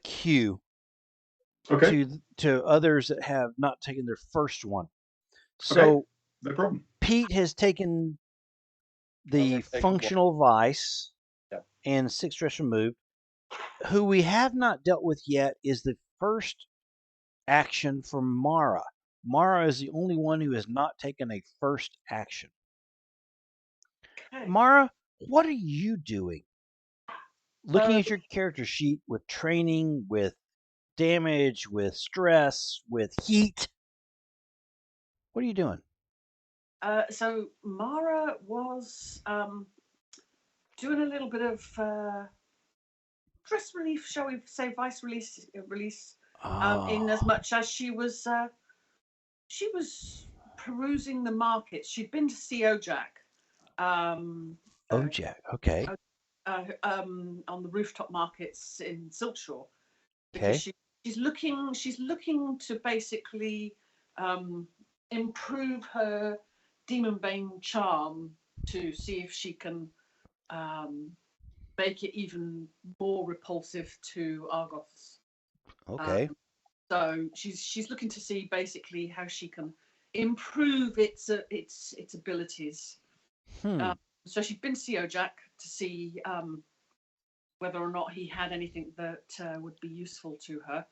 queue. Okay. To others that have not taken their first one. So okay. No problem. Pete has taken the functional vice and 6 stress removed. Who we have not dealt with yet is the first action for Mara. Mara is the only one who has not taken a first action. Okay. Mara, what are you doing? Looking at your character sheet with training, with damage, with stress, with heat. What are you doing? So Mara was doing a little bit of stress relief, shall we say, vice release, in as much as she was perusing the markets. She'd been to see Ojak. Ojak, okay. On the rooftop markets in Silkshore, Okay. because she's looking to basically improve her Demon Bane charm to see if she can make it even more repulsive to Argoths. Okay. So she's looking to see basically how she can improve its abilities. So she'd been to see Ojak to see whether or not he had anything that would be useful to her.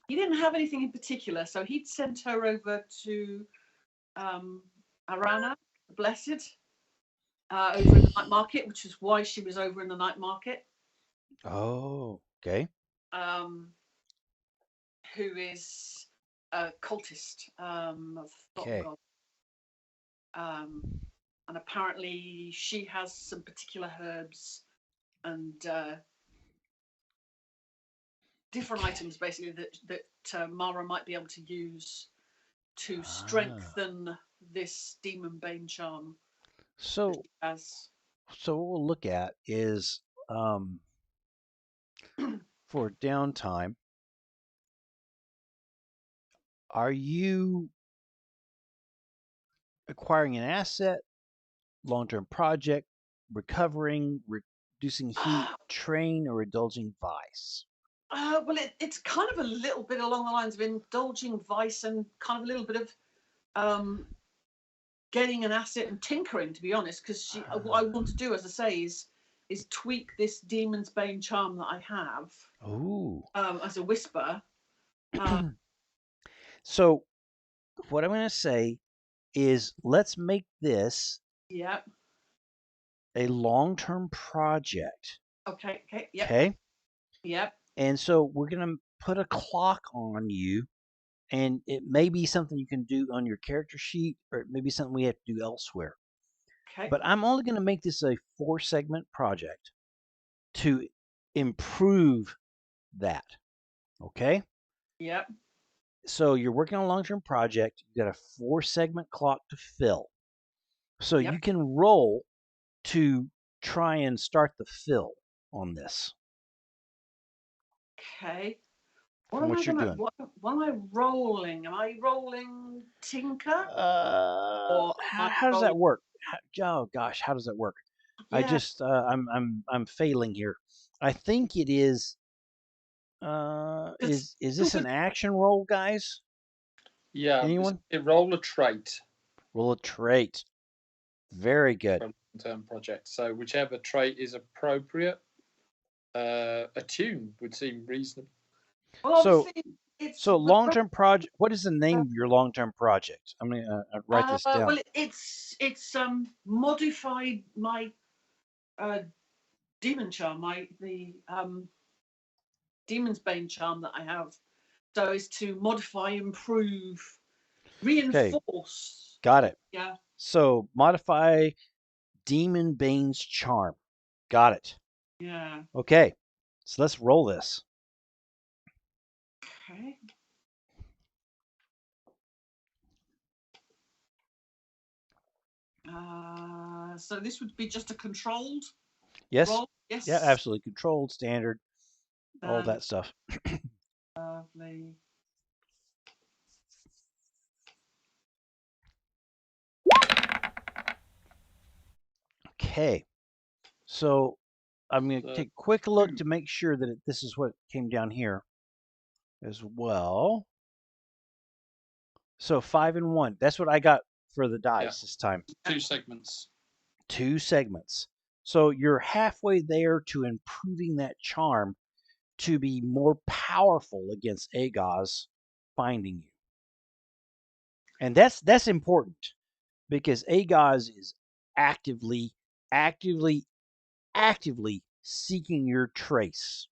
He didn't have anything in particular, so he'd sent her over to Arana, the Blessed, over in the night market, which is why she was over in the night market. Oh, okay. Who is a cultist of Forgotten God. And apparently she has some particular herbs and different items basically that Mara might be able to use to strengthen this Demon Bane charm. So what we'll look at is for downtime, are you acquiring an asset, long-term project, recovering, reducing heat, train, or indulging vice? Well, it's kind of a little bit along the lines of indulging vice and kind of a little bit of getting an asset and tinkering, to be honest, because what I want to do, as I say, is tweak this Demon's Bane charm that I have. Ooh. As a whisper. So what I'm going to say is let's make this a long-term project. Okay. Yep. Okay. Yep. And so we're going to put a clock on you, and it may be something you can do on your character sheet, or it may be something we have to do elsewhere. Okay. But I'm only going to make this a 4-segment project to improve that. Okay? Yep. So you're working on a long-term project. You've got a 4-segment clock to fill. So you can roll to try and start the fill on this. Okay. What am I rolling? Am I rolling Tinker? How does that work? Oh gosh, how does that work? Yeah. I just I'm failing here. I think it is. Is this an action roll, guys? Yeah. Anyone? Roll a trait. Roll a trait. Very good. Long-term project. So whichever trait is appropriate, attune would seem reasonable. Well, so long-term project. What is the name of your long-term project? I'm gonna write this down. Well, it's modified my demon charm, the Demon's Bane charm that I have. So is to modify, improve, reinforce. Got it. Yeah. So modify Demon Bane's charm. Got it. Yeah. Okay. So let's roll this. Okay. So this would be just a controlled roll? Yes. Yeah, absolutely. Controlled, standard, all that stuff. Lovely. Okay. So I'm going to take a quick look to make sure that this is what came down here as well. So 5 and 1. That's what I got for the dice this time. 2 segments. 2 segments. So you're halfway there to improving that charm to be more powerful against Agaz finding you. And that's important because Agaz is actively seeking your trace.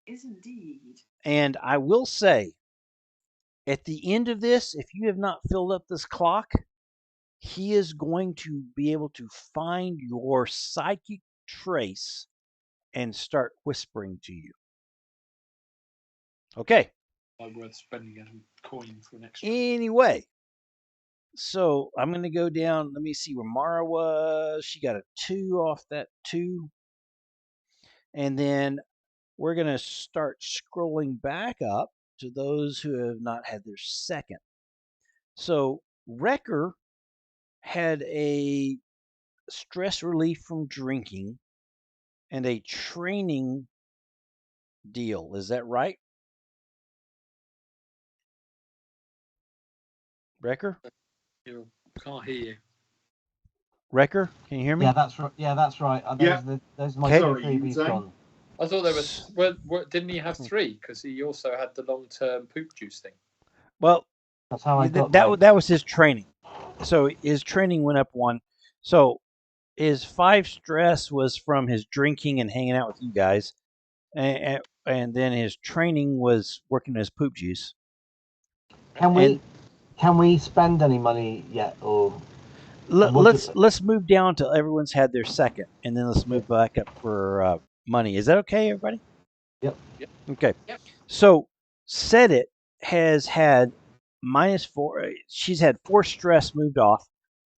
Is indeed. And I will say, at the end of this, if you have not filled up this clock, he is going to be able to find your psychic trace and start whispering to you. Okay. Not worth spending a coin for an extra. Anyway, so I'm going to go down. Let me see where Mara was. She got a 2 off that 2. And then we're going to start scrolling back up to those who have not had their second. So Wrecker had a stress relief from drinking and a training deal. Is that right? Wrecker? Can't hear you. Wrecker, can you hear me? Yeah, that's right. Yeah, that's right. Yeah. Those are my Okay. two Sorry, you were freebies saying? gone. I thought there was. Well, didn't he have 3? Because he also had the long-term poop juice thing. Well, That's how I got that was his training. So his training went up 1. So his 5 stress was from his drinking and hanging out with you guys, and then his training was working his poop juice. Can we spend any money yet, or Let's move down till everyone's had their second, and then let's move back up for money. Is that okay, everybody? Yep. Okay. Yep. So Said It has had -4. She's had 4 stress moved off,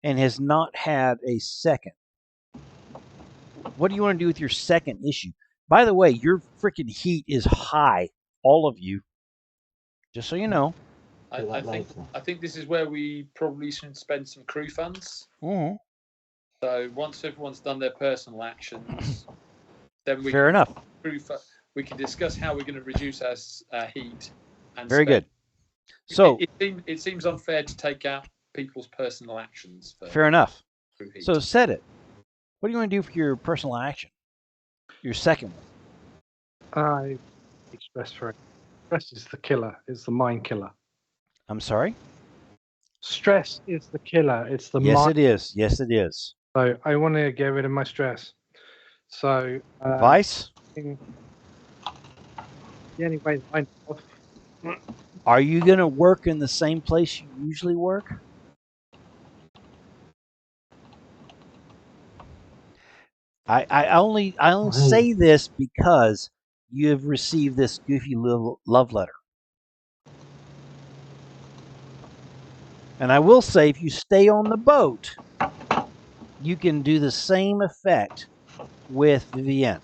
and has not had a second. What do you want to do with your second issue? By the way, your freaking heat is high, all of you. Just so you know. I think this is where we probably should spend some crew funds. Mm-hmm. So once everyone's done their personal actions, then we Fair enough. We can discuss how we're going to reduce our heat. And Very good. So it seems unfair to take out people's personal actions. Fair enough. Crew heat. So Said It. What do you want to do for your personal action? Your second one. I stress for it. Stress is the killer. It's the mind killer. I'm sorry? Stress is the killer. It's the Yes, mind. it is. Yes, it is. So I want to get rid of my stress. So Vice? The only way I know of. Are you going to work in the same place you usually work? I only say this because you have received this goofy little love letter. And I will say, if you stay on the boat, you can do the same effect with Vivienne.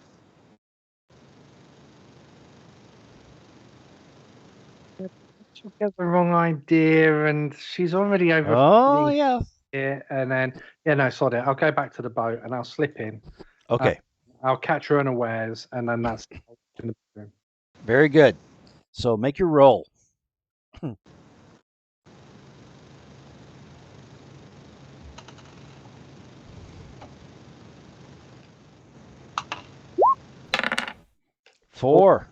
She'll get the wrong idea, and she's already over. Oh, yeah. And then, sod it. I'll go back to the boat, and I'll slip in. Okay. I'll catch her unawares, and then that's in the bedroom. Very good. So make your roll. Four.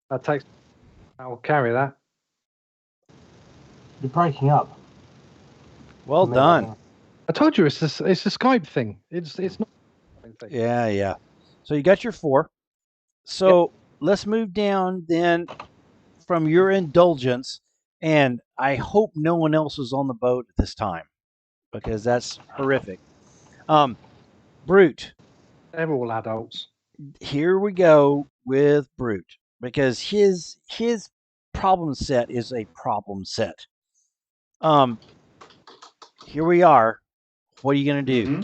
That takes. I'll carry that. You're breaking up. Well done. I told you it's a Skype thing. It's not. Yeah. So you got your 4. So let's move down then from your indulgence, and I hope no one else is on the boat at this time because that's horrific. Brute. They're all adults. Here we go with Brute because his problem set is a problem set. Here we are. What are you going to do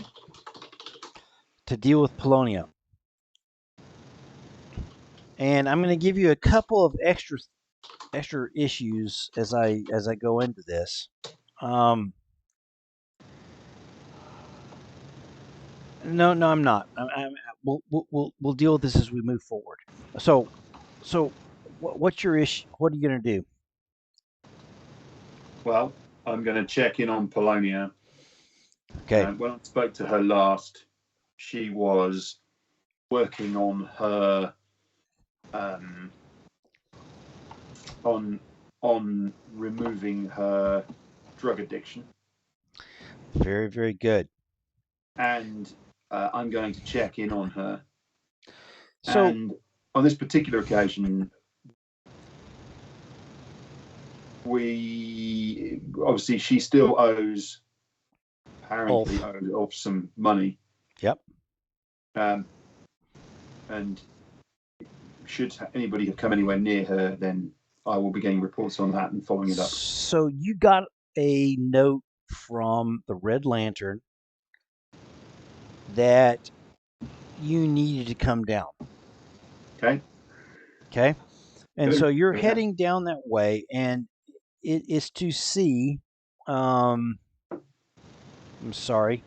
to deal with Polonia? And I'm going to give you a couple of extra issues as I go into this. No, I'm not. We'll deal with this as we move forward. So what's your issue? What are you going to do? Well, I'm going to check in on Polonia. Okay. When I spoke to her last, she was working on her on removing her drug addiction. Very, very good. And I'm going to check in on her. So, and on this particular occasion, we obviously she still owes off some money. Yep. And should anybody have come anywhere near her, then I will be getting reports on that and following it up. So you got a note from the Red Lantern that you needed to come down. Okay. And so you're heading down that way, and it is to see I'm sorry.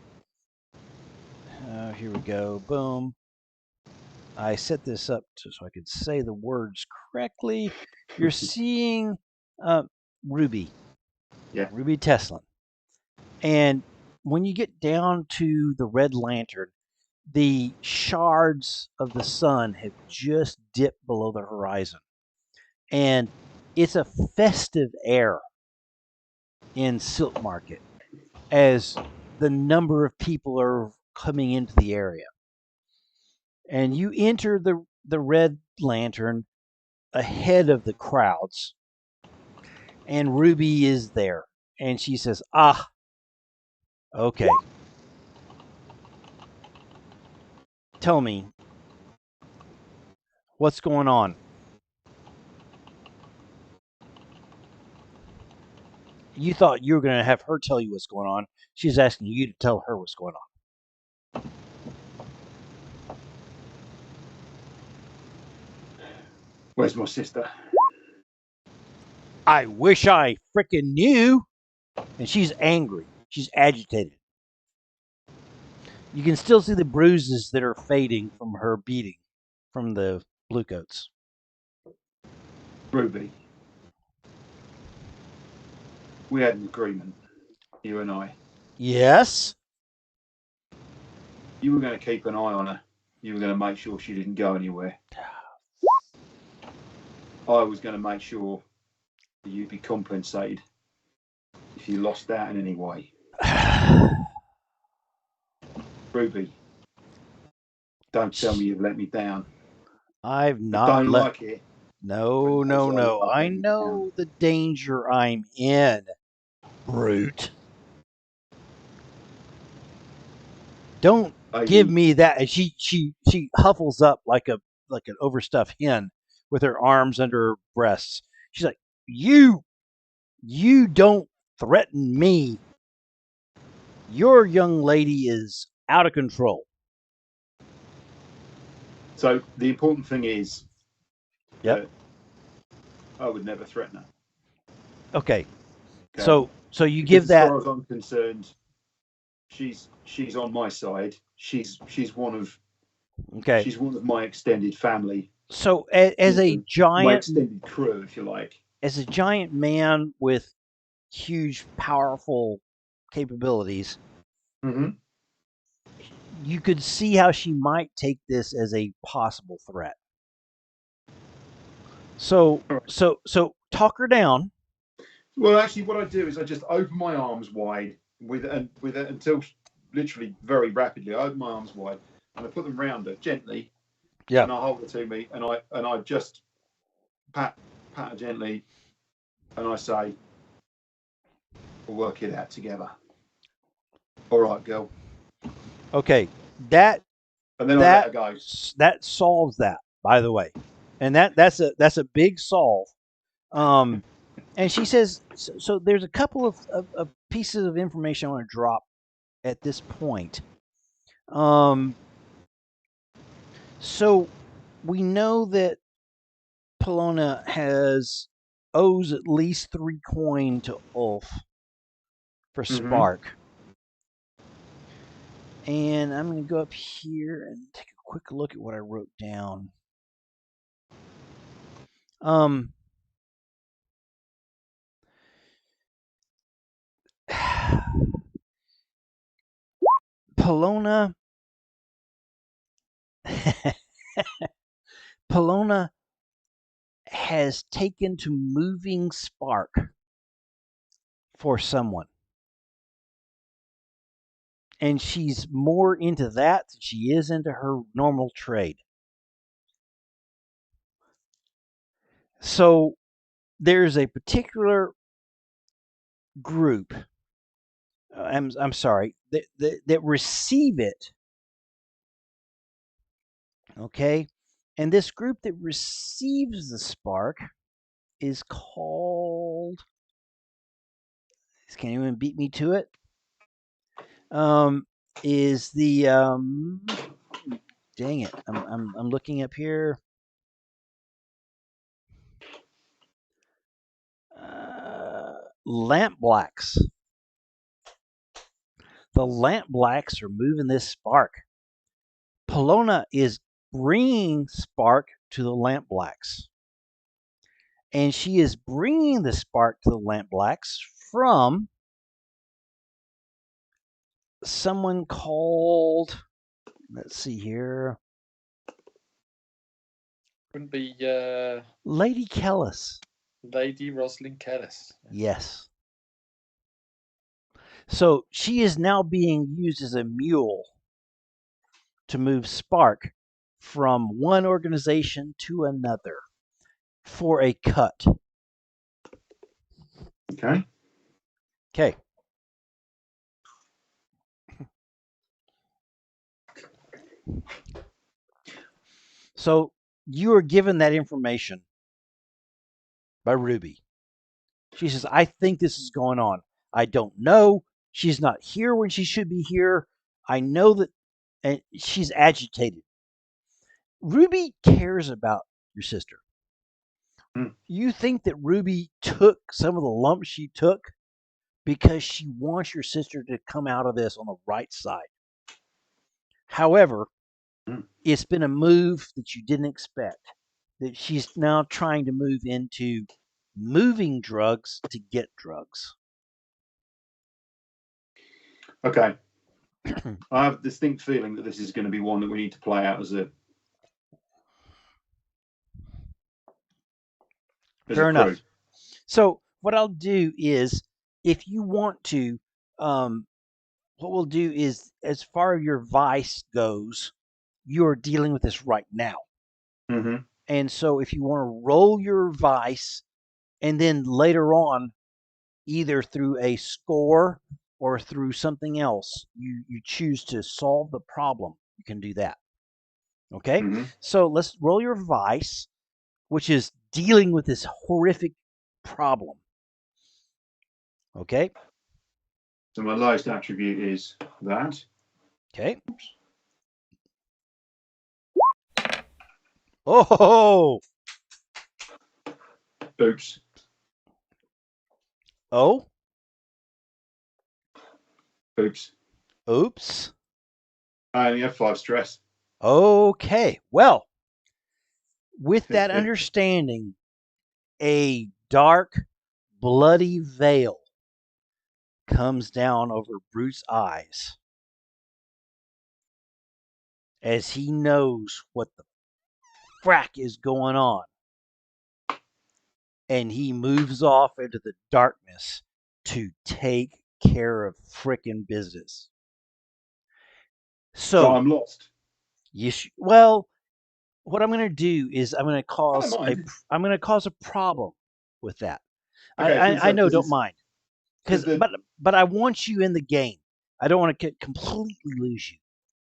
Here we go. Boom. I set this up so I could say the words correctly. You're seeing Ruby. Yeah. Ruby Teslin. And when you get down to the Red Lantern, the shards of the sun have just dipped below the horizon. And it's a festive air in Silk Market as the number of people are coming into the area. And you enter the Red Lantern ahead of the crowds, and Ruby is there. And she says, okay. Tell me, what's going on? You thought you were going to have her tell you what's going on. She's asking you to tell her what's going on. Where's my sister? I wish I frickin' knew. And she's angry. She's agitated. You can still see the bruises that are fading from her beating from the bluecoats. Ruby. We had an agreement, you and I. Yes? You were going to keep an eye on her. You were going to make sure she didn't go anywhere. I was going to make sure that you'd be compensated if you lost out in any way. Ruby, don't tell me you've let me down. I've not I don't like it. No. I know the danger I'm in, brute. Don't give me that. And she huffles up like an overstuffed hen with her arms under her breasts. She's like, You don't threaten me. Your young lady is out of control. So the important thing is, Yep. I would never threaten her. Okay. So you give as that. As far as I'm concerned, she's on my side. She's one of my extended family. So as a giant, my extended crew, if you like, as a giant man with huge, powerful capabilities, you could see how she might take this as a possible threat. So talk her down. Well, actually, what I do is I just open my arms wide with it until literally very rapidly. I open my arms wide and I put them round her gently. Yeah. And I hold her to me and I just pat her gently and I say, we'll work it out together. All right, girl. Okay. And then I let her go. That solves that, by the way. And that's a big solve. And she says, so there's a couple of pieces of information I want to drop at this point. So we know that Polona owes at least 3 coin to Ulf for Spark. And I'm going to go up here and take a quick look at what I wrote down. Polona has taken to moving Spark for someone. And she's more into that than she is into her normal trade. So there's a particular group, I'm sorry, that receive it. Okay? And this group that receives the Spark is called, can anyone beat me to it? Is the dang it, I'm looking up here. Lamp Blacks. The The lamp blacks are moving this spark. Polona is bringing spark to the lamp blacks. And she is bringing the spark to the lamp blacks from someone called, let's see here, Wouldn't be Lady Kellis. Lady Rosalind Kellis. Yes. So she is now being used as a mule to move spark from one organization to another for a cut. Okay. Okay. So you are given that information by Ruby. She says, I think this is going on. I don't know. She's not here when she should be here. I know that, and she's agitated. Ruby cares about your sister. You think that Ruby took some of the lumps she took because she wants your sister to come out of this on the right side. However, it's been a move that you didn't expect, that she's now trying to move into moving drugs to get drugs. Okay. I have a distinct feeling that this is going to be one that we need to play out as a Fair crew. enough. So what I'll do is, if you want to, what we'll do is, as far as your vice goes, you're dealing with this right now. Mm-hmm. And so if you want to roll your vice, and then later on, either through a score or through something else, you choose to solve the problem, you can do that. Okay? Mm-hmm. So let's roll your vice, which is dealing with this horrific problem. Okay? So my lowest attribute is that. Okay. Oh! Oops. Oh? Oops. Oops. I only have 5 stress. Okay. Well, with that understanding, a dark, bloody veil comes down over Brute's eyes as he knows what the frack is going on. And he moves off into the darkness to take care of frickin' business. So I'm lost. Well, what I'm going to do is I'm going to cause a problem with that. Okay, I know, don't mind, but I want you in the game. I don't want to completely lose you.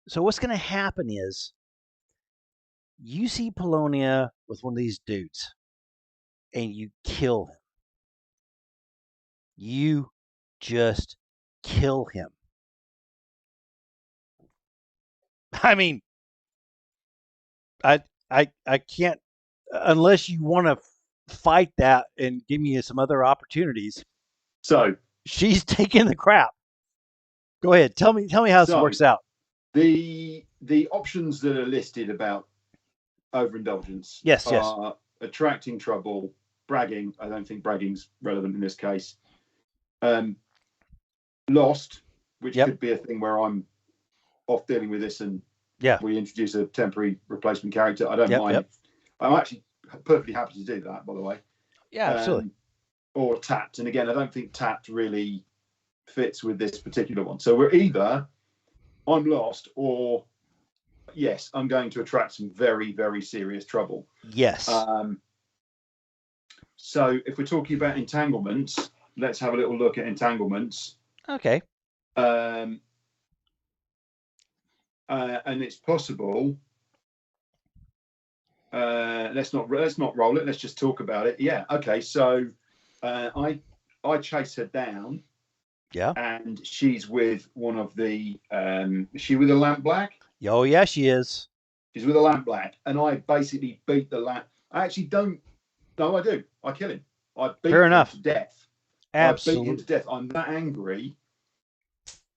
So what's going to happen is, you see Polonia with one of these dudes, and you kill him. You just kill him. I mean, I can't, unless you want to fight that and give me some other opportunities. So she's taking the crap. Go ahead. Tell me how this works out. The options that are listed about overindulgence are attracting trouble, bragging. I don't think bragging's relevant in this case. Lost, which could be a thing where I'm off dealing with this and we introduce a temporary replacement character. I don't mind. I'm actually perfectly happy to do that, by the way. Yeah, absolutely. Or tapped. And again, I don't think tapped really fits with this particular one. So we're either I'm lost or yes, I'm going to attract some very, very serious trouble. Yes. So if we're talking about entanglements, let's have a little look at entanglements. Okay. And it's possible. Let's not roll it. Let's just talk about it. Yeah. Okay. So I chase her down. Yeah. And she's with one of the. Is she with a lamp black? Oh yeah, she is. She's with a lamp black, and I basically beat the lamp. I actually don't. No, I do. I kill him. I beat him to death. Absolutely. I beat him to death. I'm that angry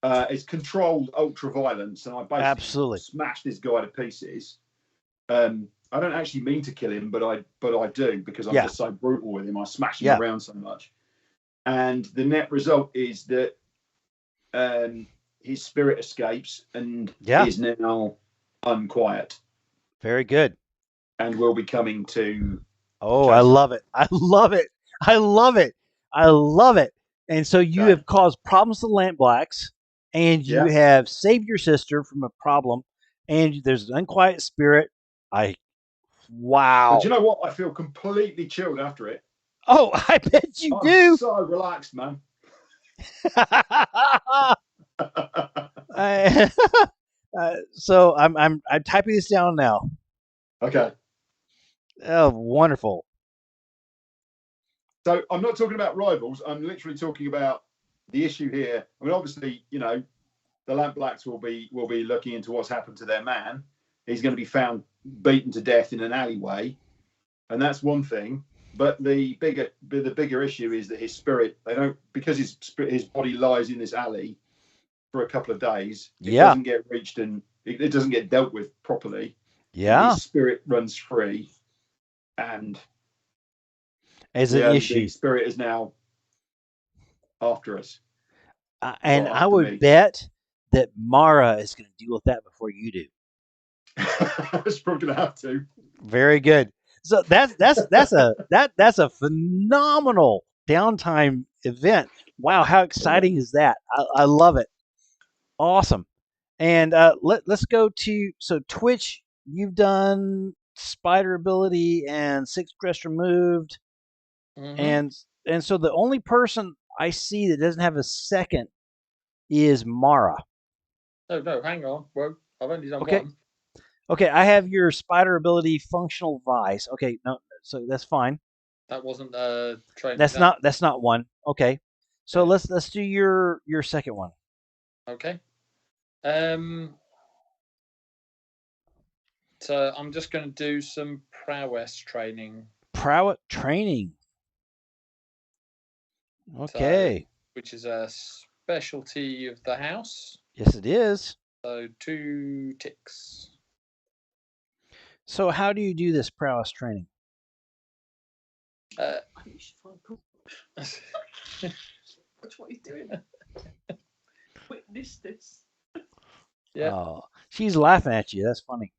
It's controlled ultra violence, and I basically Absolutely. smashed this guy to pieces. I don't actually mean to kill him, but I do, because I'm Yeah. just so brutal with him. I smash him Yeah. around so much, and the net result is that his spirit escapes and Yeah. is now unquiet, Very good. and will be coming to. Oh, I love it. I love it. I love it. I love it. And so you Okay. have caused problems to Lamp Blacks, and you Yeah. have saved your sister from a problem, and there's an unquiet spirit. Wow. But do you know what? I feel completely chilled after it. Oh, I bet you I'm do. so relaxed, man. So I'm typing this down now. Okay. Oh, wonderful. So I'm not talking about rivals. I'm literally talking about the issue here. I mean, obviously, the Lamp Blacks will be looking into what's happened to their man. He's going to be found beaten to death in an alleyway, and that's one thing. But the bigger issue is that his spirit, because his body lies in this alley for a couple of days. It doesn't get reached, and it doesn't get dealt with properly. Yeah. His spirit runs free, and as an issue, the spirit is now after us. And I would bet that Mara is going to deal with that before you do. It's probably going to have to. Very good. So that's a phenomenal downtime event. Wow, how exciting is that? I love it. Awesome. And let's go to Twitch. You've done spider ability and 6 stress removed, and so the only person I see that doesn't have a second is Mara. Oh no, hang on. Well, I've only done Okay. one. Okay, I have your spider ability functional vice. Okay, no, so that's fine. That wasn't training. That's not one. Okay, so let's do your second one. Okay. So I'm just going to do some prowess training. Prowess training. Okay. So, which is a specialty of the house. Yes, it is. So 2 ticks. So how do you do this prowess training? I think you should find Paul. Watch what he's doing. Witness this. Yeah. Oh, she's laughing at you. That's funny.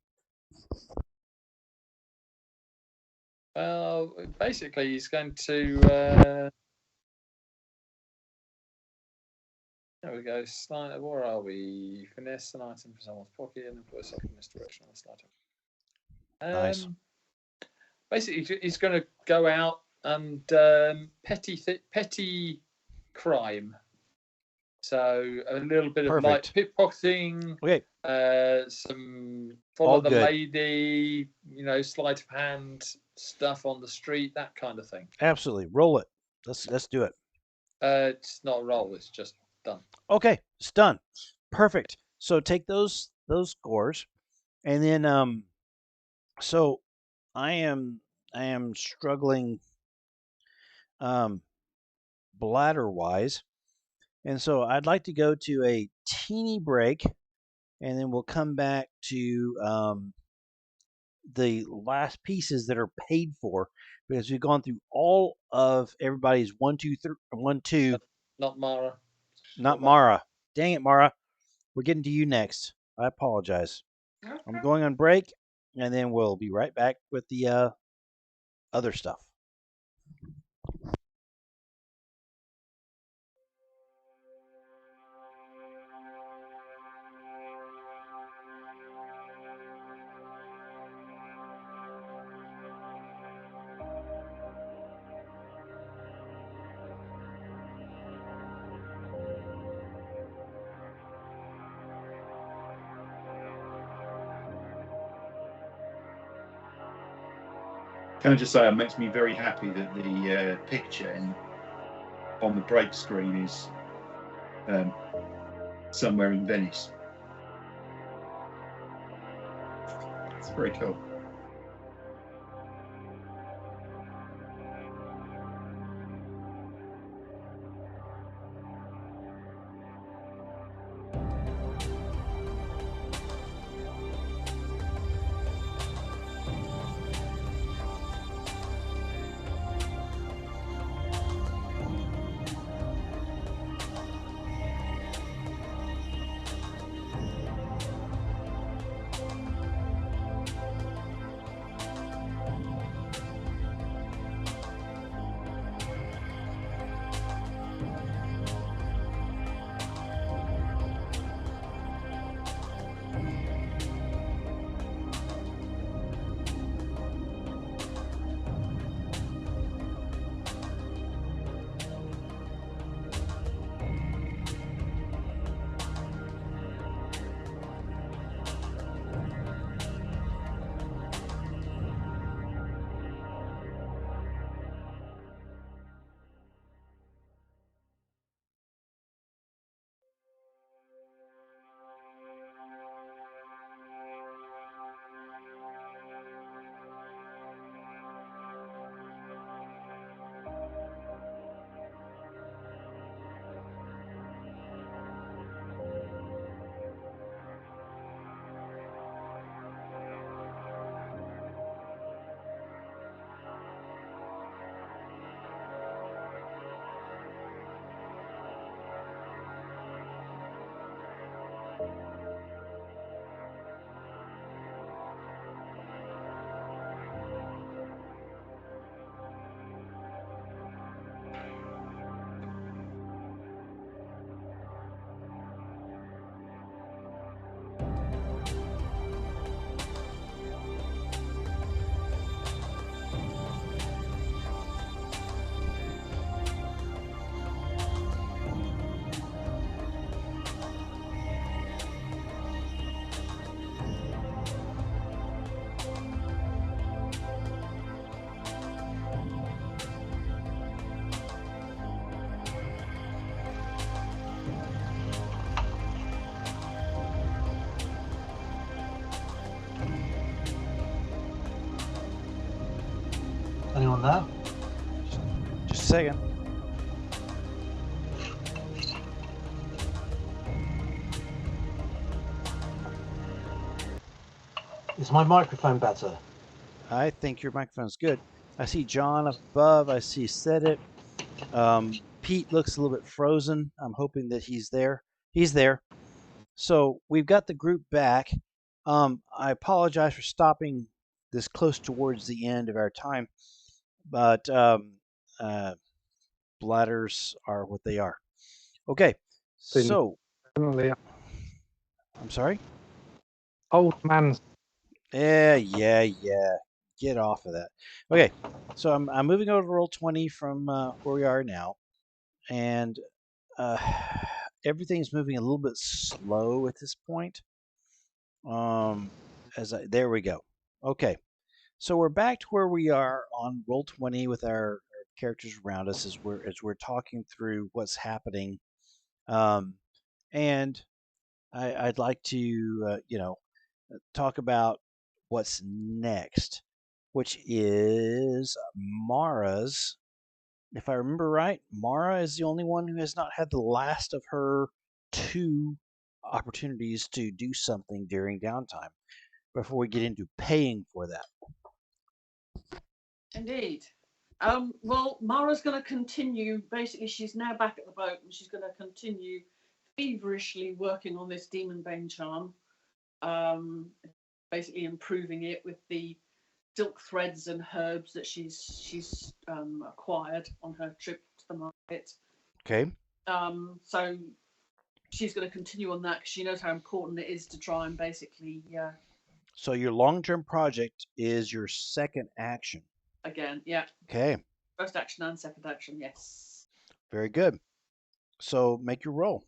Well, basically, he's going to. There we go. Slide. Where are we? Finesse an item for someone's pocket and put us up in this direction on this item. Nice. Basically, he's going to go out and petty crime. So a little bit of light pickpocketing. Okay. Some follow the lady, sleight of hand stuff on the street, that kind of thing. Absolutely. Roll it. Let's do it. It's not a roll, it's just done. Okay, it's done. Perfect. So take those scores, and then so I am struggling bladder wise, and so I'd like to go to a teeny break, and then we'll come back to the last pieces that are paid for, because we've gone through all of everybody's 1, 2, 3, 1, 2. Not Mara. Not Mara. Dang it, Mara. We're getting to you next. I apologize. Okay. I'm going on break, and then we'll be right back with the other stuff. Can I just say, it makes me very happy that the picture on the break screen is somewhere in Venice. It's very cool. on that. Just a second. Is my microphone better? I think your microphone's good. I see John above. I see Said It. Pete looks a little bit frozen. I'm hoping that he's there. He's there. So we've got the group back. I apologize for stopping this close towards the end of our time, but bladders are what they are. Okay, so Definitely I'm sorry. old man's. Yeah. Get off of that. Okay, so I'm moving over to Roll20 from where we are now, and everything's moving a little bit slow at this point. There we go. Okay, so we're back to where we are on Roll20 with our characters around us as we're talking through what's happening, and I'd like to talk about what's next, which is Mara's. If I remember right, Mara is the only one who has not had the last of her 2 opportunities to do something during downtime before we get into paying for that. Indeed. Well, Mara's going to continue. Basically, she's now back at the boat, and she's going to continue feverishly working on this Demon Bane charm. Basically, improving it with the silk threads and herbs that she's acquired on her trip to the market. Okay. So she's going to continue on that because she knows how important it is to try and basically. So your long-term project is your second action. Again, yeah. Okay. First action and second action, yes. Very good. So make your roll.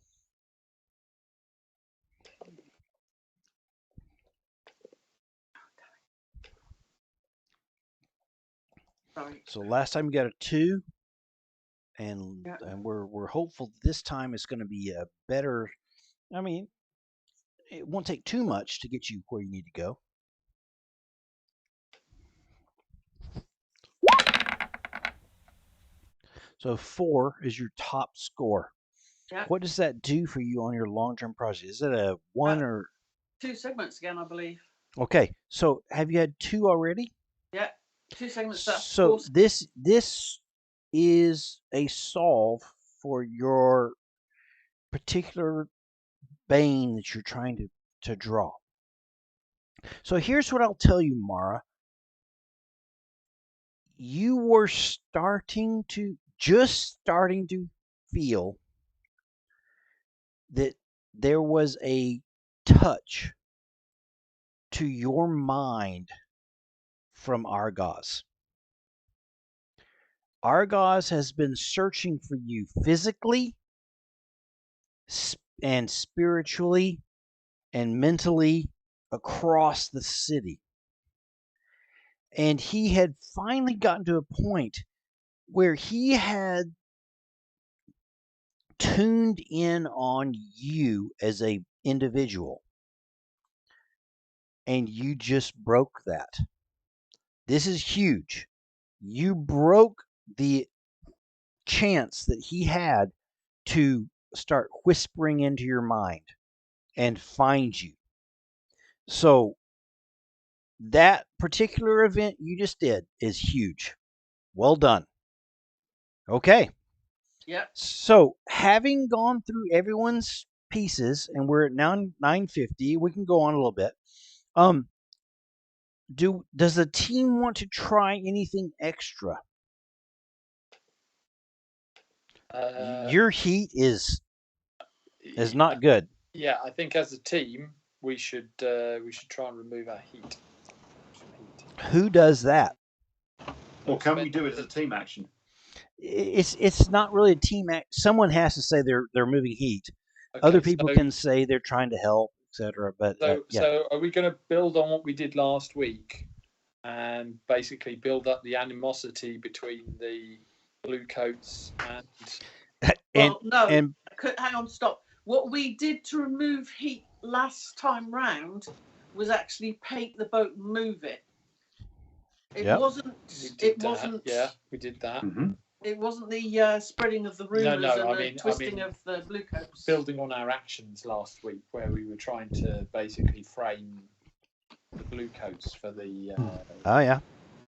Sorry. So last time you got a 2, and Yeah. and we're hopeful this time it's going to be a better. I mean, it won't take too much to get you where you need to go. So 4 is your top score. Yeah. What does that do for you on your long-term project? Is it a 1 or 2 segments again, I believe. okay? So have you had 2 already? Yeah, 2 segments. So this is a solve for your particular bane that you're trying to draw. So here's what I'll tell you, Mara. You were starting to feel that there was a touch to your mind from Argos. Argos has been searching for you physically and spiritually and mentally across the city. And he had finally gotten to a point where he had tuned in on you as a individual. And you just broke that. This is huge. You broke the chance that he had to start whispering into your mind and find you. So that particular event you just did is huge. Well done. Okay. Yep. So having gone through everyone's pieces, and we're at now 9:50, we can go on a little bit. Does the team want to try anything extra? Your heat is not good. Yeah, I think as a team we should try and remove our heat. Who does that? Or can we do it as a team action? It's not really a team act. Someone has to say they're moving heat. Okay, other people can say they're trying to help, etc. But so are we going to build on what we did last week and basically build up the animosity between the blue coats and hang on, stop. What we did to remove heat last time round was actually paint the boat and move it. It Yep. wasn't. We did It that. wasn't. Yeah, we did that. Mhm. It wasn't the spreading of the rumours and I the mean- twisting of the bluecoats. Building on our actions last week, where we were trying to basically frame the bluecoats for the Oh yeah.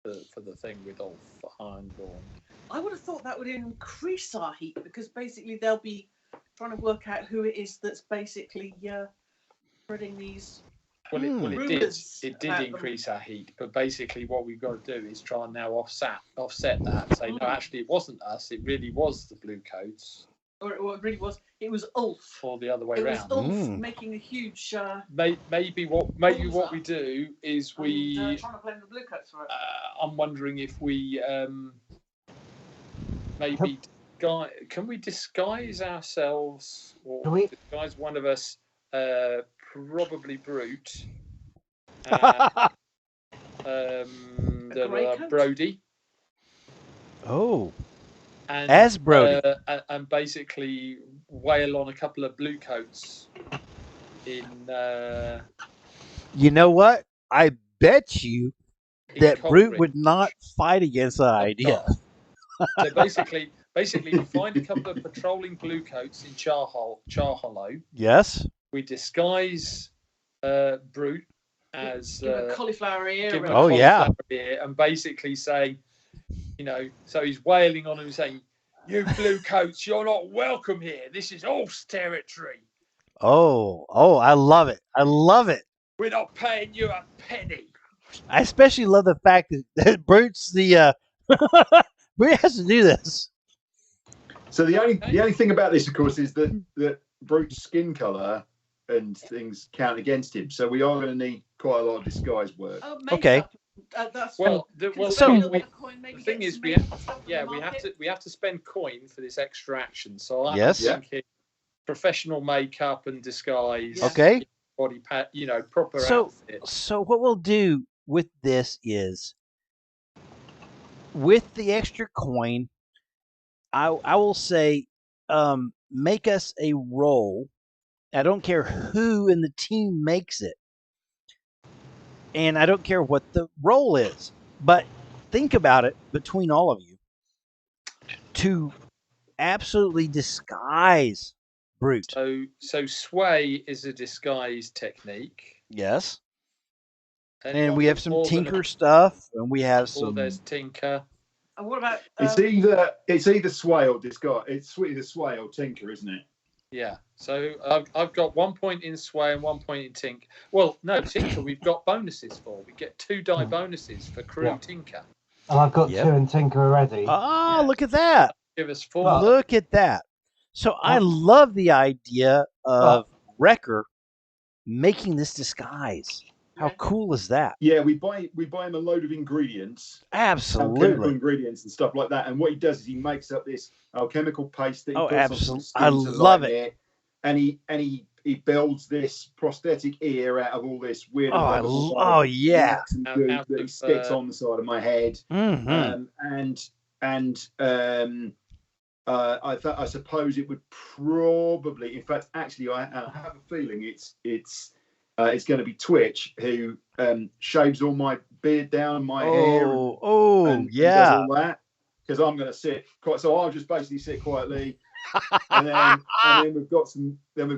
for the thing with Ulf Ironborn. I would have thought that would increase our heat because basically they'll be trying to work out who it is that's basically spreading these. Well, it did. Rumours It did about them. increase our heat, but basically, what we've got to do is try and now offset that. Say, no, actually, it wasn't us. It really was the bluecoats, Or it really was. It was Ulf. or the other way It was round. Ulf making a huge. Maybe what we do is we. Trying to blame the bluecoats for it. I'm wondering if we maybe can we disguise ourselves or Can we- disguise one of us, probably Brute, grey coat? Brody, Oh, and as Brody. and basically wail on a couple of bluecoats in You know what? I bet you that Brute Coleridge. would not fight against that idea. So basically, we find a couple of patrolling bluecoats in Char Hollow. Yes. We disguise Brute as Give a cauliflower ear. give him a Oh, yeah. cauliflower ear and basically say, so he's wailing on him saying, "You bluecoats, you're not welcome here. This is Ulf's territory. Oh, I love it. I love it. We're not paying you a penny." I especially love the fact that Brute's the Brute has to do this. So the only thing about this, of course, is that Brute's skin colour and things count against him. So we are going to need quite a lot of disguise work. Oh, Okay. That's Well, Can the spend a so- little bit of coin, maybe the thing get is some we makeup stuff from the we market. have to spend coin for this extra action. So I'm Yes. thinking professional makeup and disguise. Yeah. Okay. Body pat, proper So- outfit. So what we'll do with this is, with the extra coin, I will say, make us a roll. I don't care who in the team makes it, and I don't care what the roll is. But think about it between all of you to absolutely disguise Brute. So sway is a disguise technique. Yes. And Anyone we have with some more than tinker stuff, and we have or some. there's tinker. And what about? It's either sway or disguise. It's either sway or tinker, isn't it? Yeah. So I've got 1 point in sway and 1 point in tinker. Well, no, tinker we've got bonuses for. We get 2 die bonuses for crew Yeah. tinker. And I've got Yep. 2 in Tinker already. Ah, Yeah. look at that! Give us 4. Well, Look at that! So I love the idea of Wrecker making this disguise. How Yeah. cool is that? Yeah, we buy him a load of ingredients, chemical Absolutely. ingredients and stuff like that. And what he does is he makes up this alchemical paste that he Oh, puts on absolutely. some I skin to love lighten it. And he builds this prosthetic ear out of all this weird. Oh, yeah. wax and Out- goo out that he of, sticks on the side of my head. Mm-hmm. I suppose it would probably, in fact, actually, I have a feeling it's going to be Twitch who shaves all my beard down, my hair, and yeah. does all that, because I'm going to sit quite. So I'll just basically sit quietly, and then we've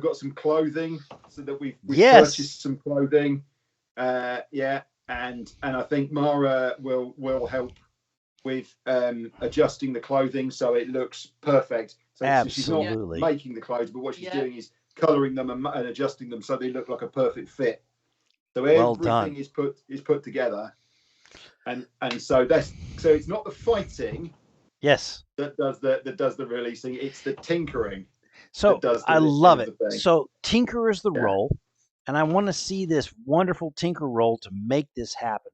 got some clothing, so that we've Yes. purchased some clothing, and I think Mara will help with adjusting the clothing so it looks perfect. So she's not Absolutely. making the clothes, but what she's Yeah. doing is colouring them and adjusting them so they look like a perfect fit. So Well done. everything is put together, and so it's not the fighting Yes. that does the releasing; it's the tinkering. So that does the I listing love of it. the thing. So Tinker is the Yeah. role, and I want to see this wonderful Tinker role to make this happen.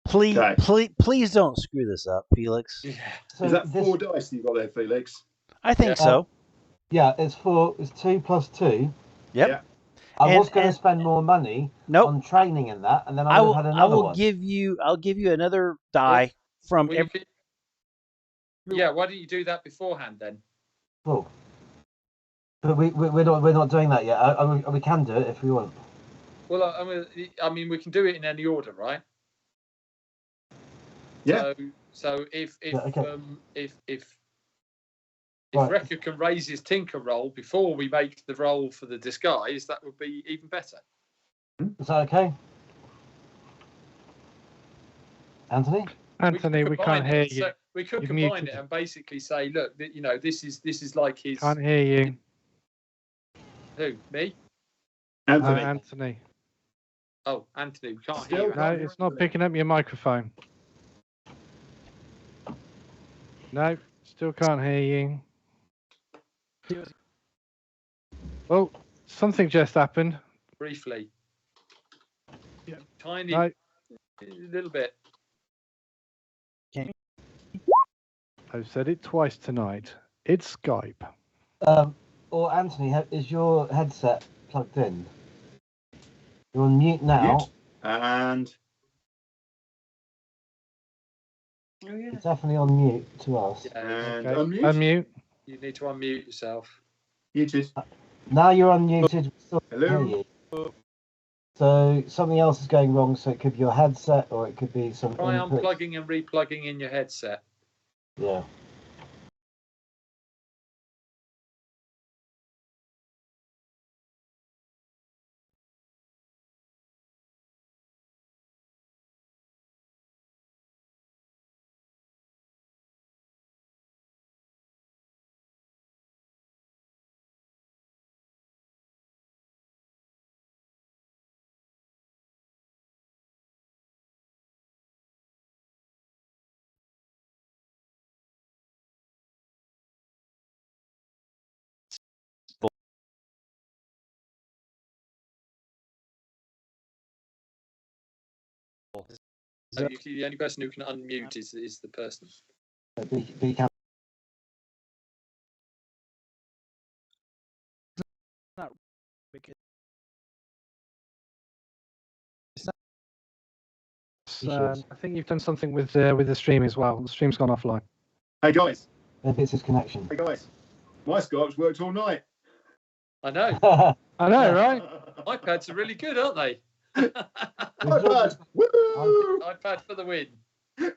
Please, Okay. please don't screw this up, Felix. Yeah. So Is that this- 4 dice you've got there, Felix? I think Yeah. so. Yeah, it's 2 plus 2. Yep. Yeah. I was And- going to and- spend more money Nope. on training in that, and then I I will. would have had I another will one. give you. I'll give you another die from Well, you every. could- yeah. Why don't you do that beforehand then? Cool. But we're not doing that yet. We can do it if we want. Well, I mean, we can do it in any order, right? Yeah. So if Right. Wrecker can raise his Tinker roll before we make the roll for the disguise, that would be even better. Is that okay? Anthony? Anthony, we can't hear you. So we could You've combine muted it and basically say, look, this is like his. Can't hear you. Who? Me? Anthony. Anthony. Oh, Anthony, we can't Still hear you. No, it's not picking up your microphone. No, still can't hear you. Oh, something just happened. Briefly. Yeah. Tiny, No, little bit. I've said it twice tonight. It's Skype. Or Anthony, is your headset plugged in? You're on mute now. Mute. And Oh, yeah. It's definitely on mute to us. and Okay. unmute. Unmute. You need to unmute yourself. Muted. Now you're unmuted. We still Hello? hear you. So something else is going wrong. So it could be your headset, or it could be some Try input. unplugging and replugging in your headset. Yeah. So the only person who can unmute is the person. Be careful. I think you've done something with the stream as well. The stream's gone offline. Hey guys. Maybe it's his connection. Hey guys. My Skype's worked all night. I know. I know, right? iPads are really good, aren't they? iPad. Woo! iPad for the win.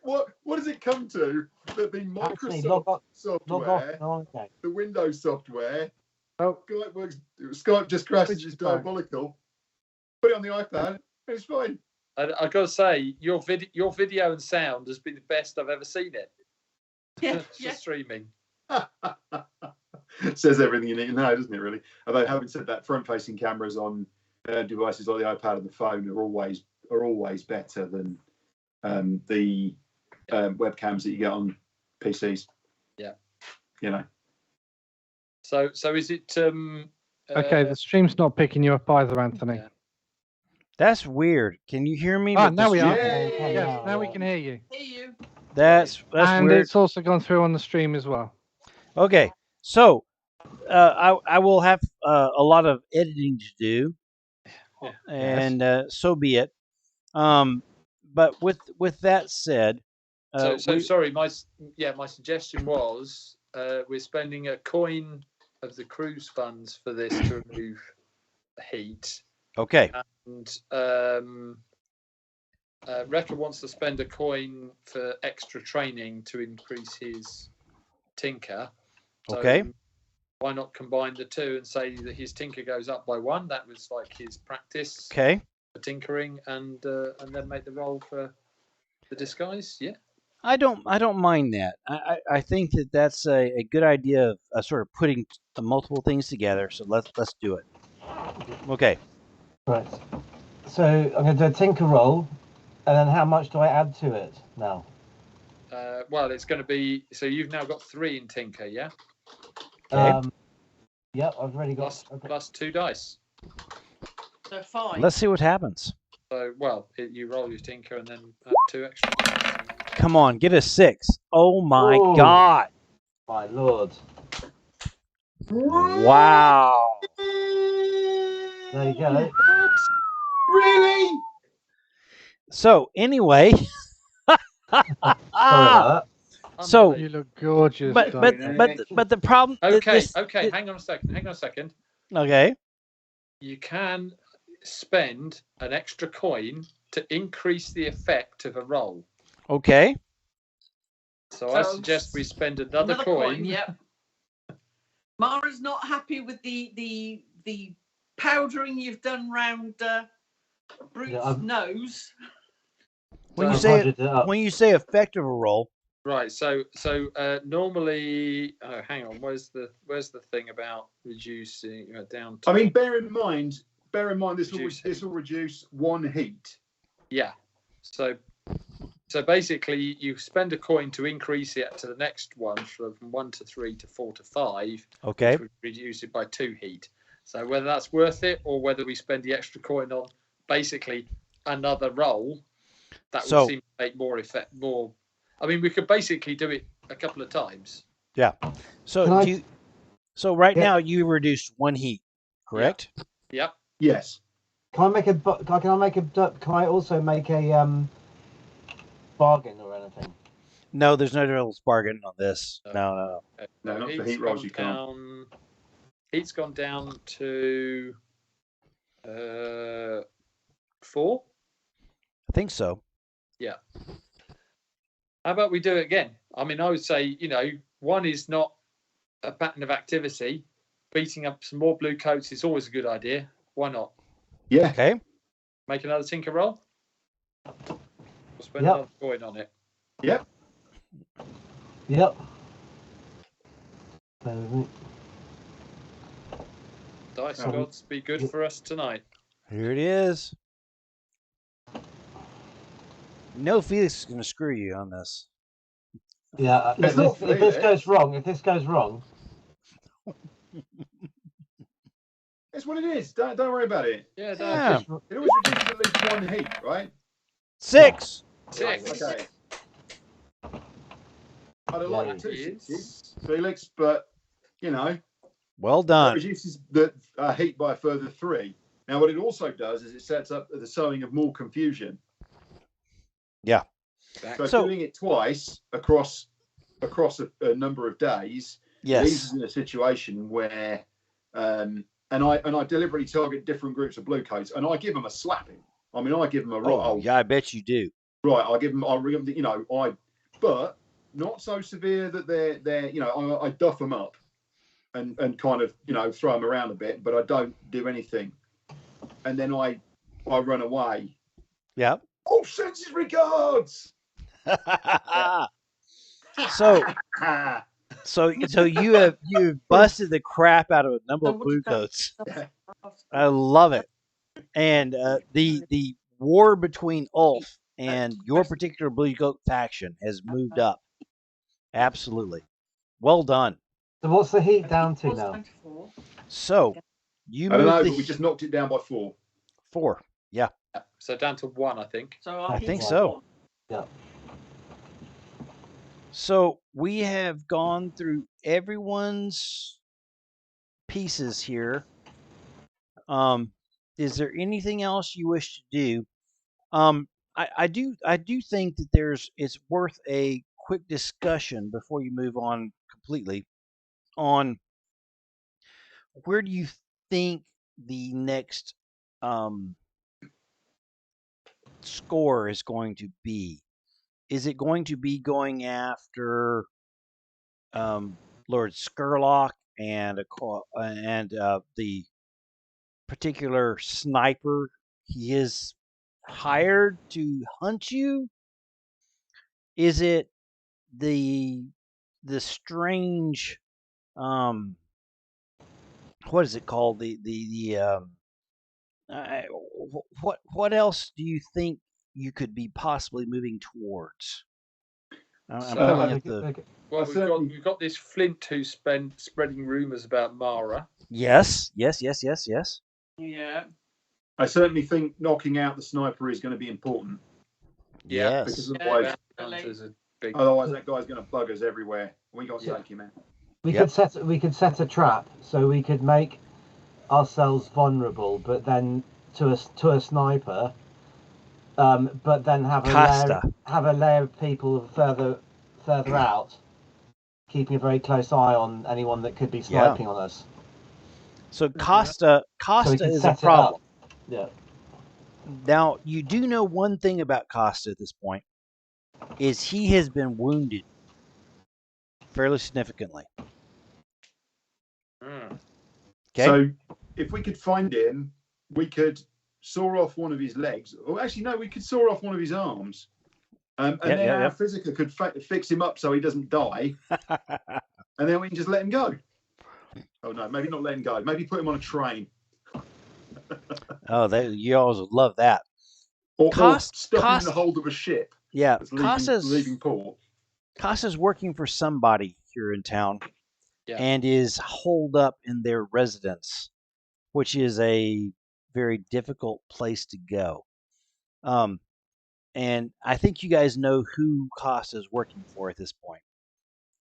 What does it come to? That the Actually, Microsoft log off software, okay. the Windows software, Oh, Skype just crashes. Which It's is fine. diabolical. Put it on the iPad, and it's fine. I got to say, your video and sound has been the best I've ever seen it. Yeah, For yeah. streaming. Says everything you need to know, doesn't it? Really. Although having said that, front-facing cameras on devices like the iPad and the phone are always better than the webcams that you get on PCs. Yeah. You know. So is it? okay. The stream's not picking you up either, Anthony. Yeah. That's weird. Can you hear me? Ah, with the now we are. stream? Yay! Yes, now we can hear you. Hear you. That's And weird. it's also gone through on the stream as well. Okay, so I will have a lot of editing to do, and so be it. But with that said, sorry. My suggestion was we're spending a coin of the cruise funds for this to remove heat. Okay. And Wrecker wants to spend a coin for extra training to increase his Tinker. So Okay. why not combine the two and say that his Tinker goes up by 1? That was like his practice Okay. for tinkering, and then make the roll for the disguise. Yeah. I don't mind that. I think that's a good idea of sort of putting multiple things together. So let's do it. Okay. Right. So I'm going to do a tinker roll, and then how much do I add to it now? Well, it's going to be. So you've now got 3 in Tinker, yeah. Okay. Yep, I've already got. Plus 2 dice. So 5. Let's see what happens. So you roll your Tinker and then add 2 extra. Come on, get a 6. Oh my Ooh. God. My lord. Wow. There you go. Really? So anyway, Sorry about so You look gorgeous. but the problem. Okay, hang on a second. Okay. You can spend an extra coin to increase the effect of a roll. Okay. So I So, suggest we spend another coin. Yep. Mara's not happy with the powdering you've done round Brute's nose. When you I've say conjured it up. when you say effective a roll, Right. So normally, oh, hang on. Where's the thing about reducing down? To, I mean, bear in mind, this Reduce will reduce 1 heat. yeah. So basically, you spend a coin to increase it to the next one from 1 to 3 to 4 to 5. okay. Which would reduce it by 2 heat. So whether that's worth it or whether we spend the extra coin on basically another roll, that would seem to make more effect. More. I mean, we could basically do it a couple of times. Yeah. So right now you reduced 1 heat, correct? Yep. Yes. Can I also make a bargain or anything? No, there's no real bargain on this. No. Okay. No, not for heat rolls. You can't. Heat's gone down to 4. I think so. Yeah. How about we do it again? I mean, I would say, 1 is not a pattern of activity. Beating up some more blue coats is always a good idea. Why not? Yeah. Okay. Make another tinker roll. We'll spend another coin on it. Yep. Yep. Dice gods be good for us tonight. Here it is. No, Felix is going to screw you on this. Yeah. If this goes wrong, It's what it is. Don't worry about it. Yeah. It always reduces at least 1 heat, right? 6. 6. Okay. I'd have liked 2 Yes. 6s, Felix, but Well it done. reduces the heat by a further 3. Now, what it also does is it sets up the sowing of more confusion. Yeah. So doing it twice across a number of days leaves us in a situation where, and I deliberately target different groups of blue coats, and I give them a slapping. I mean, I give them a Oh, yeah, I bet you do. Right, I give them, but not so severe that they're I duff them up and kind of throw them around a bit, but I don't do anything, and then I run away. Yeah. All senses regards. So you've busted the crap out of a number of blue coats. I love it. And the war between Ulf and your particular blue coat faction has moved up. Absolutely. Well done. So what's the heat down to now? So you I don't know, moved but we just knocked it down by 4. 4. Yeah. So down to 1, I think. So I think so. Yeah. So we have gone through everyone's pieces here. Is there anything else you wish to do? I do think that it's worth a quick discussion before you move on completely on where do you think the next score is going to be? Is it going to be going after Lord Skurlock and the particular sniper he is hired to hunt you? Is it the strange what is it called? What else do you think you could be possibly moving towards? Well, we've got this Flint who's spreading rumors about Mara. Yes. Yeah. I certainly think knocking out the sniper is going to be important. Yes. Because otherwise that guy's going to bug us everywhere. We got to take him out. We could set a trap so we could make ourselves vulnerable, but then to a sniper, but then have a layer of people further out, keeping a very close eye on anyone that could be sniping on us. So Costa is a problem. Yeah. Now you do know one thing about Costa at this point is he has been wounded fairly significantly. Mm. Okay. So if we could find him, we could saw off one of his legs. Or actually, no, we could saw off one of his arms. And then our physiker could fix him up so he doesn't die. And then we can just let him go. Oh, no, maybe not let him go. Maybe put him on a train. Oh, you always would love that. Or stuck him in the hold of a ship. Yeah, that's leaving port. Costa's working for somebody here in town, and is holed up in their residence, which is a very difficult place to go. And I think you guys know who Costa is working for at this point,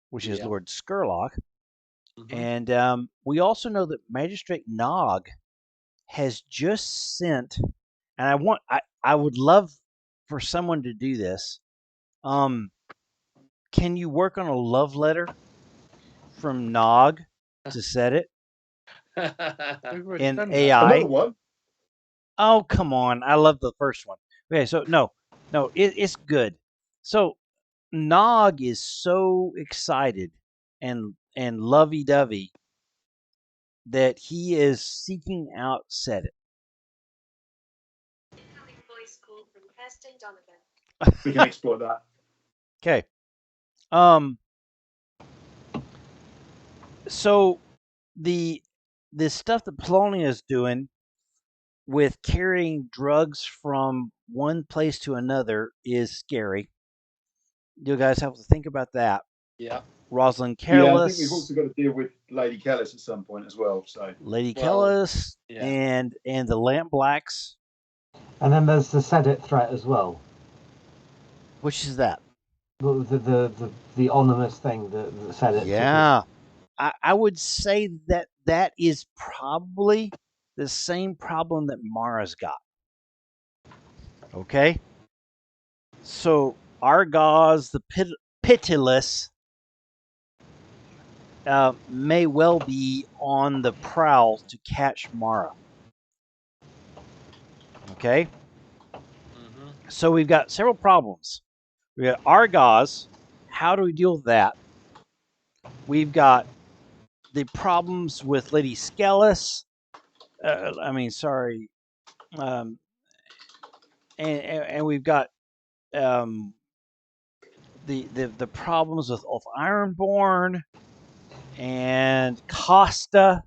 which is Lord Skurlock. Mm-hmm. And we also know that Magistrate Nog has just sent, and I would love for someone to do this. Can you work on a love letter from Nog to set it in AI? Another one? Oh, come on. I love the first one. Okay, so no, it's good. So Nog is so excited and lovey-dovey that he is seeking out Set It. Incoming voice call from Kirsten Donovan. We can explore that. Okay. So the stuff that Polonia is doing with carrying drugs from one place to another is scary. You guys have to think about that. Yeah. Rosalind Careless. Yeah, I think we've also got to deal with Lady Kellis at some point as well. So Lady Kellis and the Lamp Blacks. And then there's the Sedit threat as well. Which is that? The ominous thing that Sedit. Yeah. I would say that is probably the same problem that Mara's got. Okay? So Argos, the pitiless, may well be on the prowl to catch Mara. Okay? Mm-hmm. So we've got several problems. We've got Argos. How do we deal with that? We've got the problems with Lady Skellis. And we've got the problems with Ironborn and Costa,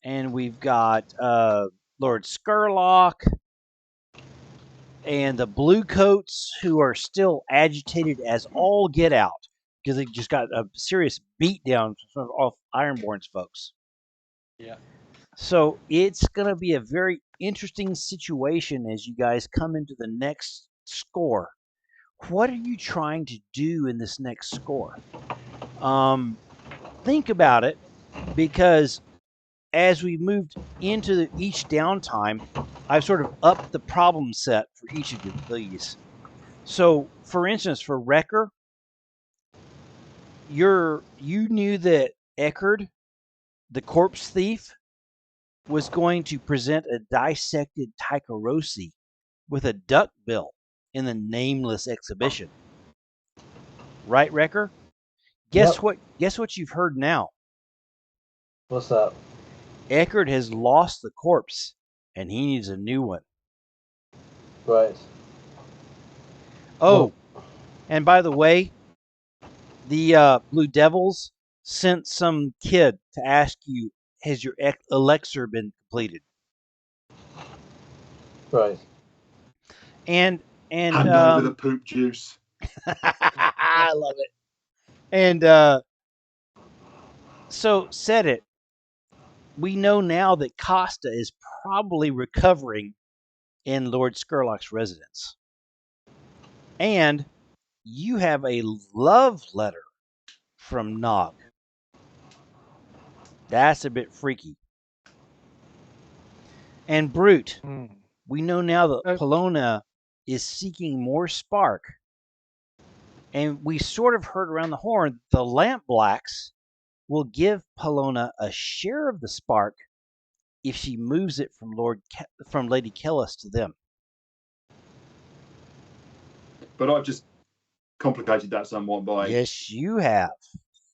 and we've got Lord Skurlock and the Bluecoats, who are still agitated as all get out because they just got a serious beatdown off Ironborn's folks. Yeah. So it's going to be a very interesting situation as you guys come into the next score. What are you trying to do in this next score? Think about it, because as we moved into each downtime, I've sort of upped the problem set for each of these. So, for instance, for Wrecker, you knew that Eckerd, the corpse thief, was going to present a dissected Tycherosi with a duck bill in the nameless exhibition. Right, Wrecker? Guess what you've heard now? What's that? Eckerd has lost the corpse, and he needs a new one. Right. Oh, and by the way, the Blue Devils sent some kid to ask you, has your elixir been completed? Right. And with a poop juice. I love it. And so Set It. We know now that Costa is probably recovering in Lord Skurlock's residence. And you have a love letter from Nog. That's a bit freaky. And Brute, we know now that Polona is seeking more spark. And we sort of heard around the horn, the Lamp Blacks will give Polona a share of the spark if she moves it from Lady Kellis to them. But I've just complicated that somewhat by Yes, you have.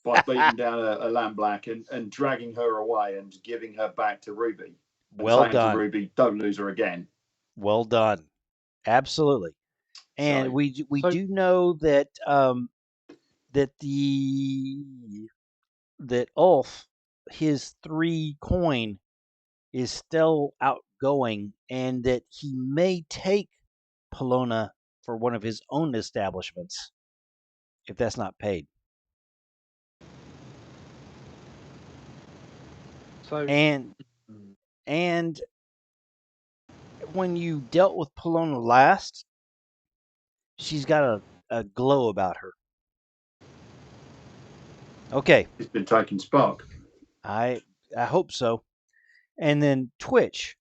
beating down a lamb black and dragging her away and giving her back to Ruby. And Well saying done. to Ruby, don't lose her again. Well done. Absolutely. And So- we so- do know that that Ulf, his 3 coin is still outgoing, and that he may take Polona for one of his own establishments if that's not paid. So And when you dealt with Polona last, she's got a glow about her. Okay, He's been taking Spark. I hope so. And then Twitch.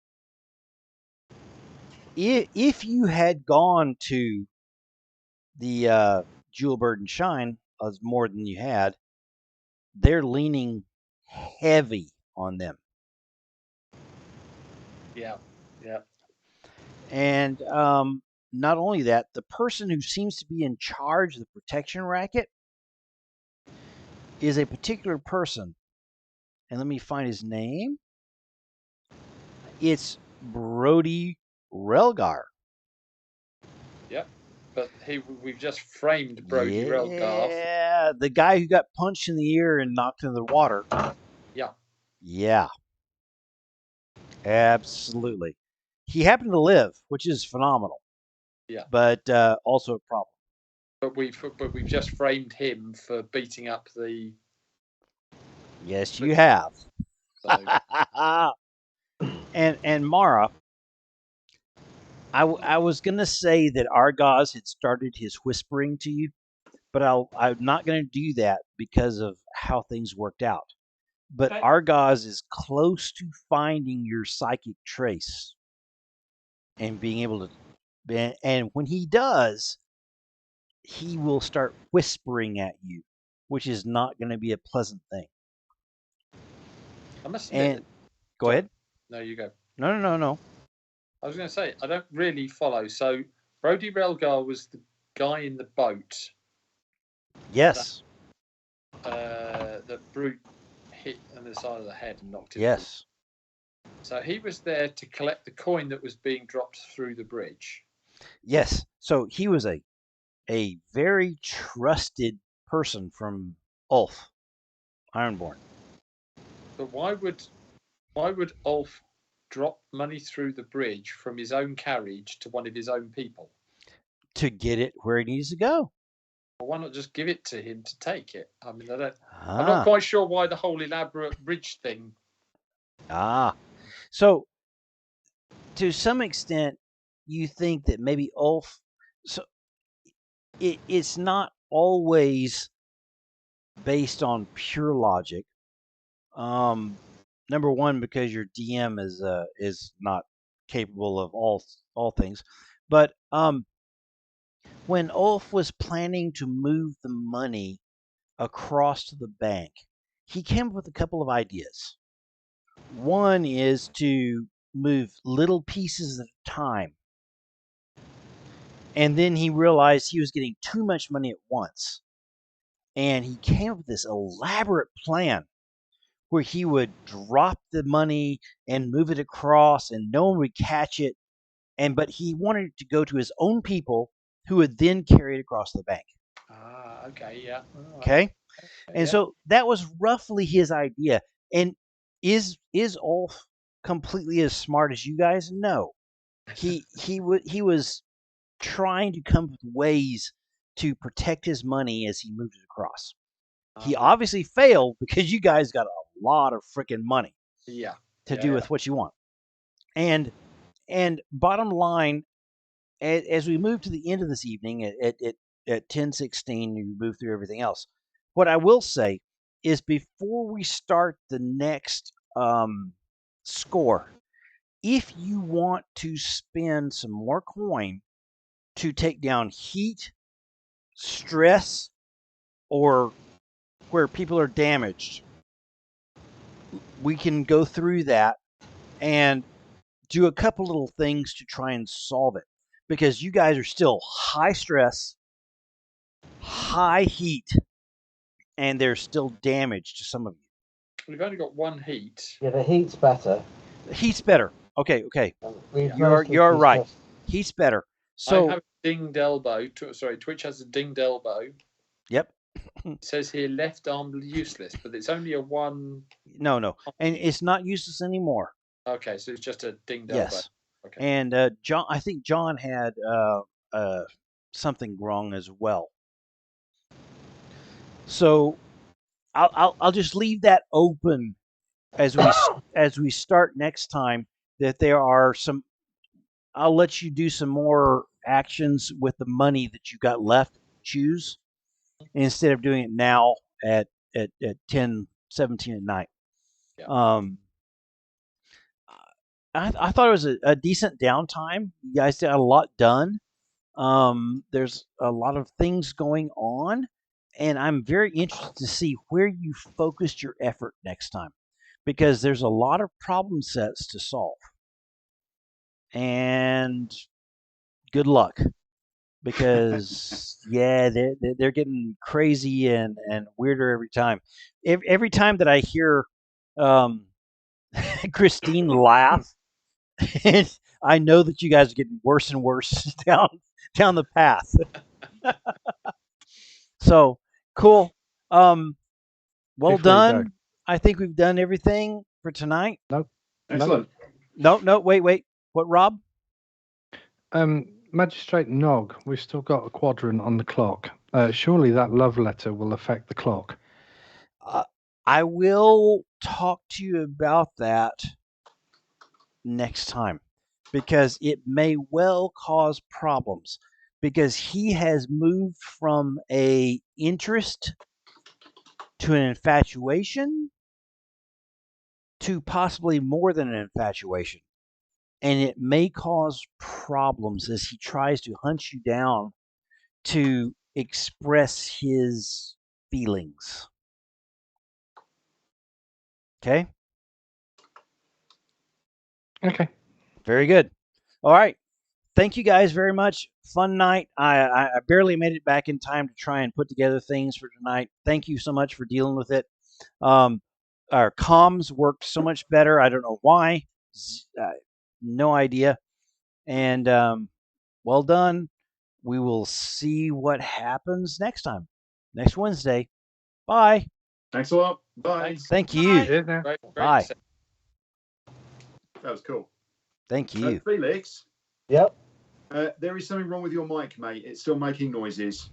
If you had gone to the Jewel Bird and Shine as more than you had, they're leaning heavy on them. Yeah. Yeah. And not only that, the person who seems to be in charge of the protection racket is a particular person. And let me find his name. It's Brody Relgar. Yep. But we've just framed Brody Relgar. Yeah, the guy who got punched in the ear and knocked into the water. Yeah. Yeah. Absolutely. He happened to live, which is phenomenal. Yeah. But also a problem. But we've just framed him for beating up the. Yes, you have. So, and Mara, I was gonna say that Argos had started his whispering to you, but I'm not gonna do that because of how things worked out. But Okay. Argos is close to finding your psychic trace and being able to, and when he does, he will start whispering at you, which is not going to be a pleasant thing. I must admit. And go ahead. No, you go. No. I was going to say I don't really follow. So Brody Relgar was the guy in the boat. Yes. The brute hit on the side of the head and knocked him. Yes. So he was there to collect the coin that was being dropped through the bridge. Yes. So he was a very trusted person from Ulf, Ironborn. But why would Ulf drop money through the bridge from his own carriage to one of his own people? To get it where it needs to go. Well, why not just give it to him to take it? I mean, I'm not quite sure why the whole elaborate bridge thing. So to some extent, you think that maybe Ulf. So it's not always based on pure logic. Number one, because your DM is not capable of all things, but when Ulf was planning to move the money across to the bank, he came up with a couple of ideas. One is to move little pieces at a time. And then he realized he was getting too much money at once. And he came up with this elaborate plan where he would drop the money and move it across and no one would catch it. But he wanted it to go to his own people who would then carry it across the bank. Okay, yeah. Okay. And so that was roughly his idea. And is Ulf completely as smart as you guys? No. He was trying to come up with ways to protect his money as he moved it across. He obviously failed because you guys got a lot of freaking money. Yeah. To do with what you want. And bottom line, as we move to the end of this evening at 10:16, we move through everything else. What I will say is before we start the next score, if you want to spend some more coin to take down heat, stress, or where people are damaged, we can go through that and do a couple little things to try and solve it. Because you guys are still high stress, high heat, and there's still damage to some of you. We've only got one heat. Yeah, the heat's better. Heat's better. Okay. We've You're mostly right. discussed- Heat's better. I So have a dinged elbow. Sorry, Twitch has a dinged elbow. yep. It says here left arm useless, but it's only a one. No, and it's not useless anymore. Okay, so it's just a dinged elbow. Yes. Okay. And John, I think John had something wrong as well. So I'll just leave that open as we start next time. That there are some. I'll let you do some more actions with the money that you got left. Choose instead of doing it now at 10:17 at night. Yeah. I thought it was a decent downtime. You guys got a lot done. There's a lot of things going on, and I'm very interested to see where you focused your effort next time, because there's a lot of problem sets to solve. And good luck, because yeah, they're getting crazy and weirder every time. Every time that I hear Christine laugh, I know that you guys are getting worse and worse down the path. So cool. Well Before you done. go. I think we've done everything for tonight. Excellent. No, wait. What, Rob? Magistrate Nog, we've still got a quadrant on the clock. Surely that love letter will affect the clock. I will talk to you about that next time, because it may well cause problems, because he has moved from a interest to an infatuation to possibly more than an infatuation. And it may cause problems as he tries to hunt you down to express his feelings. Okay? Okay. Very good. All right. Thank you guys very much. Fun night. I barely made it back in time to try and put together things for tonight. Thank you so much for dealing with it. Our comms worked so much better. I don't know why. No idea. And well done. We will see what happens next time. Next Wednesday. Bye. Thanks a lot. Bye. Thanks. Thank you. Cheers now. Great Bye. set. That was cool. Thank you. Felix, Yep. there is something wrong with your mic, mate. It's still making noises.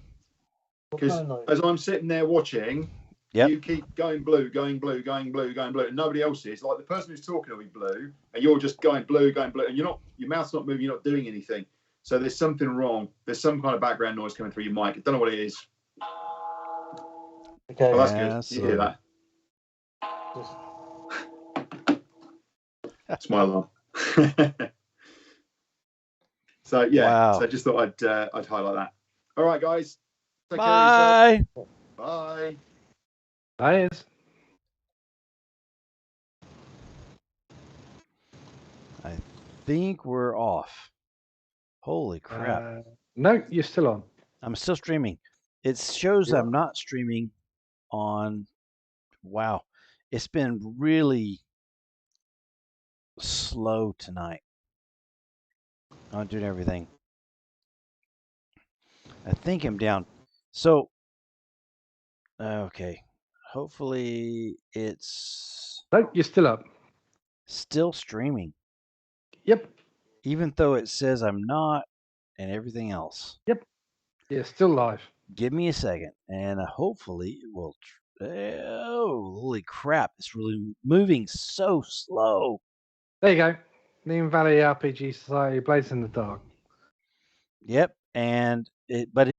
What Because kind of noise? as I'm sitting there watching, Yep. you keep going blue, and nobody else is. Like the person who's talking will be blue, and you're just going blue, and you're not. Your mouth's not moving. You're not doing anything. So there's something wrong. There's some kind of background noise coming through your mic. I don't know what it is. Okay. Oh, that's Yeah, good. You hear that? Just- It's my alarm. So yeah. Wow. So I just thought I'd highlight that. All right, guys. Take care of Bye. yourself. Bye. Cheers. I think we're off. Holy crap. No, you're still on. I'm still streaming. It shows Yeah. I'm not streaming on. Wow. It's been really slow tonight. I'm doing everything. I think I'm down. So, okay. Hopefully it's No, you're still up. still streaming, Yep. even though it says I'm not and everything else. You're still live. Give me a second, and hopefully it will. Oh, holy crap! It's really moving so slow. There you go. Nene Valley RPG Society, Blades in the Dark. Yep, and but